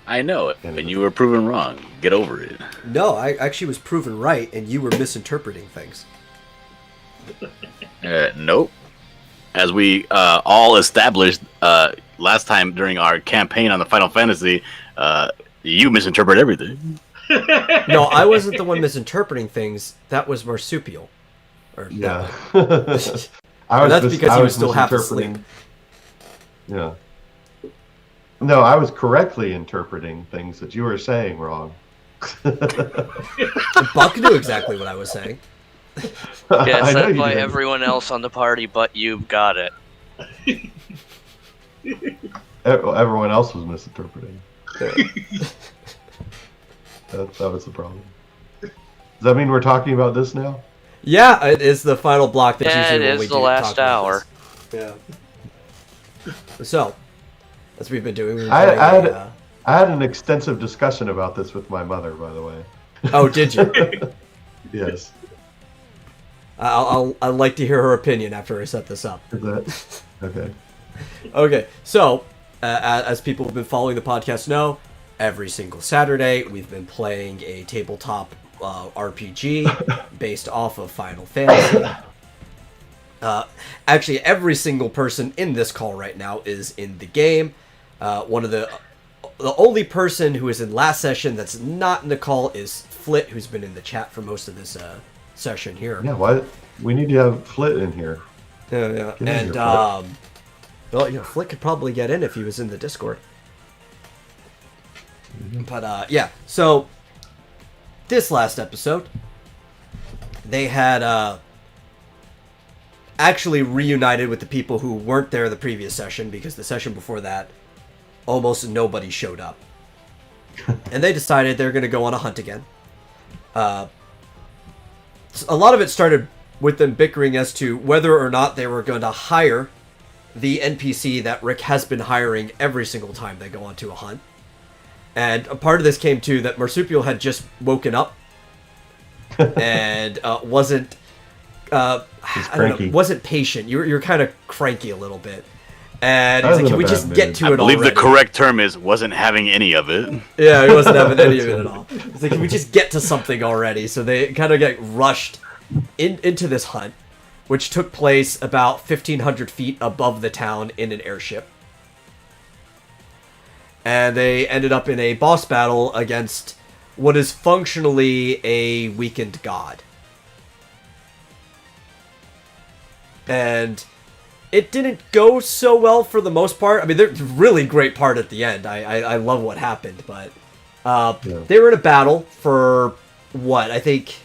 I know it, and you were proven wrong. Get over it. No, I actually was proven right, and you were misinterpreting things. Nope. As we all established last time during our campaign on the Final Fantasy, you misinterpret everything. No, I wasn't the one misinterpreting things. That was Marsupial. Or Yeah. that- I that's because he was still half misinterpreting- Yeah. No, I was correctly interpreting things that you were saying wrong. Buck knew exactly what I was saying. Yeah, I know said you by did. everyone else on the party, but you've got it. Everyone else was misinterpreting. That was the problem. Does that mean we're talking about this now? Yeah, it is the final block. That's Yeah, usually it when is we the do last talk about hour. this. Yeah. So, as we've been doing, we've been I playing, had- I had an extensive discussion about this with my mother, by the way. Oh, did you? Yes. I'd like to hear her opinion after I set this up. Is that okay? Okay, so as people who've been following the podcast know, every single Saturday we've been playing a tabletop RPG based off of Final Fantasy. Actually, every single person in this call right now is in the game. One of the only person who was in last session that's not in the call is Flit, who's been in the chat for most of this session here. Yeah, why? We need to have Flit in here. Yeah. Get in And here, well, Flit could probably get in if he was in the Discord. But yeah, so this last episode, they had actually reunited with the people who weren't there the previous session, because the session before that, almost nobody showed up. And they decided they're going to go on a hunt again. A lot of it started with them bickering as to whether or not they were going to hire the NPC that Rick has been hiring every single time they go onto a hunt. And a part of this came to that Marsupial had just woken up and wasn't wasn't patient. You're kind of cranky a little bit. And he's like, can we just get to it already? I believe the correct term is wasn't having any of it. Yeah, he wasn't having any of it at all. He's like, can we just get to something already? So they kind of get rushed into this hunt, which took place about 1,500 feet above the town in an airship. And they ended up in a boss battle against what is functionally a weakened god. And it didn't go so well for the most part. I mean, there's a really great part at the end. I love what happened, but they were in a battle for, what, I think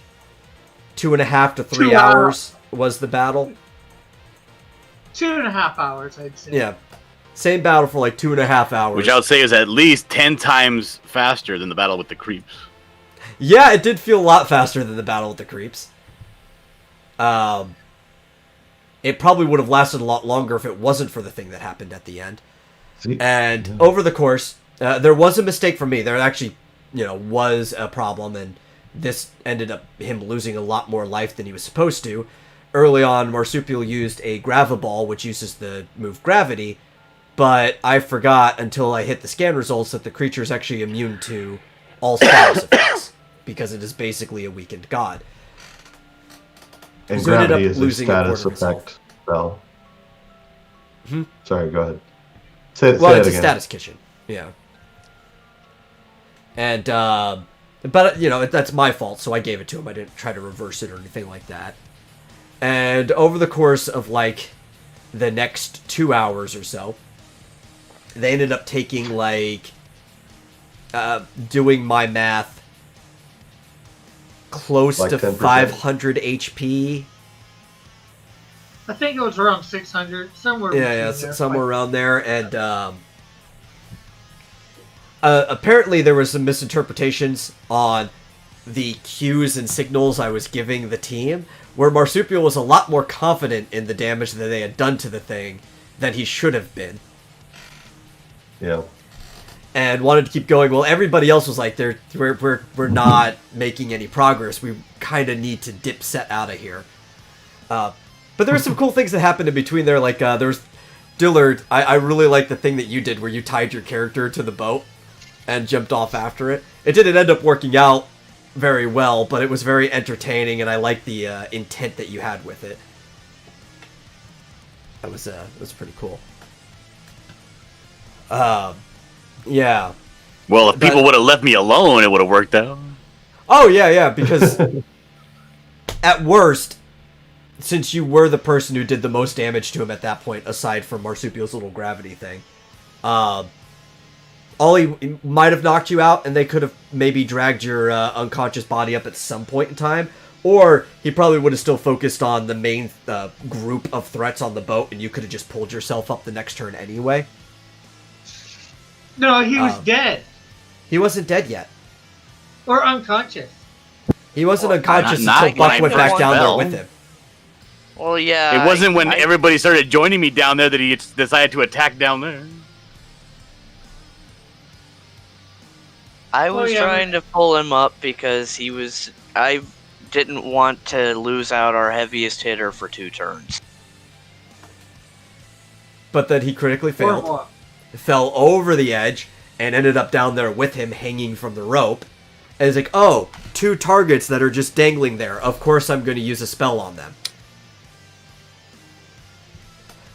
2.5 to 3 hours was the battle. 2.5 hours, I'd say. Yeah. Same battle for like 2.5 hours. Which I would say is at least 10 times faster than the battle with the creeps. Yeah, it did feel a lot faster than the battle with the creeps. It probably would have lasted a lot longer if it wasn't for the thing that happened at the end. And over the course, there was a mistake from me. There actually, was a problem, and this ended up him losing a lot more life than he was supposed to. Early on, Marsupial used a Graviball, which uses the move Gravity, but I forgot until I hit the scan results that the creature is actually immune to all status effects, because it is basically a weakened god. And So ended up Gravity is a losing status a quarter of effect spell. Hmm? Sorry, go ahead. Say It's it a again. status kitchen. Yeah. And, but, that's my fault, so I gave it to him. I didn't try to reverse it or anything like that. And over the course of, the next 2 hours or so, they ended up taking, doing my math, close to 10%? 500 HP. I think it was around 600, somewhere. Yeah, between there. somewhere around there. And apparently there was some misinterpretations on the cues and signals I was giving the team, where Marsupial was a lot more confident in the damage that they had done to the thing than he should have been. Yeah. And wanted to keep going. Well, everybody else was like, we're not making any progress. We kind of need to dip set out of here. But there were some cool things that happened in between there. Like, there was Dillard. I really liked the thing that you did where you tied your character to the boat and jumped off after it. It didn't end up working out very well, but it was very entertaining, and I liked the intent that you had with it. That was pretty cool. Yeah. Well, if people would have left me alone, it would have worked out. Oh, yeah, because at worst, since you were the person who did the most damage to him at that point, aside from Marsupial's little gravity thing, he might have knocked you out, and they could have maybe dragged your unconscious body up at some point in time, or he probably would have still focused on the main group of threats on the boat, and you could have just pulled yourself up the next turn anyway. No, he was dead. He wasn't dead yet. Or unconscious. He wasn't unconscious not until Buck when went I back first down there fell. with him. Well, yeah. It wasn't when everybody started joining me down there that he decided to attack down there. I was yeah. trying to pull him up because I didn't want to lose out our heaviest hitter for 2 turns. But then he critically Or failed, more. fell over the edge, and ended up down there with him hanging from the rope. And he's like, oh, 2 targets that are just dangling there. Of course I'm going to use a spell on them.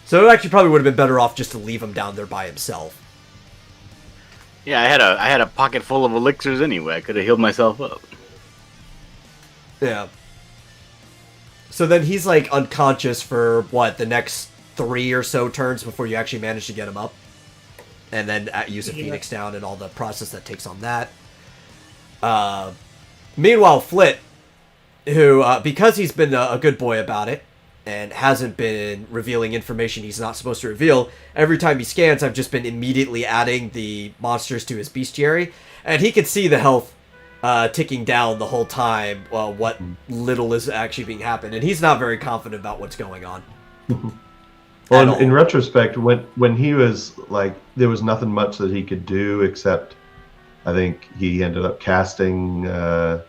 So it actually probably would have been better off just to leave him down there by himself. Yeah, I had a pocket full of elixirs anyway. I could have healed myself up. Yeah. So then he's like unconscious for the next 3 or so turns before you actually manage to get him up. And then use a Phoenix down and all the process that takes on that. Meanwhile, Flit, who, because he's been a good boy about it, and hasn't been revealing information he's not supposed to reveal, every time he scans, I've just been immediately adding the monsters to his bestiary, and he can see the health ticking down the whole time, what little is actually being happened, and he's not very confident about what's going on. Well, in retrospect, when he was like, there was nothing much that he could do except, I think he ended up casting The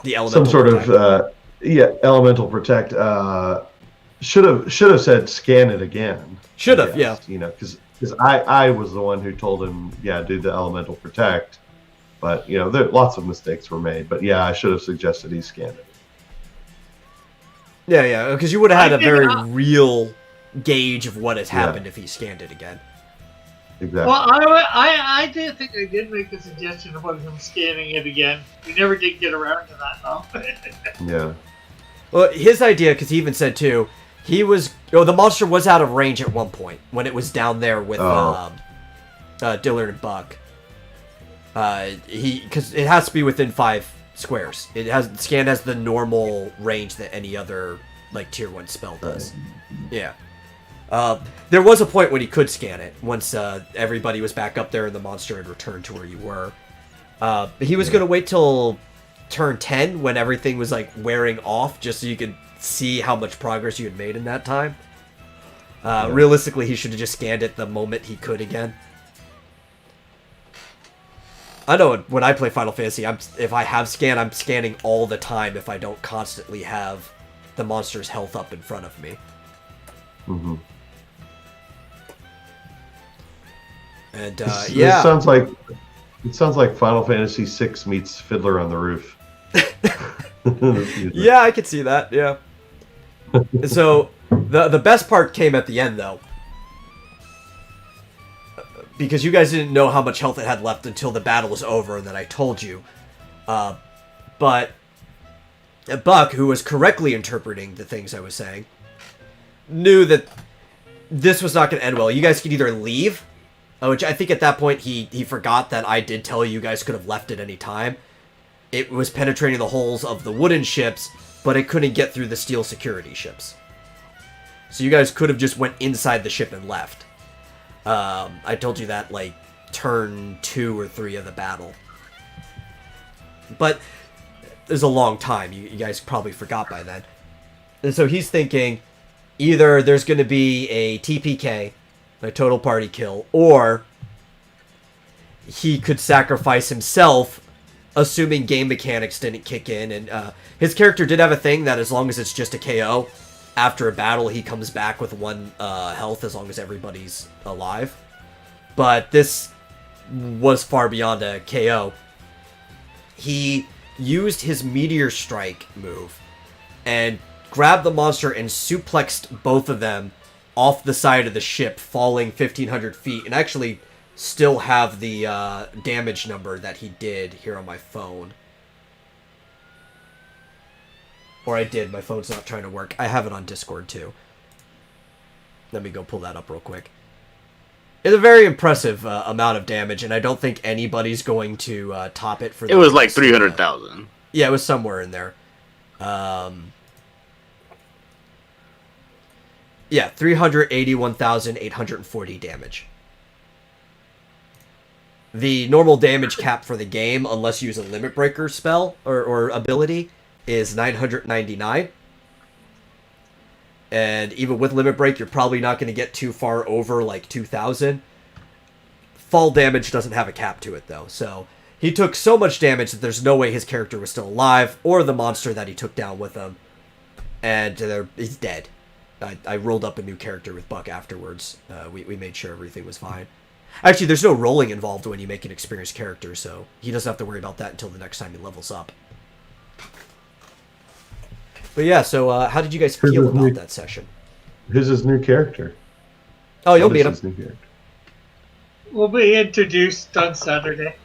elemental some sort protect. of elemental protect. Should have said scan it again. Should I have, guess, yeah. You know, because I was the one who told him, do the elemental protect. But there lots of mistakes were made. But yeah, I should have suggested he scan it. Yeah, because you would have had I a think, very real gauge of what has happened if he scanned it again. Exactly. Well, I did think I did make a suggestion about him scanning it again. We never did get around to that, though. Yeah. Well, his idea, because he even said too, the monster was out of range at one point when it was down there with Dillard and Buck. Because it has to be within 5 squares. Scan has the normal range that any other like tier 1 spell does. Yeah. There was a point when he could scan it once everybody was back up there and the monster had returned to where you were. He was going to wait till turn 10 when everything was like wearing off just so you could see how much progress you had made in that time. Realistically, he should have just scanned it the moment he could again. I know when I play Final Fantasy, if I have scan, I'm scanning all the time if I don't constantly have the monster's health up in front of me. Mm-hmm. And This yeah, sounds like Final Fantasy VI meets Fiddler on the Roof. yeah, I could see that. Yeah. So the best part came at the end though, because you guys didn't know how much health it had left until the battle was over, and then I told you. But Buck, who was correctly interpreting the things I was saying, knew that this was not going to end well. You guys could either leave, which I think at that point he forgot that I did tell you guys could have left at any time. It was penetrating the holes of the wooden ships, but it couldn't get through the steel security ships. So you guys could have just went inside the ship and left. I told you that like turn 2 or 3 of the battle. But there's a long time. You guys probably forgot by then. And so he's thinking either there's going to be a TPK, a total party kill, or he could sacrifice himself, assuming game mechanics didn't kick in. And his character did have a thing that as long as it's just a KO, after a battle he comes back with 1 health as long as everybody's alive. But this was far beyond a KO. He used his Meteor Strike move and grabbed the monster and suplexed both of them off the side of the ship, falling 1,500 feet, and actually still have the damage number that he did here on my phone. Or I did, my phone's not trying to work. I have it on Discord too. Let me go pull that up real quick. It's a very impressive amount of damage, and I don't think anybody's going to top it for the It was like 300,000. Yeah, it was somewhere in there. Yeah, 381,840 damage. The normal damage cap for the game, unless you use a Limit Breaker spell or ability, is 999. And even with Limit Break, you're probably not going to get too far over like 2,000. Fall damage doesn't have a cap to it, though. So He took so much damage that there's no way his character was still alive, or the monster that he took down with him. And he's dead. I rolled up a new character with Buck afterwards. We made sure everything was fine. Actually, there's no rolling involved when you make an experienced character, so he doesn't have to worry about that until the next time he levels up. But yeah, so how did you guys feel about that session? Who's his new character? Oh, you'll meet him. His new character? Will be introduced on Saturday.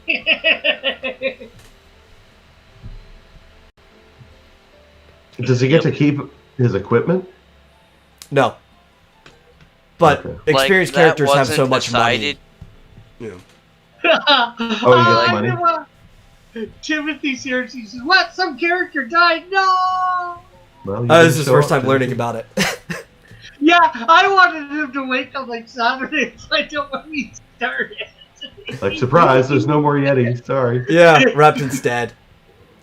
Does he get to keep his equipment? No. But Okay. experienced Like, that characters have so wasn't much decided. money. Oh, you get money? Timothy seriously says, "What? Some character died? No!" Well, you This didn't is his show first up, time did learning you? about it. Yeah, I wanted him to wait till like Saturday, so I don't want me started. Like, surprise, there's no more Yeti. Sorry. Yeah, Rapton's dead.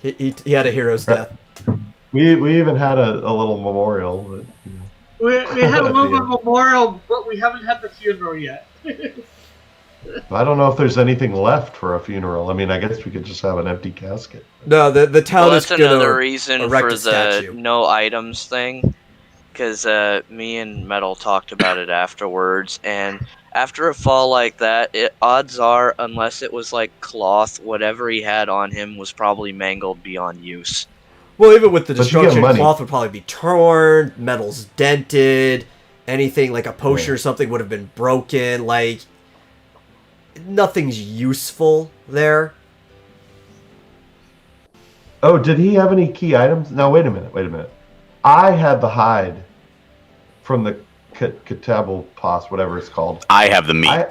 He had a hero's death. We even had a little memorial. But, you know. We had a little bit of memorial, but we haven't had the funeral yet. I don't know if there's anything left for a funeral. I mean, I guess we could just have an empty casket. No, the town Well, is that's gonna another reason erect for a the statue. no items thing. Because me and Metal talked about it afterwards, and after a fall like that, odds are, unless it was like cloth, whatever he had on him was probably mangled beyond use. Well, even with the But you get destruction, money. cloth would probably be torn, metal's dented, anything like a potion or something would have been broken. Like, nothing's useful there. Oh, did he have any key items? No, wait a minute. I had the hide from the Katabal Pos, whatever it's called. I have the meat.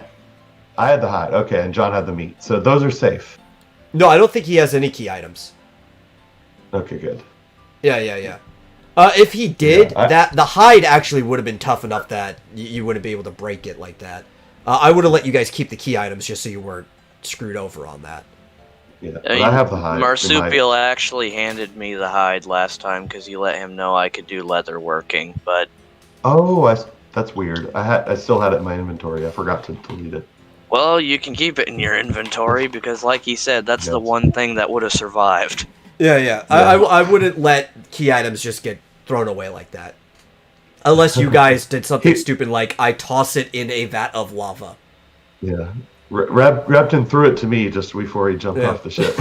I had the hide. Okay, and John had the meat. So those are safe. No, I don't think he has any key items. Okay, good. Yeah. If he did, Yeah, the hide actually would have been tough enough that you wouldn't be able to break it like that. I would have let you guys keep the key items just so you weren't screwed over on that. Yeah, but I have the hide. Marsupial actually handed me the hide last time because he let him know I could do leather working, but Oh, that's weird. I still had it in my inventory. I forgot to delete it. well, you can keep it in your inventory because, like he said, that's the Yes. one thing that would have survived. Yeah. I wouldn't let key items just get thrown away like that. Unless you guys did something stupid like I toss it in a vat of lava. Yeah. Repton threw it to me just before he jumped off the ship.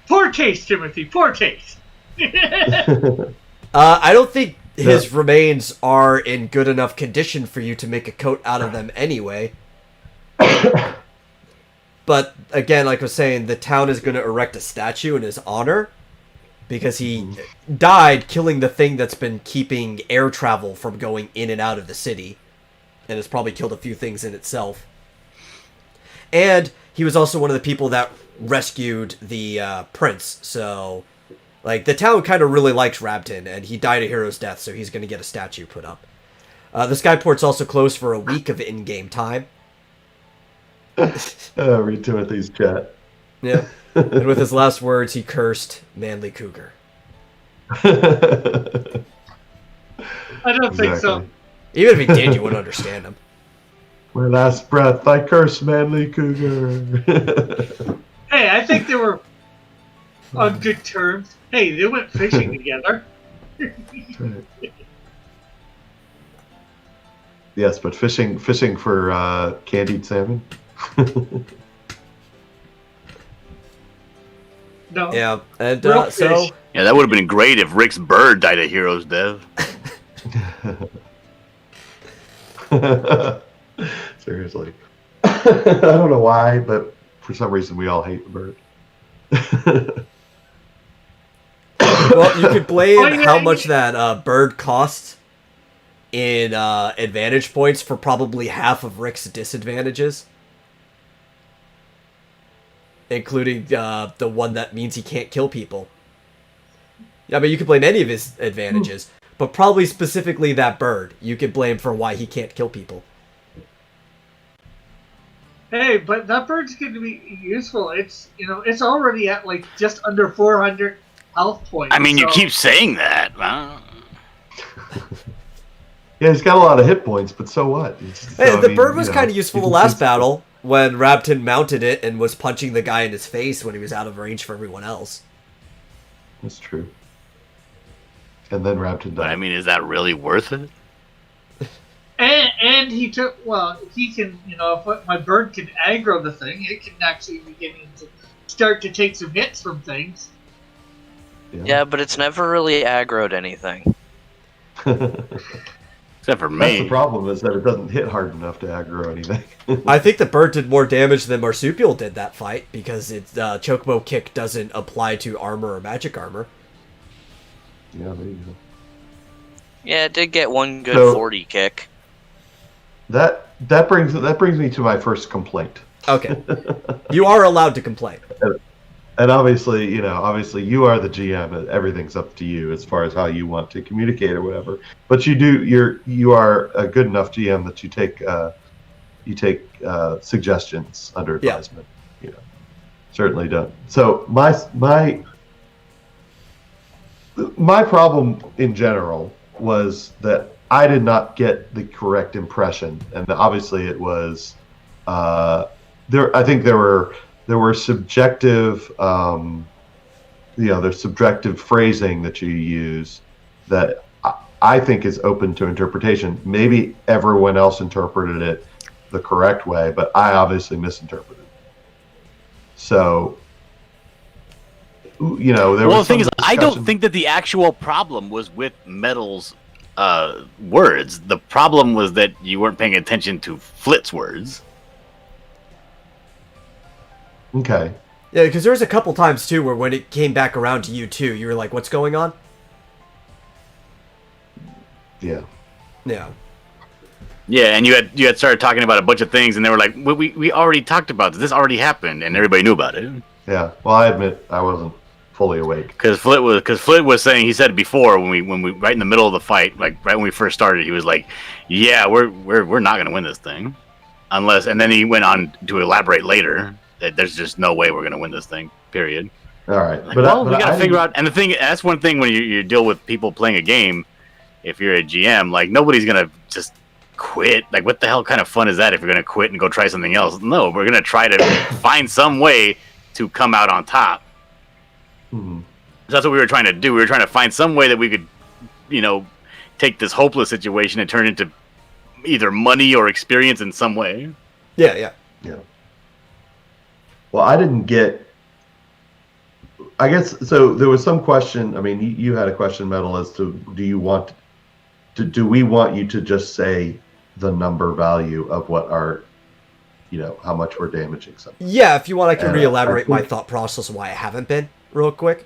Poor taste, Timothy. Poor taste. I don't think his remains are in good enough condition for you to make a coat out of them anyway. But again, like I was saying, the town is going to erect a statue in his honor because he died killing the thing that's been keeping air travel from going in and out of the city, and has probably killed a few things in itself. And he was also one of the people that rescued the prince, so like the town kind of really likes Rabton, and he died a hero's death, so he's going to get a statue put up. The Skyport's also closed for a week of in-game time. Read Timothy's chat. Yeah. And with his last words, he cursed Manly Cougar. I don't think so. Even if he did, you wouldn't understand him. My last breath, I curse Manly Cougar. Hey, I think they were on good terms. Hey, they went fishing together. Yes, but fishing for candied salmon. No. Yeah, and Real so fish. Yeah, that would have been great if Rick's bird died a hero's death. Seriously. I don't know why, but for some reason we all hate the bird. well, you could blame Oh, yeah, how yeah. much that bird costs in advantage points for probably half of Rick's disadvantages. Including the one that means he can't kill people. I mean, you could blame any of his advantages, but probably specifically that bird. You could blame for why he can't kill people. Hey, but that bird's going to be useful. It's it's already at like just under 400 health points. I mean, you so- keep saying that. Yeah, he's got a lot of hit points, but so what? Hey, the bird was kind of useful the last battle. when Rabton mounted it and was punching the guy in his face when he was out of range for everyone else. That's true. And then Rabton died. But I mean, is that really worth it? And he took, well, he can, if my bird can aggro the thing, it can actually begin to start to take some hits from things. Yeah, but it's never really aggroed anything. Except for me. That's the problem, is that it doesn't hit hard enough to aggro anything. I think the bird did more damage than Marsupial did that fight, because its Chocobo kick doesn't apply to armor or magic armor. Yeah, there you go. Yeah, it did get one good 40 kick. That brings me to my first complaint. Okay. You are allowed to complain. And obviously, you are the GM. Everything's up to you as far as how you want to communicate or whatever. But you are a good enough GM that you take suggestions under advisement. Yeah. Certainly don't. So my problem in general was that I did not get the correct impression, and obviously it was there. I think there were subjective, there's subjective phrasing that you use that I think is open to interpretation. Maybe everyone else interpreted it the correct way, but I obviously misinterpreted. So, there was. Well, the thing is, I don't think that the actual problem was with Metal's words. The problem was that you weren't paying attention to Flit's words. Okay. Yeah, because there was a couple times, too, where when it came back around to you, too, you were like, what's going on? Yeah. Yeah. Yeah, and you had started talking about a bunch of things, and they were like, we already talked about this. This already happened, and everybody knew about it. Yeah. Well, I admit I wasn't fully awake. Because Flit was saying, he said it before when we right in the middle of the fight, like right when we first started, he was like, yeah, we're not gonna win this thing, unless, and then he went on to elaborate later that there's just no way we're gonna win this thing. Period. All right, like, we gotta figure out. And the thing, that's one thing when you deal with people playing a game. If you're a GM, like, nobody's gonna just quit. Like, what the hell kind of fun is that if you're gonna quit and go try something else? No, we're gonna try to find some way to come out on top. Mm-hmm. So that's what we were trying to do. We were trying to find some way that we could, take this hopeless situation and turn it into either money or experience in some way. Yeah. Well, I didn't get. I guess so. There was some question. I mean, you had a question, Metal, as to do we want you to just say the number value of what our, how much we're damaging something? Yeah, if you want, I can And re-elaborate my thought process of why I haven't been real quick.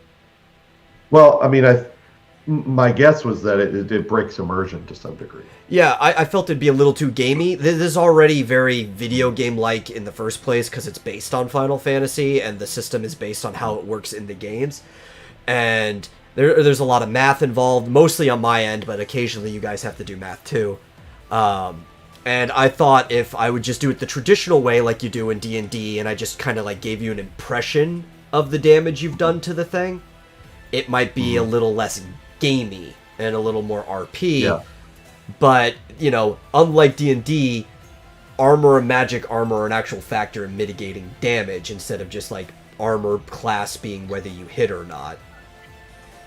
Well, I mean, my guess was that it breaks immersion to some degree. Yeah, I felt it'd be a little too gamey. This is already very video game-like in the first place because it's based on Final Fantasy, and the system is based on how it works in the games. And there's a lot of math involved, mostly on my end, but occasionally you guys have to do math too. And I thought if I would just do it the traditional way like you do in D&D, and I just kind of like gave you an impression of the damage you've done to the thing, it might be a little less gamey and a little more RP. Yeah. But, unlike D&D, armor and magic armor are an actual factor in mitigating damage instead of just like armor class being whether you hit or not.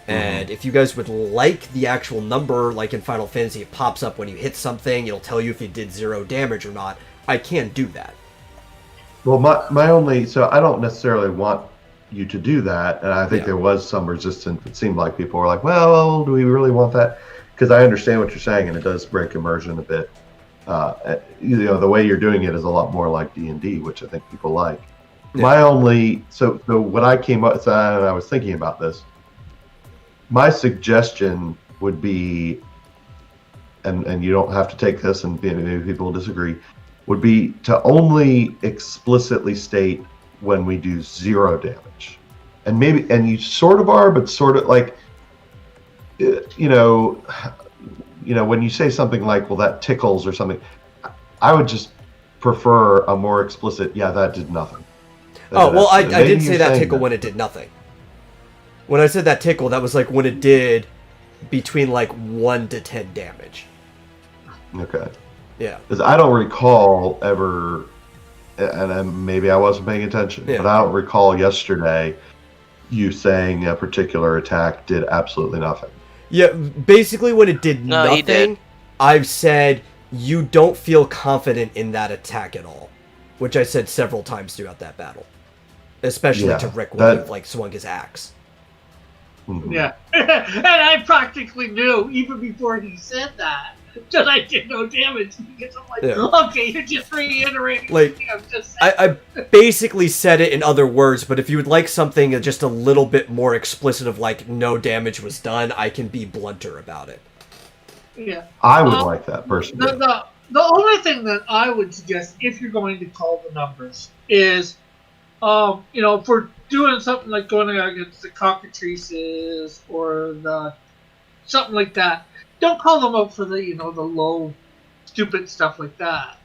And if you guys would like the actual number, like in Final Fantasy, it pops up when you hit something, it'll tell you if you did 0 damage or not, I can do that. Well, so I don't necessarily want you to do that, and I think there was some resistance. It seemed like people were like, well, do we really want that? Because I understand what you're saying, and it does break immersion a bit. The way you're doing it is a lot more like D&D, which I think people like. Yeah. So what I came up, and I was thinking about this, my suggestion would be, and you don't have to take this, and maybe people disagree, would be to only explicitly state when we do 0 damage. And you sort of are, but sort of like, when you say something like, well, that tickles or something, I would just prefer a more explicit, that did nothing. I didn't say that tickle when it did nothing. When I said that tickle, that was like when it did between like 1 to 10 damage. Okay. Yeah. Because I don't recall ever and maybe I wasn't paying attention, Yeah. but I don't recall yesterday you saying a particular attack did absolutely nothing. Yeah, basically when it did No, he nothing, did. I've said you don't feel confident in that attack at all, which I said several times throughout that battle, especially Yeah, to Rick when that- he like swung his axe. Mhm. Yeah, and I practically knew even before he said that I did no damage because I'm like, Yeah. okay, you're just reiterating. Like, what I'm just saying. I basically said it in other words, but if you would like something just a little bit more explicit of like no damage was done, I can be blunter about it. Yeah. I would like that personally. The only thing that I would suggest if you're going to call the numbers is, if we're doing something like going against the cockatrices or the something like that, don't call them out for the the low, stupid stuff like that.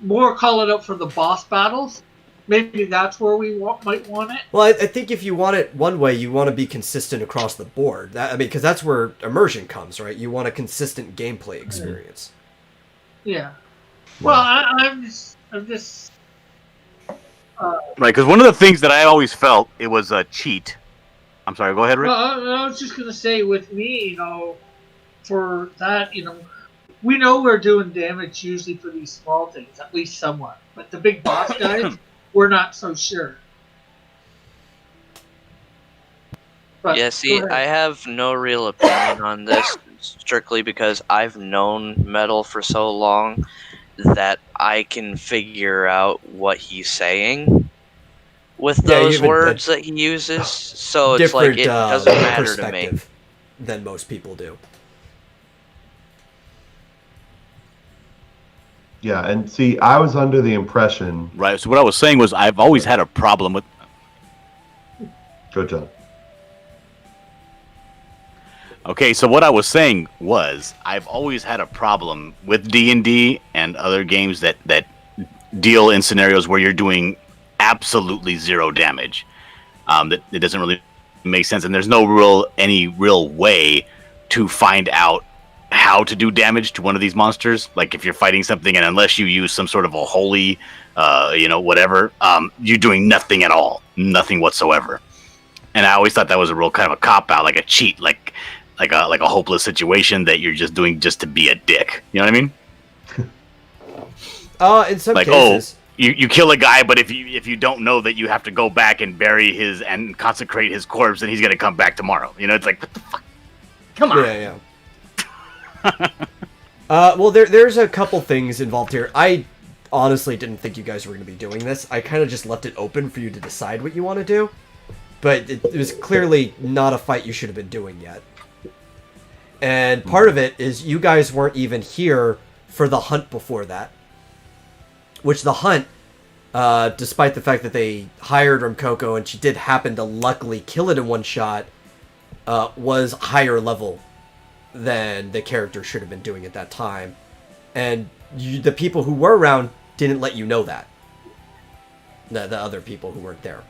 More call it out for the boss battles. Maybe that's where we might want it. Well, I think if you want it one way, you want to be consistent across the board. Because that's where immersion comes, right? You want a consistent gameplay experience. Yeah. Well, I'm just. Right, because one of the things that I always felt it was a cheat. I'm sorry. Go ahead, Rick. Well, I was just gonna say with me, for that, we know we're doing damage usually for these small things, at least somewhat. But the big boss guys, we're not so sure. But, Yeah, see, go ahead. I have no real opinion on this, strictly because I've known Metal for so long that I can figure out what he's saying with Yeah, you those have a words that he uses. So it's like Different it doesn't matter to me. perspective than most people do. Yeah, and see, I was under the impression. Right. So what I was saying was I've always had a problem with. Go, John. Okay, so what I was saying was I've always had a problem with D&D and other games that deal in scenarios where you're doing absolutely zero damage. That it doesn't really make sense, and there's no any real way to find out how to do damage to one of these monsters. Like if you're fighting something, and unless you use some sort of a holy, whatever, you're doing nothing at all, nothing whatsoever. And I always thought that was a real kind of a cop out, like a cheat, like a hopeless situation that you're just doing just to be a dick. You know what I mean? In some Like, cases, you kill a guy, but if you don't know that you have to go back and bury his and consecrate his corpse, then he's gonna come back tomorrow. It's like, what the fuck? Come on. yeah. Well, there's a couple things involved here. I honestly didn't think you guys were going to be doing this. I kind of just left it open for you to decide what you want to do. But it was clearly not a fight you should have been doing yet. And part of it is you guys weren't even here for the hunt before that. Which the hunt, despite the fact that they hired Rumcoco and she did happen to luckily kill it in one shot, was higher level than the character should have been doing at that time. And the people who were around didn't let you know that. The other people who weren't there.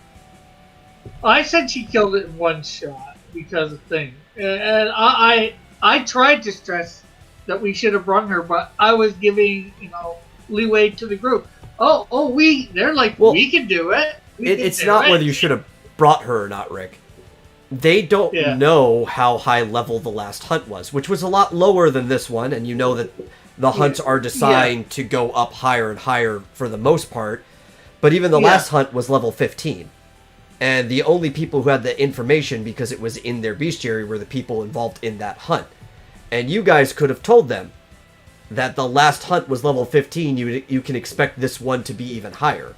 I said she killed it in one shot because of thing, and I tried to stress that we should have brought her, but I was giving leeway to the group. They're like, Well, we can do it. It's not whether you should have brought her or not, Rick. They don't know how high level the last hunt was, which was a lot lower than this one, and you know that the hunts are designed to go up higher and higher for the most part. But even the last hunt was level 15. And the only people who had the information, because it was in their bestiary, were the people involved in that hunt. And you guys could have told them that the last hunt was level 15, you can expect this one to be even higher.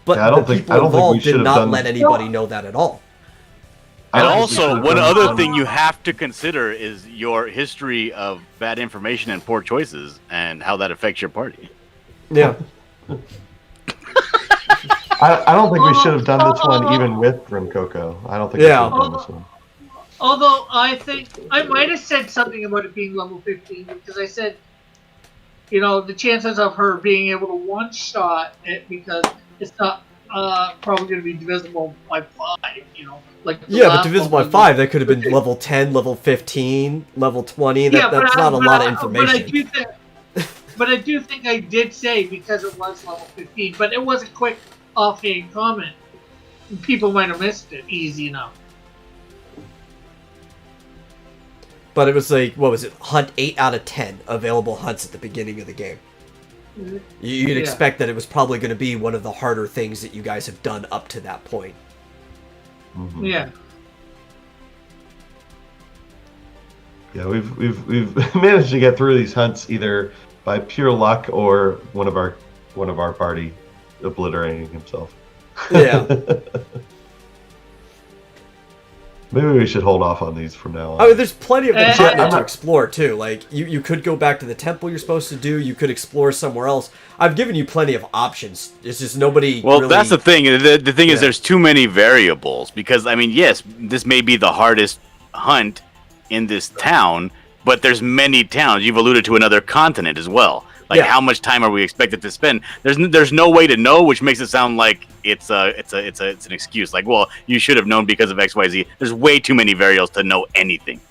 But Yeah, I don't the think- people I don't think we involved should did have not done- let anybody know that at all. I And don't think we also, should have one done other one- thing you have to consider is your history of bad information and poor choices, and how that affects your party. Yeah. I don't think we should have done this one even with Rumcoco. I don't think we should have done this one. Although I think I might have said something about it being level 15 because I said, the chances of her being able to one-shot it because it's not probably going to be divisible by 5, like the Yeah, but last divisible one by was- 5, that could have been level 10, level 15, level 20. That's not a lot of information. but I do think I did say because it was level 15, but it was a quick offhand comment. People might have missed it easy enough. But it was like, what was it? Hunt 8 out of 10 available hunts at the beginning of the game. You'd expect that it was probably going to be one of the harder things that you guys have done up to that point. Mm-hmm. Yeah. Yeah, we've managed to get through these hunts either by pure luck or one of our party obliterating himself. Yeah. Maybe we should hold off on these from now on. I mean, there's plenty of things Yeah, to explore, too. Like, you could go back to the temple you're supposed to do. You could explore somewhere else. I've given you plenty of options. It's just nobody Well, really... that's the thing. The thing Yeah. is there's too many variables. Because, I mean, yes, this may be the hardest hunt in this town, but there's many towns. You've alluded to another continent as well. Like, Yeah. how much time are we expected to spend? There's no way to know, which makes it sound like it's an excuse. Like, well, you should have known because of X, Y, Z. There's way too many variables to know anything.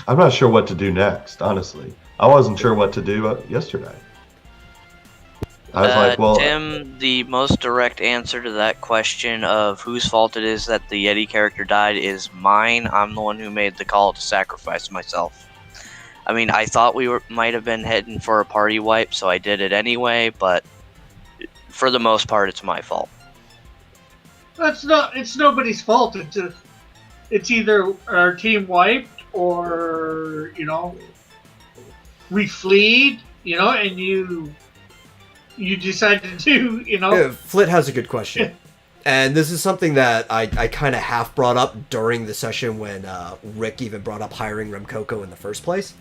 I'm not sure what to do next, honestly. I wasn't sure what to do yesterday. I was like, well... Tim, the most direct answer to that question of whose fault it is that the Yeti character died is mine. I'm the one who made the call to sacrifice myself. I mean, I thought we might have been heading for a party wipe, so I did it anyway, but for the most part, it's my fault. It's nobody's fault. It's either our team wiped or, we fleed, and you decided to, Flit has a good question. And this is something that I kind of half brought up during the session when Rick even brought up hiring Remcoco in the first place.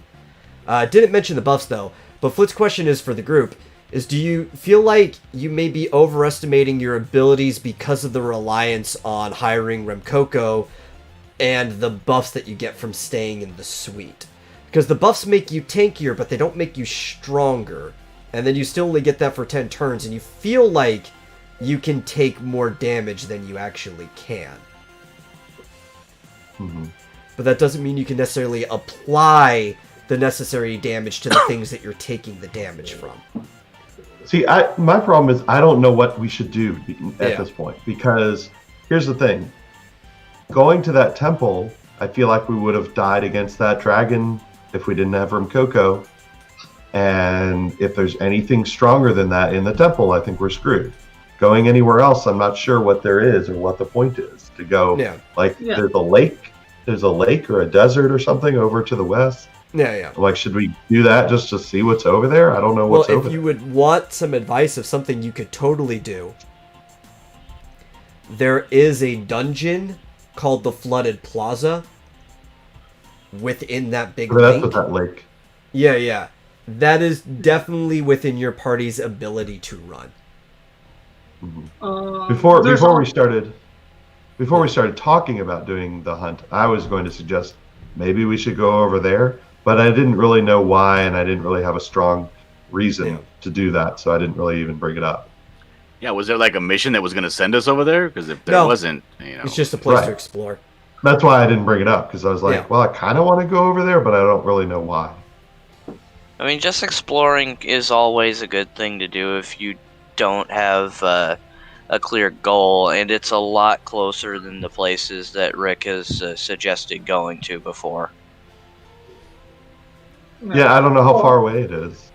Didn't mention the buffs, though. But Flit's question is for the group, is do you feel like you may be overestimating your abilities because of the reliance on hiring Remcoco and the buffs that you get from staying in the suite? Because the buffs make you tankier, but they don't make you stronger. And then you still only get that for 10 turns, and you feel like you can take more damage than you actually can. Mm-hmm. But that doesn't mean you can necessarily apply the necessary damage to the things that you're taking the damage from. See, my problem is I don't know what we should do at this point, because here's the thing. Going to that temple, I feel like we would have died against that dragon if we didn't have Remcoco. And if there's anything stronger than that in the temple, I think we're screwed. Going anywhere else, I'm not sure what there is or what the point is to go. Yeah. There's a lake or a desert or something over to the west. Yeah. Like, should we do that just to see what's over there? I don't know what's over there. Well, if you would want some advice of something you could totally do, there is a dungeon called the Flooded Plaza within that big lake. That's with that lake. Yeah. That is definitely within your party's ability to run. Mm-hmm. Before we started talking about doing the hunt, I was going to suggest maybe we should go over there, but I didn't really know why, and I didn't really have a strong reason to do that, so I didn't really even bring it up. Yeah, was there like a mission that was going to send us over there? Because if there wasn't, it's just a place to explore. That's why I didn't bring it up, because I was like, well, I kind of want to go over there, but I don't really know why. I mean, just exploring is always a good thing to do if you don't have a clear goal, and it's a lot closer than the places that Rick has suggested going to before. Yeah, I don't know how far away it is.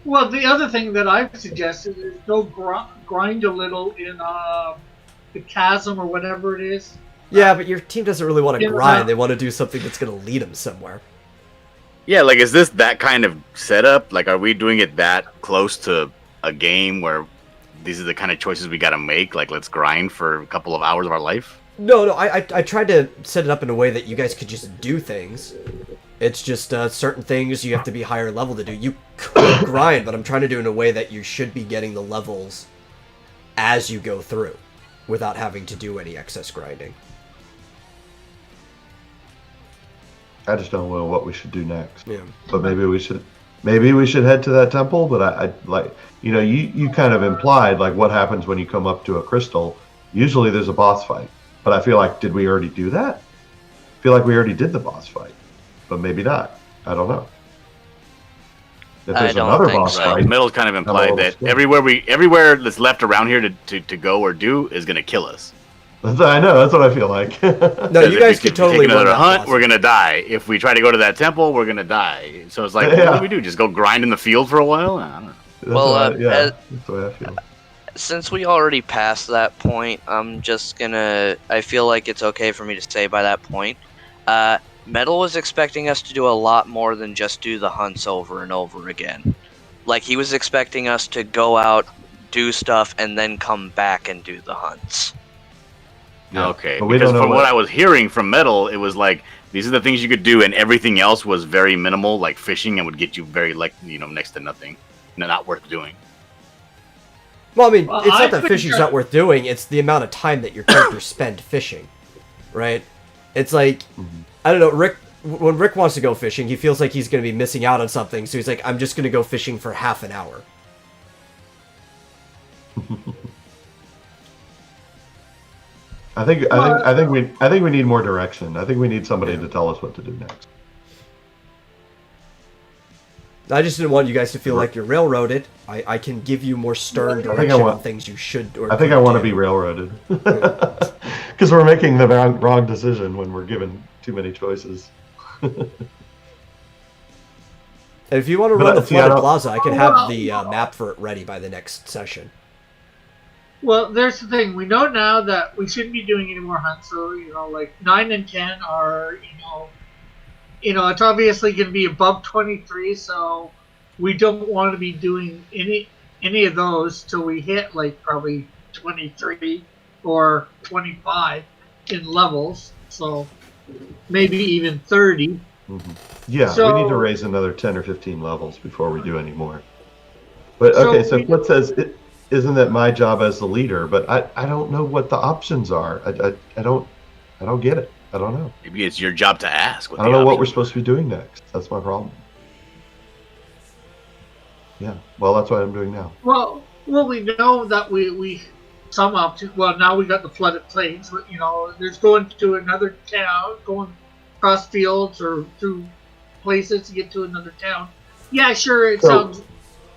Well, the other thing that I've suggested is go grind a little in the chasm or whatever it is. Yeah, but your team doesn't really want to grind. They want to do something that's going to lead them somewhere. Yeah, like, is this that kind of setup? Like, are we doing it that close to a game where these are the kind of choices we got to make? Like, let's grind for a couple of hours of our life? No, I tried to set it up in a way that you guys could just do things. It's just certain things you have to be higher level to do. You could grind, but I'm trying to do it in a way that you should be getting the levels as you go through without having to do any excess grinding. I just don't know what we should do next. Yeah. But maybe we should head to that temple, but I like, you kind of implied like what happens when you come up to a crystal. Usually there's a boss fight. But I feel like, did we already do that? I feel like we already did the boss fight. but maybe not. I don't know. If I there's don't another think boss so. fight, Metal's kind of I'm a implied little that scared. everywhere that's left around here to go or do is going to kill us. I know, that's what I feel like. No, Because you if guys we could totally take run another that hunt, boss. we're gonna die. If we try to go to that temple, we're gonna die. So it's like, Yeah. what do we do? Just go grind in the field for a while? I don't know. That's the way I feel. Since we already passed that point, I feel like it's okay for me to say by that point, Metal was expecting us to do a lot more than just do the hunts over and over again. Like, he was expecting us to go out, do stuff, and then come back and do the hunts. Yeah. Okay, But we because don't know from what I was hearing from Metal, it was like these are the things you could do, and everything else was very minimal, like fishing, and would get you very next to nothing, not worth doing. Well, I mean, Well, it's not I've that been fishing's try- not worth doing, it's the amount of time that your characters spend fishing, right? It's like, I don't know, when Rick wants to go fishing, he feels like he's going to be missing out on something, so he's like, I'm just going to go fishing for half an hour. I think we need more direction. I think we need somebody to tell us what to do next. I just didn't want you guys to feel like you're railroaded. I can give you more stern think I direction want- on things you should or I think could I want to do. be railroaded because we're making the wrong decision when we're given too many choices. And if you want to But run the see, I Flooded don't- Plaza, I can have Well, the map for it ready by the next session. Well, there's the thing. We know now that we shouldn't be doing any more hunts. So, like 9 and 10 are, it's obviously going to be above 23. So we don't want to be doing any of those till we hit like probably 23 or 25 in levels. So maybe even 30. Yeah, So- we need to raise another 10 or 15 levels before we do any more. But So okay, so we- Flip says, isn't that my job as the leader? But I don't know what the options are. I don't get it. I don't know. Maybe it's your job to ask. I don't know what we're supposed to be doing next. That's my problem. Yeah, well, that's what I'm doing now. Well, we know that we some options. Well, now we got the flooded plains. But, there's going to another town, going across fields or through places to get to another town. Yeah, sure, it So- sounds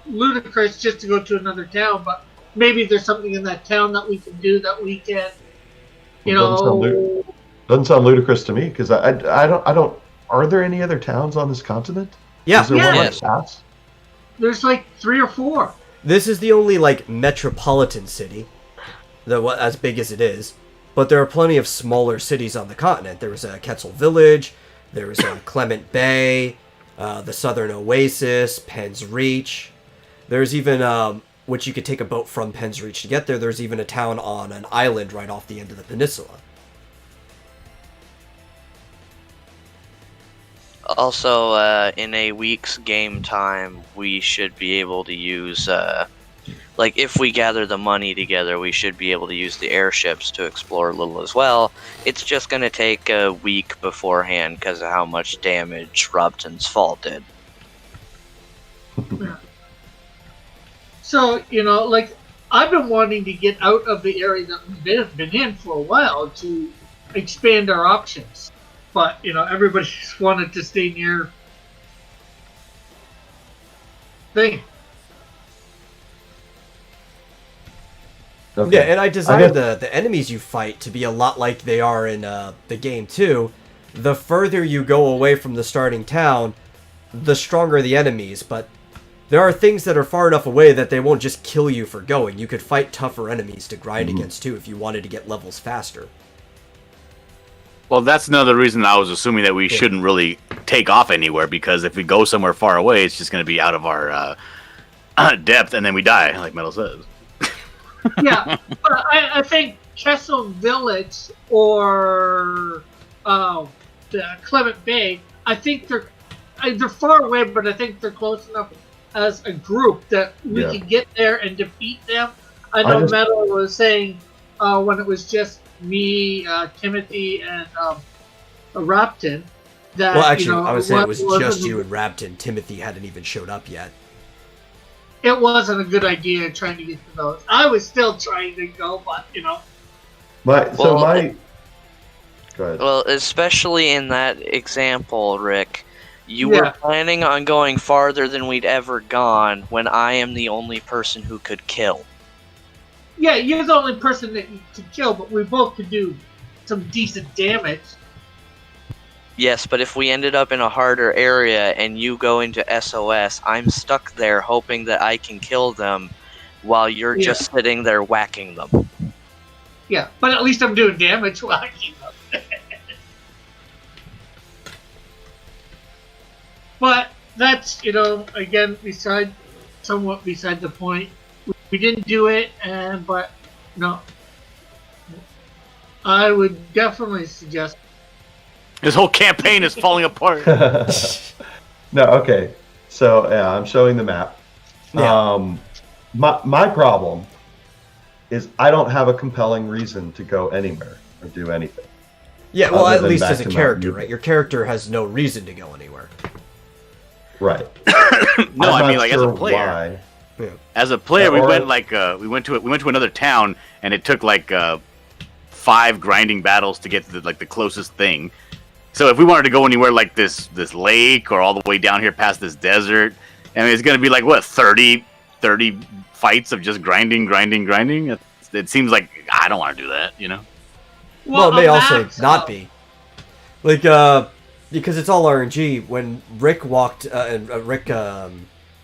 ludicrous just to go to another town, but maybe there's something in that town that we can do that we can, Doesn't sound ludicrous to me because I don't. Are there any other towns on this continent? Yeah, Is there one like Yes. Cass? There's like 3 or 4. this is the only like metropolitan city, as big as it is. But there are plenty of smaller cities on the continent. There was a Quetzal Village, there was a Clement Bay, the Southern Oasis, Penn's Reach. There's even, which you could take a boat from Penn's Reach to get there. There's even a town on an island right off the end of the peninsula. Also, in a week's game time, we should be able to use, if we gather the money together, we should be able to use the airships to explore a little as well. It's just going to take a week beforehand because of how much damage Robton's Fall did. So, I've been wanting to get out of the area that we've been in for a while to expand our options. But, everybody's wanted to stay near thing. Okay. Yeah, and I designed guess- the enemies you fight to be a lot like they are in the game too. The further you go away from the starting town, the stronger the enemies, but there are things that are far enough away that they won't just kill you for going. You could fight tougher enemies to grind against too if you wanted to get levels faster. Well, that's another reason I was assuming that we shouldn't really take off anywhere, because if we go somewhere far away, it's just going to be out of our depth, and then we die, like Metal says. Yeah, but I think Kessel Village or the Clement Bay, I think they're far away, but I think they're close enough as a group that we Yeah. can get there and defeat them. I know just- Metal was saying when it was just me, Timothy, and Rapton. That, Well, actually, I would say it was wasn't- just you and Rapton. Timothy hadn't even showed up yet. It wasn't a good idea trying to get to those. I was still trying to go, but Go ahead. Well, especially in that example, Rick, you Yeah. were planning on going farther than we'd ever gone when I am the only person who could kill. Yeah, you're the only person that you could kill, but we both could do some decent damage. Yes, but if we ended up in a harder area and you go into SOS, I'm stuck there hoping that I can kill them while you're Yeah. just sitting there whacking them. Yeah, but at least I'm doing damage while I keep up. But that's, again, somewhat beside the point. We didn't do it, but no. I would definitely suggest. This whole campaign is falling apart. No, okay. So yeah, I'm showing the map. Yeah. My problem is I don't have a compelling reason to go anywhere or do anything. Yeah, well, Other at than least back as a to Mount character, Newton. right? Your character has no reason to go anywhere. Right. No, I'm I mean not like sure as a player. why. Yeah. As a player, we Or- went we went to another town, and it took 5 grinding battles to get to the closest thing. So if we wanted to go anywhere like this lake or all the way down here past this desert, I mean, it's going to be 30 fights of just grinding. It seems like I don't want to do that, Well, it may a also max not of- be. Because it's all RNG. When Rick walked, and Rick,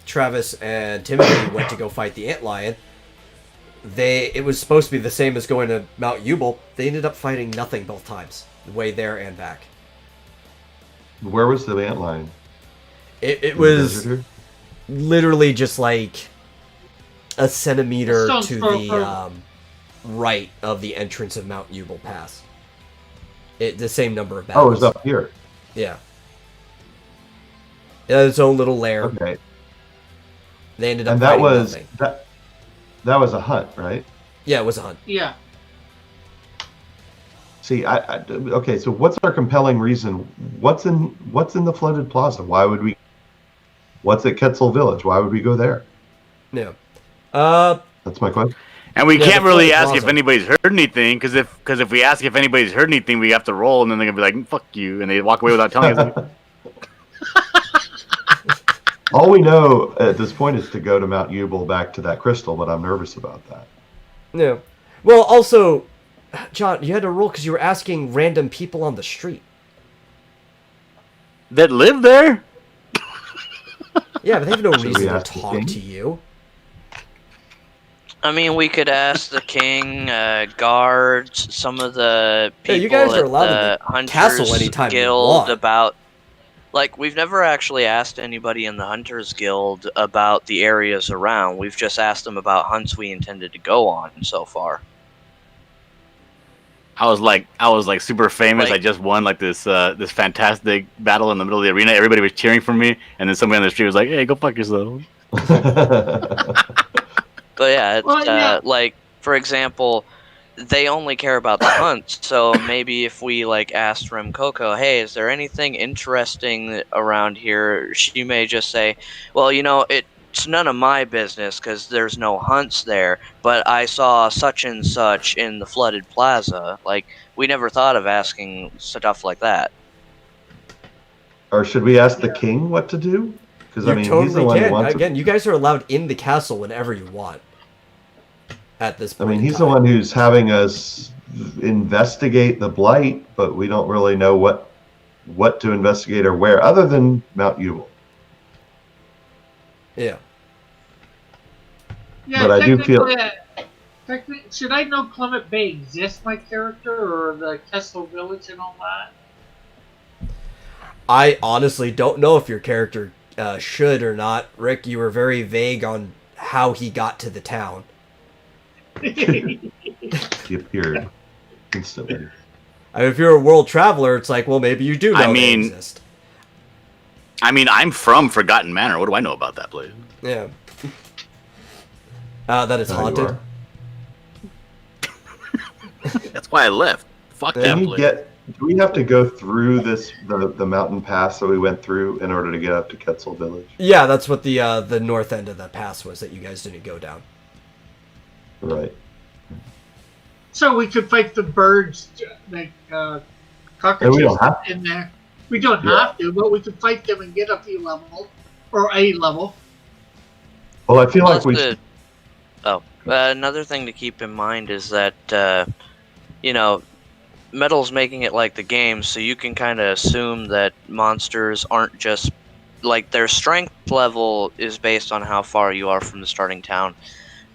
Travis, and Timothy went to go fight the antlion, it was supposed to be the same as going to Mount Ubel. They ended up fighting nothing both times, the way there and back. Where was the antlion? It In the was desert here? literally just like a centimeter Stone's to throw the from- right of the entrance of Mount Ubel Pass. The same number of Oh, it battles. was up here. Yeah. It had its own little lair. Okay. They ended up And that fighting was nothing. that was a hunt, right? Yeah, it was a hunt. Yeah. See, okay. So what's our compelling reason? What's in the flooded plaza? Why would we? What's at Quetzal Village? Why would we go there? Yeah. That's my question. And we Yeah, can't the really Floyd ask if Plaza. anybody's heard anything, because if we ask if anybody's heard anything, we have to roll, and then they're gonna be like, "Fuck you," and they walk away without telling us. All we know at this point is to go to Mount Ubel back to that crystal, but I'm nervous about that. Yeah. Well, also, John, you had to roll because you were asking random people on the street. That live there? Yeah, but they have no Should we reason to ask the talk king? to you. I mean, we could ask the king, guards, some of the Yeah, people you guys are at allowed in the the Hunters castle anytime you Guild want. about. We've never actually asked anybody in the Hunters Guild about the areas around. We've just asked them about hunts we intended to go on so far. I was like super famous. Like- I just won this fantastic battle in the middle of the arena. Everybody was cheering for me, and then somebody on the street was like, "Hey, go fuck yourself." But yeah, it's, Well, yeah. for example, they only care about the hunts. So maybe if we asked Rem Coco, hey, is there anything interesting around here? She may just say, well, it's none of my business because there's no hunts there. But I saw such and such in the flooded plaza. We never thought of asking stuff like that. Or should we ask the king what to do? Because You he's the totally one who can. wants. Again, you guys are allowed in the castle whenever you want. At this I point, mean, in he's the time. one who's having us investigate the blight, but we don't really know what to investigate or where, other than Mount Ubel. Yeah. Yeah, But I do feel- Should I know Clement Bay exists, my character, or the Kessel Village and all that? I honestly don't know if your character should or not. Rick, you were very vague on how he got to the town. He appeared instantly. I mean, if you're a world traveler, it's like, well, maybe you do know I they mean- exist. I mean, I'm from Forgotten Manor. What do I know about that place? Yeah. That it's There you haunted. are. That's why I left. Fuck that Can you place. do we have to go through the mountain pass that we went through in order to get up to Quetzal Village? Yeah, that's what the north end of the pass was that you guys didn't go down. Right. So we could fight the birds, cockroaches don't have in there. We don't Yeah. have to, but we can fight them and get a few levels or a level. Well, I feel like Plus we the should. another thing to keep in mind is that Metal's making it like the game, so you can kind of assume that monsters aren't just like their strength level is based on how far you are from the starting town,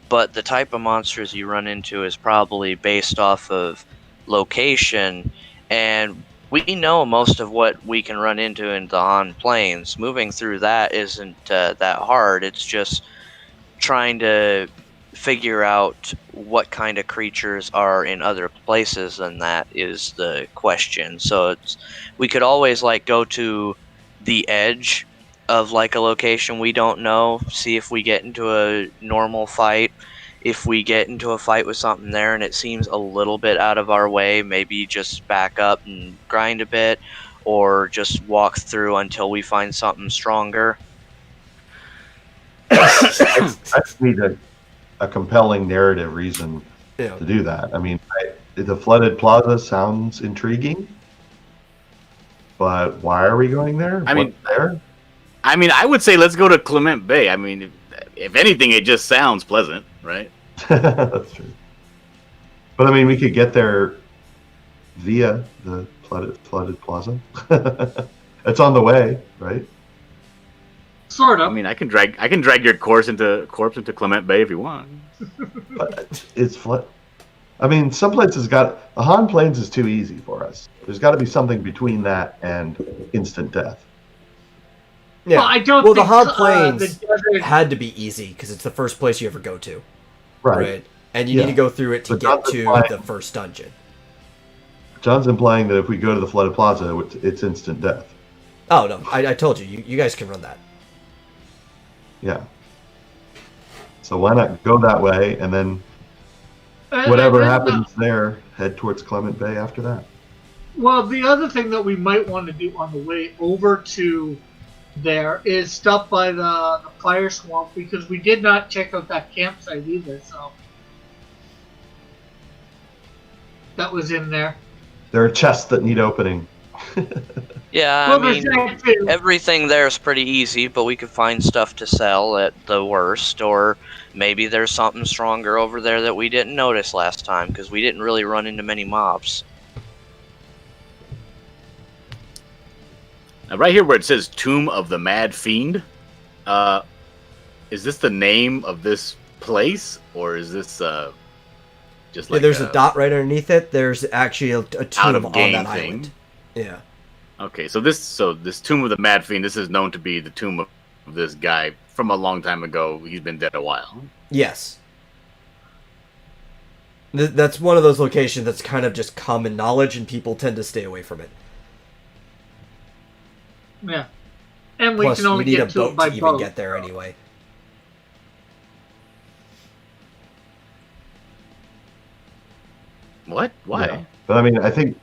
but the type of monsters you run into is probably based off of location, and we know most of what we can run into in the Han Plains. Moving through that isn't that hard. It's just trying to figure out what kind of creatures are in other places, and that is the question. So we could always like go to the edge of like a location we don't know, see if we get into a normal fight. If we get into a fight with something there and it seems a little bit out of our way, maybe just back up and grind a bit, or just walk through until we find something stronger. I just need a compelling narrative reason Yeah. to do that. I mean, the flooded plaza sounds intriguing, but why are we going there? I mean- What's there? I mean, I would say let's go to Clement Bay. I mean, if anything, it just sounds pleasant, right? That's true. But I mean, we could get there via the flooded plaza. It's on the way, right? Sort I of. mean, I can drag your corpse into Clement Bay if you want. But it's flood. I mean, some places got the Han Plains is too easy for us. There's got to be something between that and instant death. Yeah. Well, I don't Well, the think Han Plains the desert. had to be easy because it's the first place you ever go to, Right. And you Yeah. need to go through it to But get John's to implying- the first dungeon. John's implying that if we go to the flooded plaza, it's instant death. Oh no, I told you, you guys can run that. Yeah. So why not go that way and then And whatever then, happens there, head towards Clement Bay after that? Well, the other thing that we might want to do on the way over to there is stop by the fire swamp, because we did not check out that campsite either. So that was in there. There are chests that need opening. Yeah, Well, I mean, there's that too. everything there is pretty easy, but we could find stuff to sell at the worst, or maybe there's something stronger over there that we didn't notice last time, because we didn't really run into many mobs. Now, right here where it says Tomb of the Mad Fiend, is this the name of this place, or is this just like There's a dot right underneath it. There's actually a out tomb of on game that thing? island. Yeah. Okay, so this Tomb of the Mad Fiend, this is known to be the tomb of this guy from a long time ago. He's been dead a while. Yes. That's one of those locations that's kind of just common knowledge, and people tend to stay away from it. Yeah, and we Plus, can only you need get a to it boat by to even boat. get there anyway. What? Why? Yeah. But I mean, I think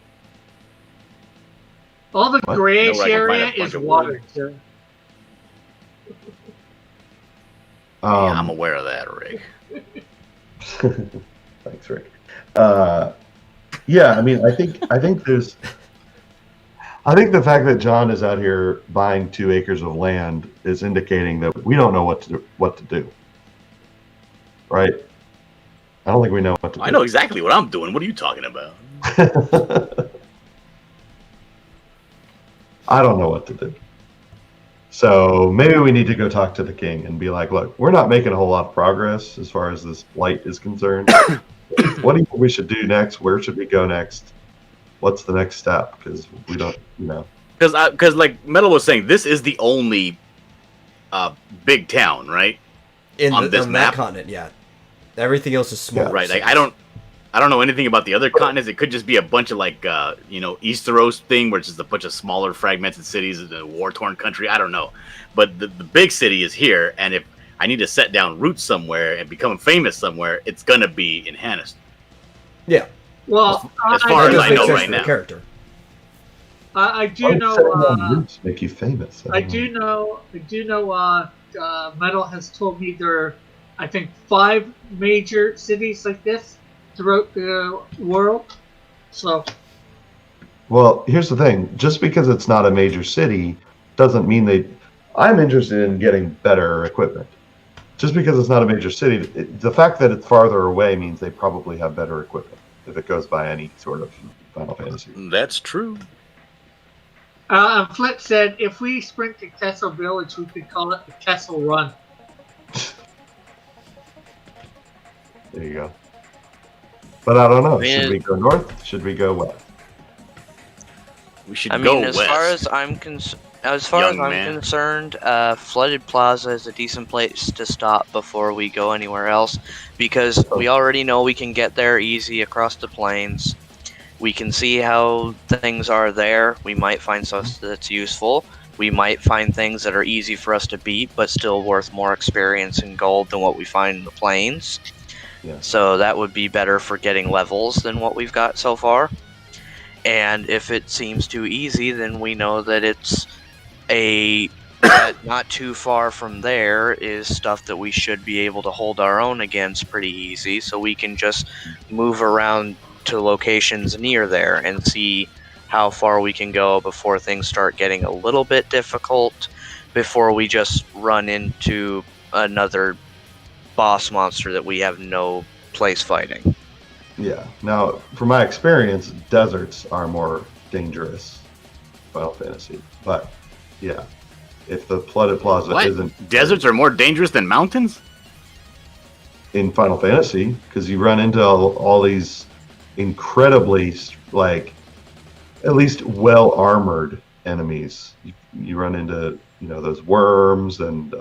All the What? grayish Know where I can find area a bunch is of water. wood. Too. Yeah, I'm aware of that, Rick. Thanks, Rick. Yeah, I mean, I think the fact that John is out here buying 2 acres of land is indicating that we don't know what to do. Right? I don't think we know what to do. I know exactly what I'm doing. What are you talking about? I don't know what to do. So maybe we need to go talk to the king and be like, look, we're not making a whole lot of progress as far as this blight is concerned. What do you think we should do next? Where should we go next? What's the next step? Because we don't, Because like Metal was saying, this is the only big town, right? On this on map? that continent, yeah. Everything else is small. Yeah. Right. Like I don't know anything about the other continents. It could just be a bunch of like Easteros thing, where it's just a bunch of smaller fragmented cities in a war-torn country. I don't know, but the big city is here, and if I need to set down roots somewhere and become famous somewhere, it's gonna be in Hanniston. Yeah. Well, As far It as does I make know sense right for the now. character. I do Why would know. setting down roots make you famous? I do know. Metal has told me there are, I think, 5 major cities like this throughout the world. So Well, here's the thing. Just because it's not a major city doesn't mean they. I'm interested in getting better equipment. Just because it's not a major city, the fact that it's farther away means they probably have better equipment if it goes by any sort of Final Fantasy. That's true. Flit said, if we sprint to Kessel Village, we could call it the Kessel Run. There you go. But I don't know. I mean, Should we go north? Should we go west? We should I go mean, as west. far as I'm concerned, Flooded Plaza is a decent place to stop before we go anywhere else, because we already know we can get there easy across the plains. We can see how things are there. We might find stuff that's useful. We might find things that are easy for us to beat, but still worth more experience and gold than what we find in the plains. Yeah. So that would be better for getting levels than what we've got so far. And if it seems too easy, then we know that it's that not too far from there is stuff that we should be able to hold our own against pretty easy, so we can just move around to locations near there and see how far we can go before things start getting a little bit difficult, before we just run into another boss monster that we have no place fighting. Yeah. Now, from my experience, deserts are more dangerous Final Fantasy. But, yeah. If the Flooded Plaza What? isn't... Deserts are more dangerous than mountains? In Final Fantasy, because you run into all these incredibly, like, at least well-armored enemies. You run into, those worms and...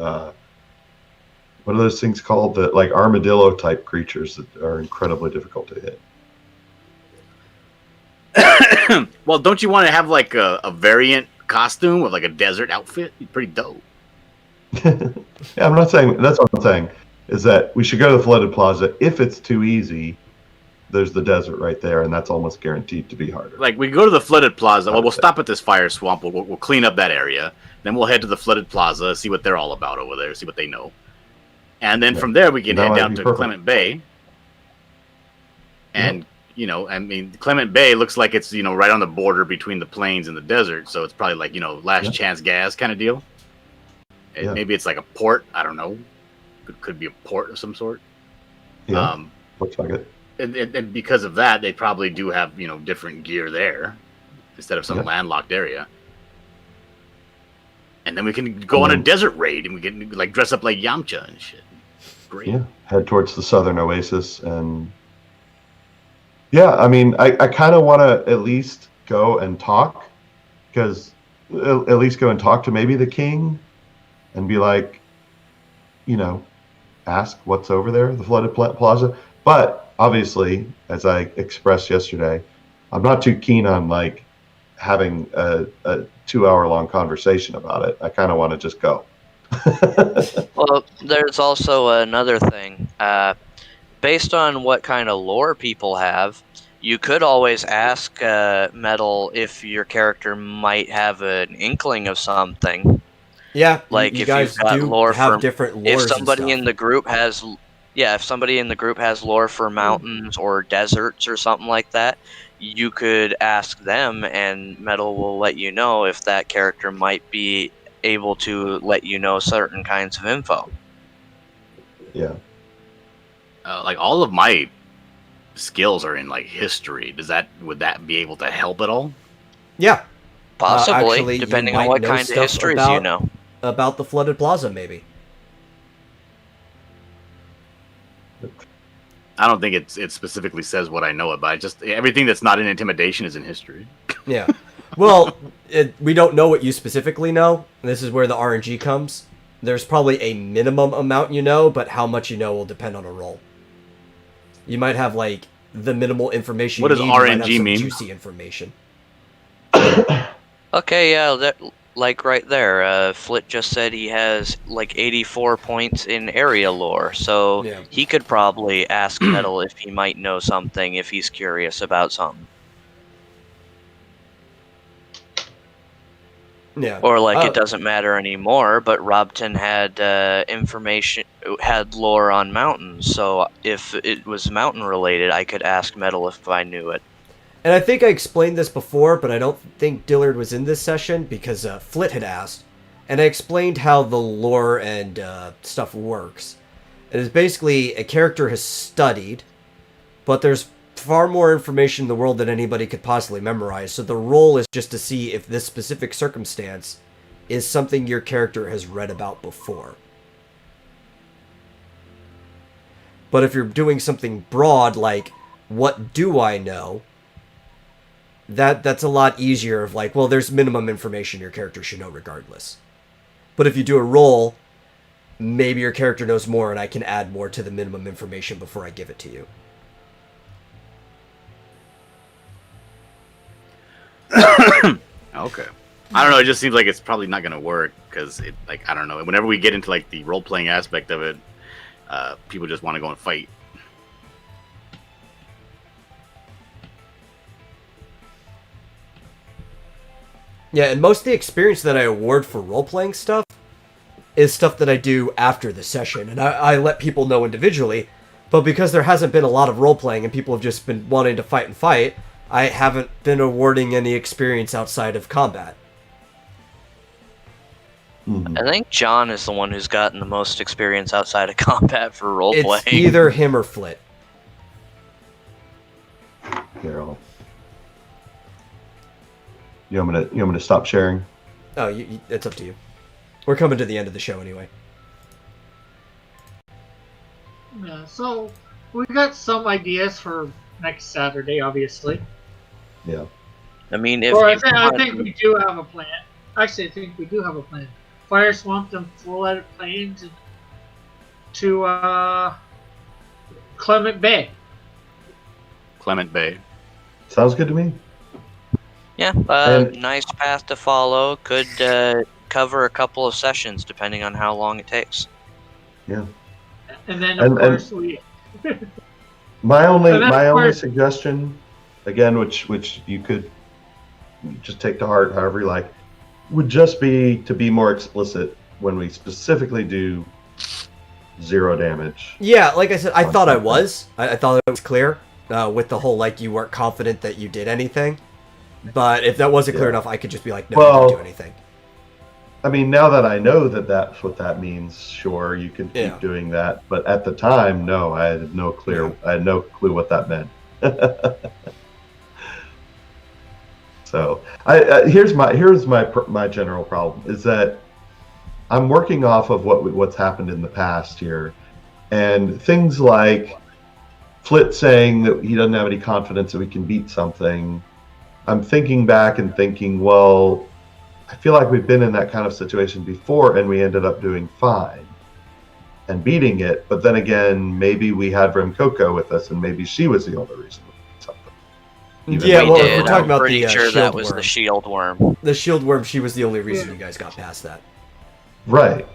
what are those things called? The like armadillo type creatures that are incredibly difficult to hit. Well, don't you want to have like a variant costume with like a desert outfit? Pretty dope. Yeah, I'm not saying that's what I'm saying. Is that we should go to the Flooded Plaza. If it's too easy, there's the desert right there, and that's almost guaranteed to be harder. Like we go to the Flooded Plaza. Well, we'll stop at this fire swamp. We'll clean up that area. Then we'll head to the Flooded Plaza, see what they're all about over there, see what they know. And then from there, we can head down to Clement Bay. And, I mean, Clement Bay looks like it's, right on the border between the plains and the desert. So it's probably like, last chance gas kind of deal. Maybe it's like a port. I don't know. Could be a port of some sort. Yeah, looks like it. And because of that, they probably do have, different gear there instead of some landlocked area. And then we can go on a desert raid and we can like dress up like Yamcha and shit. Great. Yeah, head towards the southern oasis. And yeah, I mean, I kind of want to at least go and talk, because at least go and talk to maybe the king and be like, ask what's over there, the Flooded Plaza. But obviously, as I expressed yesterday, I'm not too keen on like having a 2-hour-long conversation about it. I kind of want to just go. Well, there's also another thing. Based on what kind of lore people have, you could always ask Metal if your character might have an inkling of something. Yeah, like you if guys you've got do lore have for, different lores. If and somebody stuff. in the group has, if somebody in the group has lore for mountains or deserts or something like that, you could ask them, and Metal will let you know if that character might be able to let you know certain kinds of info. Yeah. Like all of my skills are in like history. Would that be able to help at all? Yeah, Possibly, actually, depending you on might what know kind of stuff histories you know. about the Flooded Plaza, maybe. I don't think it specifically says what I know about it. Just everything that's not in intimidation is in history. Yeah. Well, we don't know what you specifically know. This is where the RNG comes. There's probably a minimum amount you know, but how much you know will depend on a roll. You might have like the minimal information. What does you need. RNG you might have some mean? Juicy information. Okay, yeah, that like right there. Flit just said he has like 84 points in area lore, so Yeah. he could probably ask Metal if he might know something if he's curious about something. Yeah. Or like it doesn't matter anymore, but Robton had had lore on mountains, so if it was mountain related, I could ask Metal if I knew it. And I think I explained this before, but I don't think Dillard was in this session because Flit had asked. And I explained how the lore and stuff works. It is basically a character has studied, but there's far more information in the world than anybody could possibly memorize. So the role is just to see if this specific circumstance is something your character has read about before. But if you're doing something broad, like, what do I know? That's a lot easier of like, well, there's minimum information your character should know regardless. But if you do a roll, maybe your character knows more and I can add more to the minimum information before I give it to you. Okay. I don't know. It just seems like it's probably not going to work because it, like, I don't know. Whenever we get into like the role playing aspect of it, people just want to go and fight. Yeah, and most of the experience that I award for role playing stuff is stuff that I do after the session, and I let people know individually. But because there hasn't been a lot of role playing and people have just been wanting to fight and fight, I haven't been awarding any experience outside of combat. Mhm. I think John is the one who's gotten the most experience outside of combat for role It's playing. either him or Flit. Carol. You want me to stop sharing? Oh, it's up to you. We're coming to the end of the show anyway. Yeah, so we got some ideas for next Saturday, obviously. Yeah. I mean, if Or I you think we do have a plan. Actually, I think we do have a plan. Fire Swamp and full-out planes to Clement Bay. Clement Bay. Sounds good to me. Yeah, And- nice path to follow. Could cover a couple of sessions depending on how long it takes. Yeah. And then, of course, we... My only And then, my of only course- suggestion, again, which you could just take to heart however you like, would just be to be more explicit when we specifically do 0 damage. Yeah, like I said, I thought I was. I thought it was clear with the whole, like, you weren't confident that you did anything. But if that wasn't clear Yeah. enough, I could just be like, no, Well- you didn't do anything. I mean, now that I know that that's what that means, sure, you can keep Yeah. doing that. But at the time, no, I had no clue what that meant. So, here's my general problem is that I'm working off of what's happened in the past here, and things like Flit saying that he doesn't have any confidence that we can beat something. I'm thinking back and thinking, well, I feel like we've been in that kind of situation before and we ended up doing fine and beating it. But then again, maybe we had Rem Coco with us and maybe she was the only reason we beat something. Even Yeah, though- well, if did. we're talking I'm about pretty the sure shield that was worm. the shield worm. The shield worm, she was the only reason you guys got past that. Right.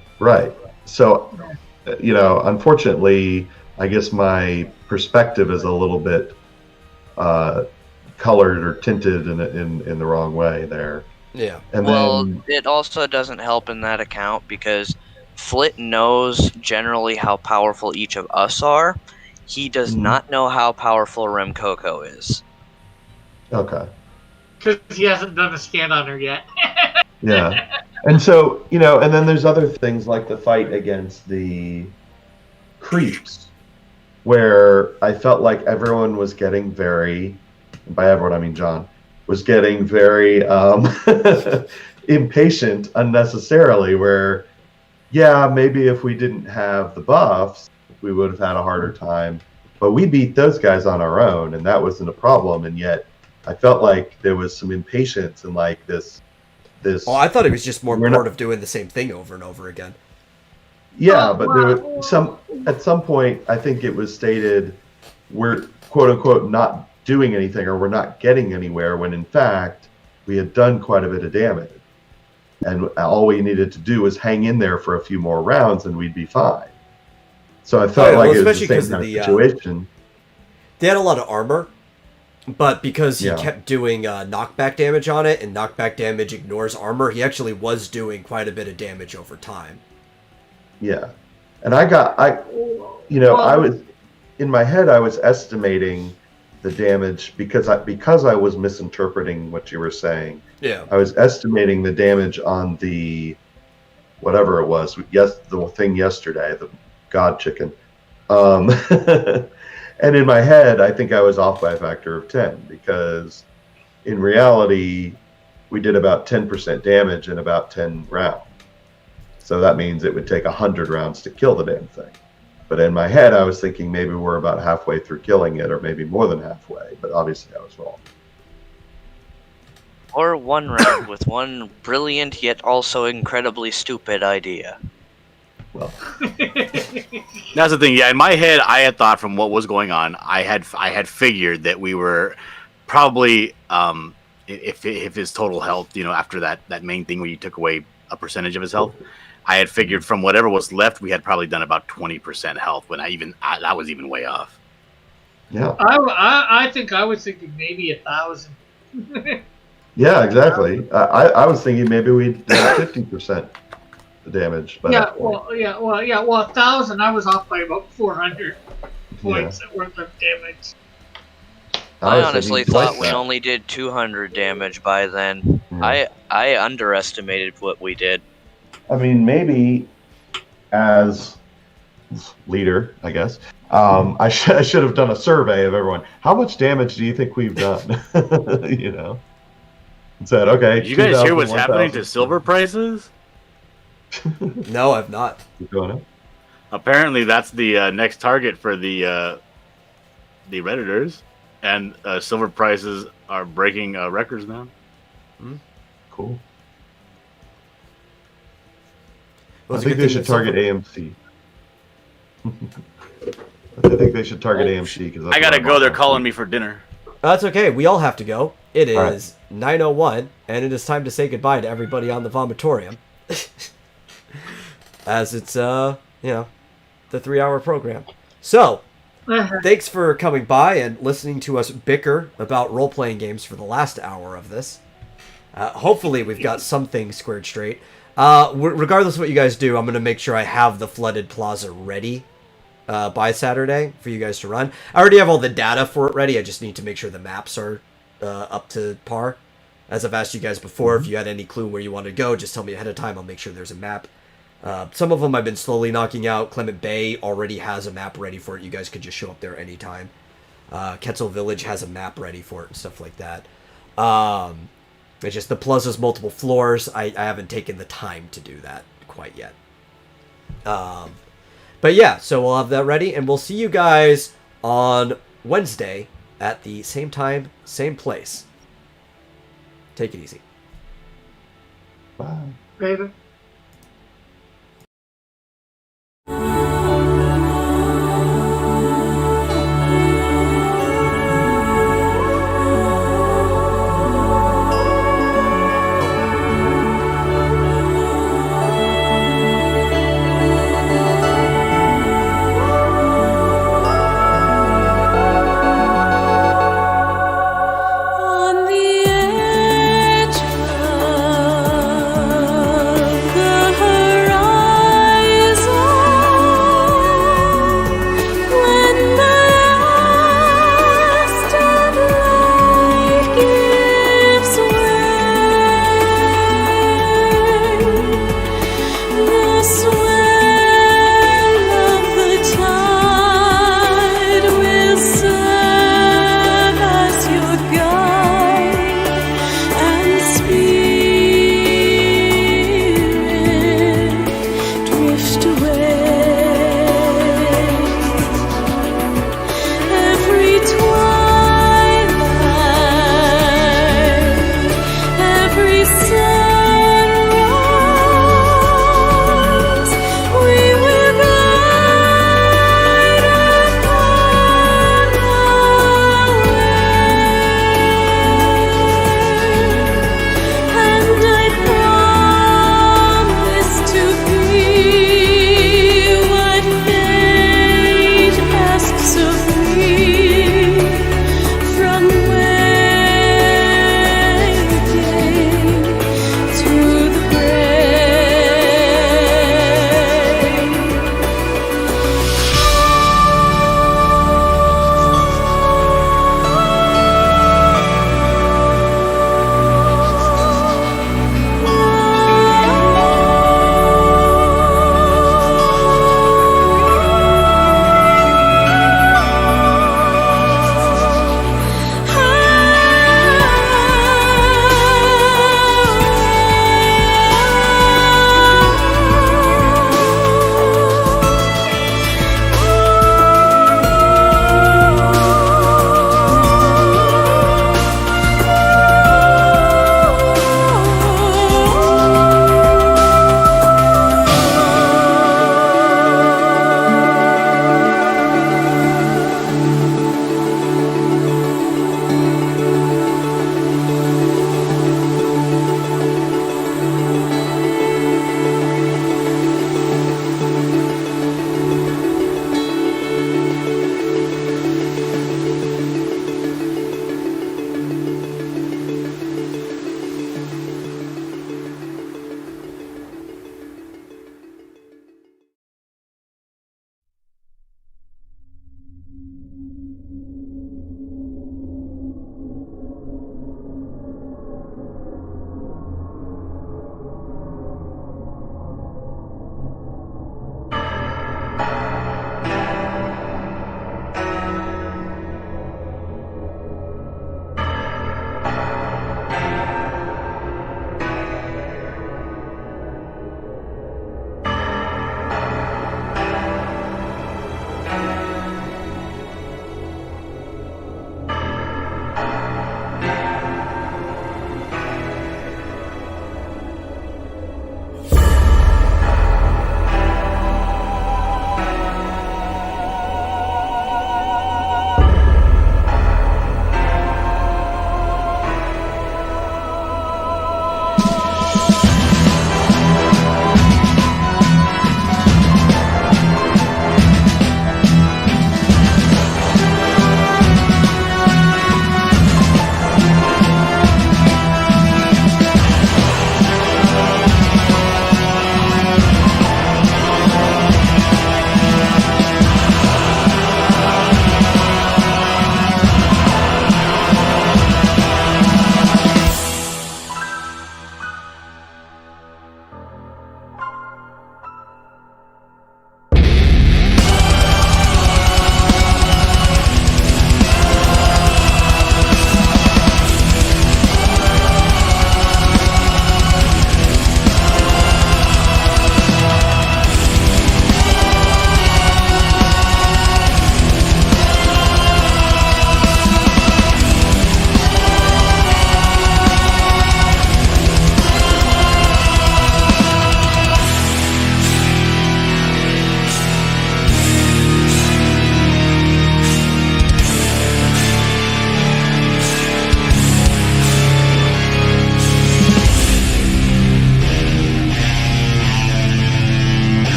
So, unfortunately, I guess my perspective is a little bit colored or tinted in the wrong way there. Yeah. And Well, then, it also doesn't help in that account because Flit knows generally how powerful each of us are. He does Mhm. not know how powerful Rem Coco is. okay. Because he hasn't done a scan on her yet. Yeah. And so, and then there's other things like the fight against the creeps, where I felt like everyone was getting very, by everyone I mean John, was getting very impatient unnecessarily, where, yeah, maybe if we didn't have the buffs, we would have had a harder time. But we beat those guys on our own, and that wasn't a problem. And yet I felt like there was some impatience and like this. Oh, I thought it was just more We're bored not- of doing the same thing over and over again. Yeah, Oh, but there well- was at some point, I think it was stated we're quote unquote not doing anything or we're not getting anywhere when in fact we had done quite a bit of damage. And all we needed to do was hang in there for a few more rounds and we'd be fine. So I felt yeah, like well, it was especially the 'cause same of kind the, of situation. They had a lot of armor, but because he Yeah. kept doing knockback damage on it, and knockback damage ignores armor, he actually was doing quite a bit of damage over time. Yeah. And I was in my head, I was estimating the damage because I was misinterpreting what you were saying. Yeah. I was estimating the damage on the whatever it was. Yes, the thing yesterday, the God chicken. And in my head, I think I was off by a factor of 10 because in reality, we did about 10% damage in about 10 rounds. So that means it would take 100 rounds to kill the damn thing. But in my head, I was thinking maybe we're about halfway through killing it, or maybe more than halfway. But obviously, I was wrong. Or one round with one brilliant yet also incredibly stupid idea. Well, That's the thing. Yeah, in my head, I had thought from what was going on, I had figured that we were probably if his total health, after that main thing where you took away a percentage of his health, I had figured from whatever was left, we had probably done about 20% health. When that was even way off. yeah. I think I was thinking maybe 1,000. Yeah, exactly. I was thinking maybe we'd done 50% the damage. By that point. 1,000. I was off by about 400 points worth of damage. I honestly thinking thought twice we that. only did 200 damage by then. Yeah. I underestimated what we did. I mean, maybe as leader, I guess, I should have done a survey of everyone. How much damage do you think we've done? And said, okay. Did you guys 2,000, hear what's happening 1,000. to silver prices? No, I've not. Keep going up. Apparently, that's the next target for the Redditors, and silver prices are breaking records now. Cool. Well, I it's a think good they thing should that target AMC. I think they should target AMC because I gotta go. They're calling me for dinner. That's okay. We all have to go. It All right. is 9:01, and it is time to say goodbye to everybody on the Vomitorium. As it's, the 3-hour program. So, thanks for coming by and listening to us bicker about role-playing games for the last hour of this. Hopefully we've got some things squared straight. Regardless of what you guys do, I'm going to make sure I have the flooded plaza ready by Saturday for you guys to run. I already have all the data for it ready. I just need to make sure the maps are up to par. As I've asked you guys before, if you had any clue where you want to go, just tell me ahead of time. I'll make sure there's a map. Some of them I've been slowly knocking out. Clement Bay already has a map ready for it. You guys could just show up there anytime. Quetzal Village has a map ready for it and stuff like that. It's just the plaza's multiple floors. I haven't taken the time to do that quite yet. But yeah, so we'll have that ready, and we'll see you guys on Wednesday at the same time, same place. Take it easy. Bye. Later.